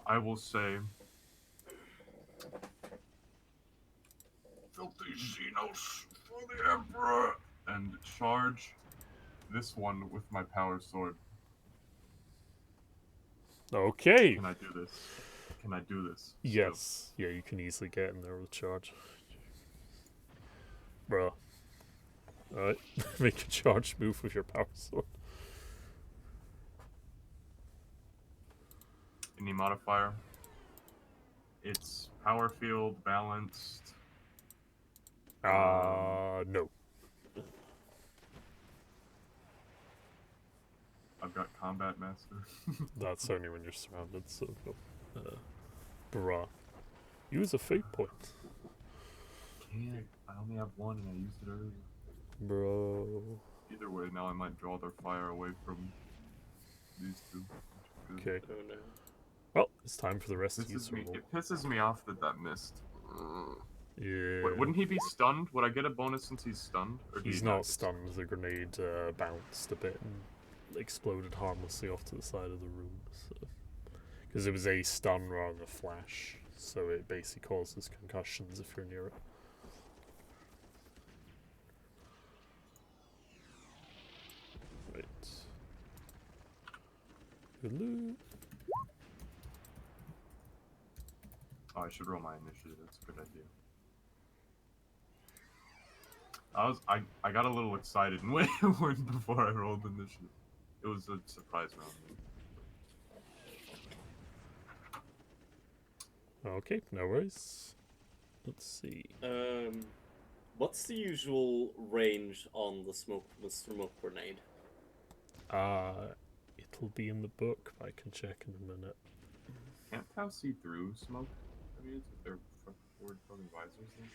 I will say, filthy Xenos for the Emperor, and charge this one with my power sword. Okay. Can I do this? Can I do this? Yes. Yeah, you can easily get in there with charge. Bro. Alright. Make a charge move with your power sword. Any modifier? It's power field, balanced. No. I've got combat master. That's only when you're surrounded, so go. Bruh. Use a fate point. Can't. I only have one and I used it earlier. Bro. Either way, now I might draw their fire away from these two. which is good. Okay. Oh no. Well, it's time for the rest to use Pisses her me, roll. it pisses me off that that missed. Yeah. Wait, wouldn't he be stunned? Would I get a bonus since he's stunned? Or do He's you not get stunned. The grenade bounced a bit and exploded harmlessly off to the side of the room. Because it was a stun rather than a flash. So it basically causes concussions if you're near it. Right. Hello. Oh, I should roll my initiative. That's a good idea. I got a little excited when before I rolled initiative. It was a surprise round. Okay, no worries. Let's see. What's the usual range on the smoke grenade? It'll be in the book, but I can check in a minute. Can't Tau see through smoke? I mean, if they're forward-facing visors, then?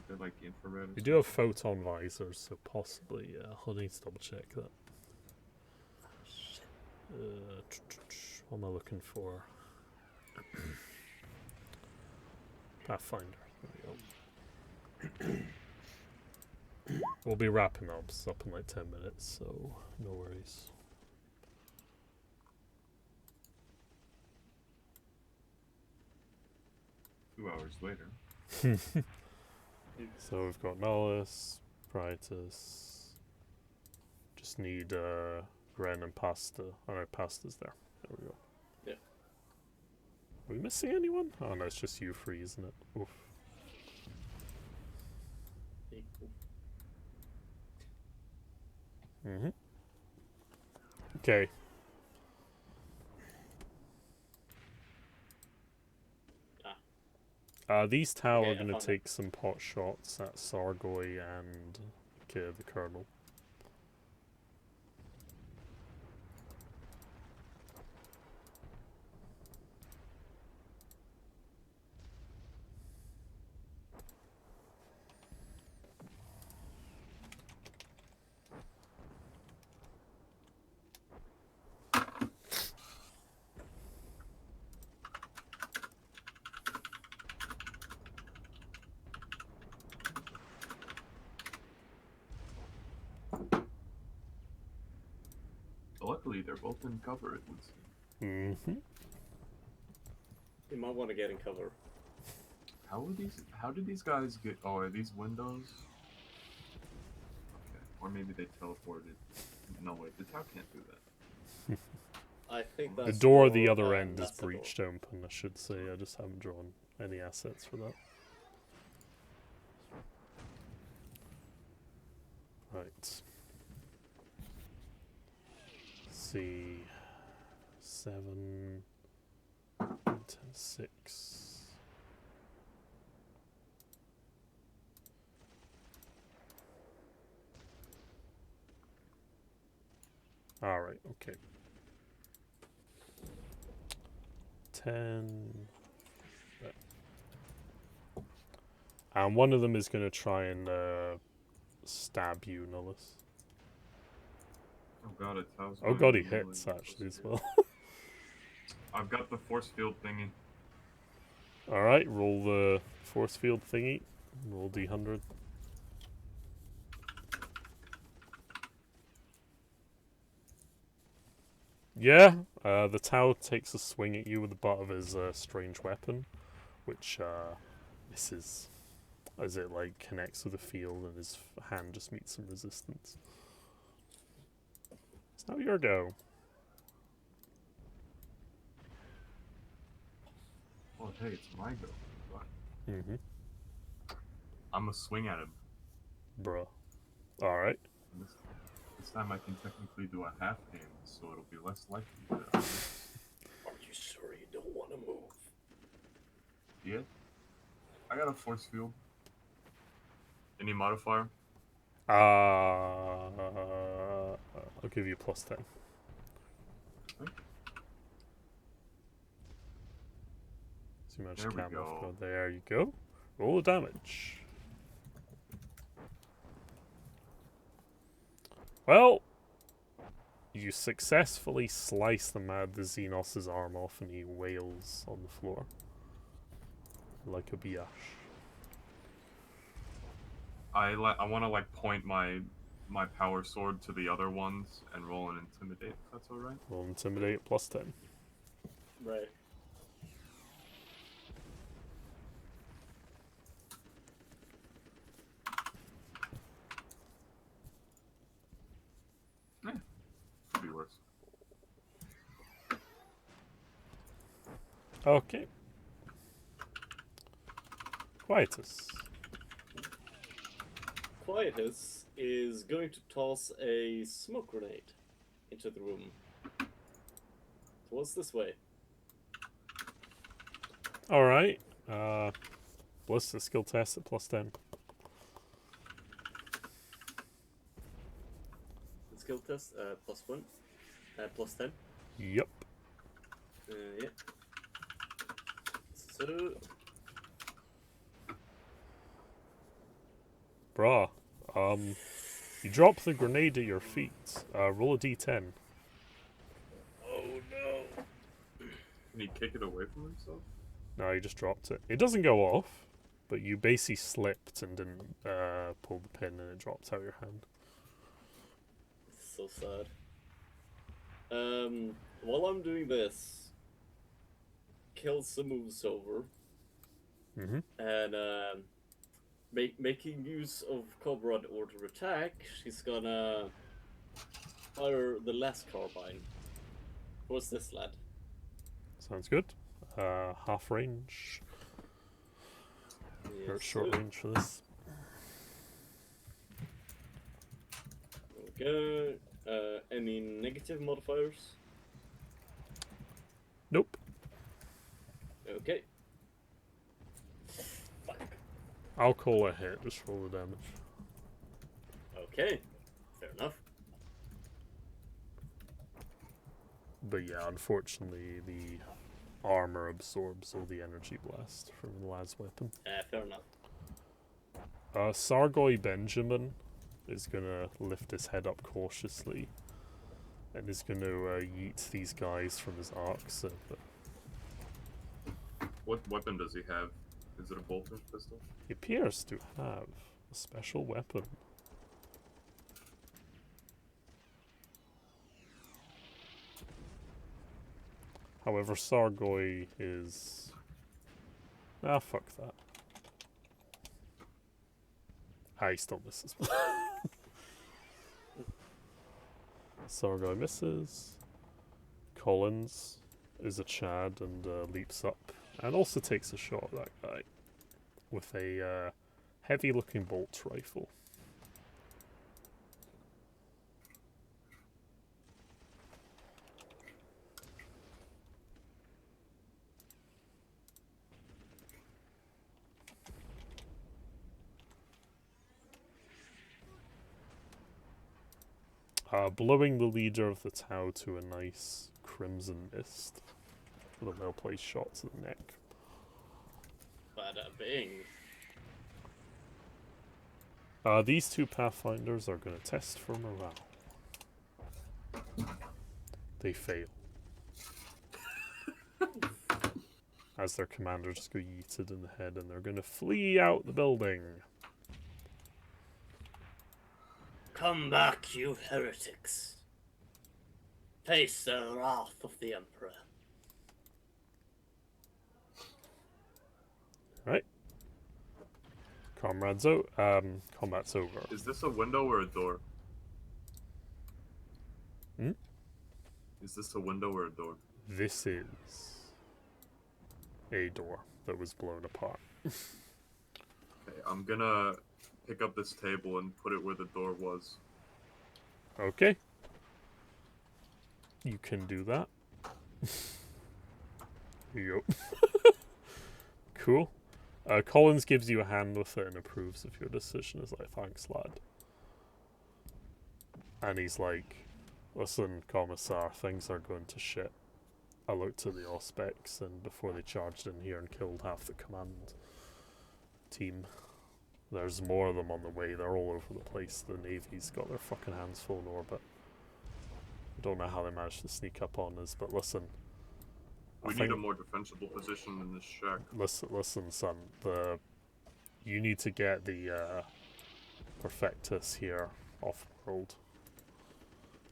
They're like infrared. We do have photon visors, so possibly. I'll need to double check that. What am I looking for? Pathfinder. There we go. We'll be wrapping up. It's up in like 10 minutes, so no worries. Two hours later. So we've got Nollis, Prietus. Just need Ren and Pasta. Oh no, Pasta's there. There we go. Yeah. Are we missing anyone? Oh no, it's just you three, isn't it? Oof. Mm-hmm. Okay. These Tau Okay, are going to I found it. take some pot shots at Sargoy and the Colonel. carefully. They're both in cover, it would seem. Mm-hmm. You might want to get in cover. How did these guys get? Oh, are these windows? Okay, or maybe they teleported. No wait, the tower can't do that. I think The that's door at the door, other end is that's the door. breached open, I should say. I just haven't drawn any assets for that. Right. See. 7. 10, 6. Alright, okay. 10. There. And one of them is going to try and stab you, Nullus. Oh god, it tells Oh me god, he I'm really hits supposed actually to as do. well. I've got the force field thingy. Alright, roll the force field thingy. Roll D100. Yeah, the Tau takes a swing at you with the butt of his strange weapon, which misses as it like connects with the field and his hand just meets some resistance. It's now your go. Oh hey, it's my go. Fine. Mm-hmm. I'm gonna swing at him. Bruh. Alright. And this time I can technically do a half hand, so it'll be less likely that I miss. Are you sure you don't want to move? Yeah. I got a force field. Any modifier? I'll give you plus 10. Okay. So you managed There to we cam go. off guard. There you go. Roll the damage. Well, you successfully slice the Xenos' arm off and he wails on the floor. Like a biatch. I want to like point my power sword to the other ones and roll an intimidate. If that's all right. Roll intimidate plus 10. Right. Could be worse. Okay. Quietus. Quietus is going to toss a smoke grenade into the room. Towards this way. Alright. Ballista skill test at plus 10. Skill test, plus 1. Plus 10. Yep. Yeah. So, Bruh. You drop the grenade at your feet. Roll a d10. oh no. Can he kick it away from himself? No, you just dropped it. It doesn't go off, but you basically slipped and didn't pull the pin and it dropped out of your hand. So sad. While I'm doing this, Kelsa moves over Mm-hmm. and making use of Cobra in order to attack, she's gonna fire the last carbine. What's this lad? Sounds good. Half range. Or Yes, short sir. range for this. Okay. Any negative modifiers? Nope. Okay. Fuck. I'll call a hit. Just roll the damage. Okay. Fair enough. But yeah, unfortunately, the armor absorbs all the energy blast from the lad's weapon. Fair enough. Sargoy Benjamin is gonna lift his head up cautiously and is gonna yeet these guys from his arc. So, What weapon does he have? Is it a bolter pistol? he appears to have a special weapon. However, Sargoy is... Ah, fuck that. Ah, he still misses. Sargoy misses. Collins is a Chad and leaps up. And also takes a shot at that guy. With a heavy-looking bolt rifle. Blowing the leader of the Tau to a nice crimson mist. With a well-placed shot to the neck. Bada bing. These two Pathfinders are going to test for morale. They fail. As their commander just got yeeted in the head, and they're going to flee out the building. Come back, you heretics. Face the wrath of the Emperor. Right. Combat's over. Is this a window or a door? Hmm? Is this a window or a door? This is a door that was blown apart. Okay, I'm gonna pick up this table and put it where the door was. Okay. You can do that. Here you go. Cool. Collins gives you a hand with it and approves of your decision. He's like, thanks, lad. And he's like, listen, Commissar, things are going to shit. I looked at the Auspex, and before they charged in here and killed half the command team, there's more of them on the way. They're all over the place. The Navy's got their fucking hands full in orbit. I don't know how they managed to sneak up on us, but listen. We need a more defensible position in this shack. Listen, son. You need to get the Perfectus here off-world.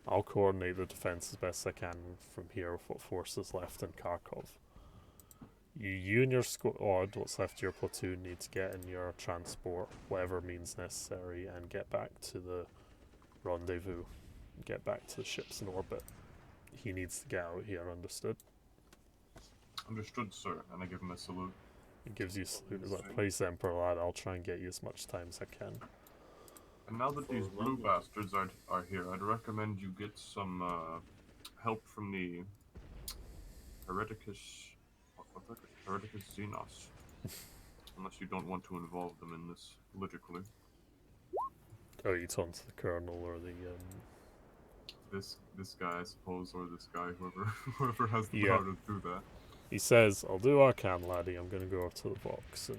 I'll coordinate the defense as best I can from here with what forces left in Kharkov. You and your squad, what's left of your platoon, need to get in your transport, whatever means necessary, and get back to the rendezvous. Get back to the ships in orbit. He needs to get out here, understood? Understood, sir. And I give him a salute. He gives you a salute. He's like, please, Emperor lad, I'll try and get you as much time as I can. And now that these blue bastards are here, I'd recommend you get some help from the Hereticus Xenos. Unless you don't want to involve them in this politically. Oh, you talking to the Colonel or the This guy, I suppose, or this guy, whoever has the Yeah. power to do that. He says, I'll do what I can, laddie. I'm going to go over to the box and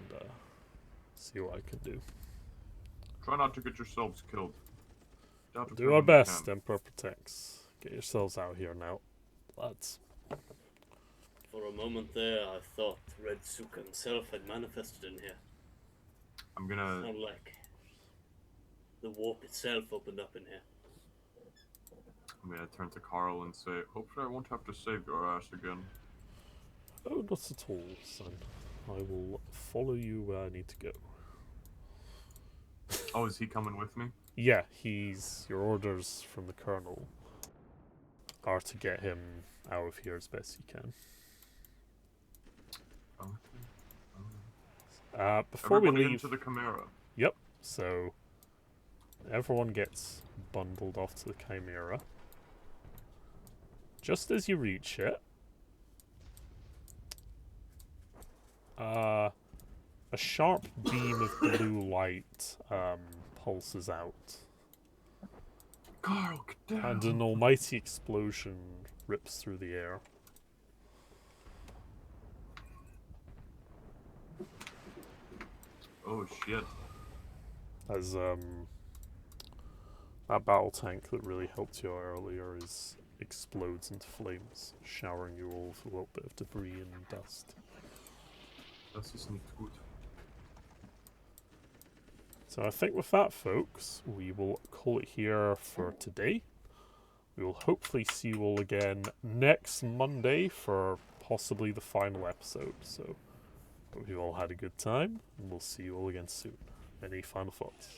see what I can do. Try not to get yourselves killed. Doubt Do our best, Emperor protects. Get yourselves out here now, lads. For a moment there, I thought Red Suka himself had manifested in here. I'm gonna... Sound like the warp itself opened up in here. I'm gonna turn to Carl and say, hopefully I won't have to save your ass again. Oh, not at all, son. I will follow you where I need to go. Oh, is he coming with me? Yeah, your orders from the Colonel are to get him out of here as best you can. Okay. Before Everybody we leave... into the Chimera. Yep, so everyone gets bundled off to the Chimera. Just as you reach it, a sharp beam of blue light pulses out. Carl, get down! And an almighty explosion rips through the air. Oh shit. As that battle tank that really helped you earlier explodes into flames, showering you all with a little bit of debris and dust. Das ist nicht gut. So I think with that, folks, we will call it here for today. we will hopefully see you all again next Monday for possibly the final episode. So, hope you all had a good time, and we'll see you all again soon. Any final thoughts?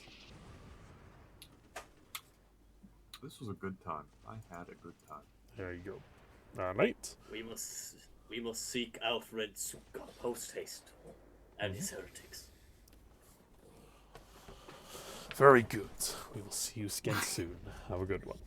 This was a good time. I had a good time. There you go. Alright. We must seek out Red Suka post haste and his heretics. Very good. We will see you again soon. Have a good one.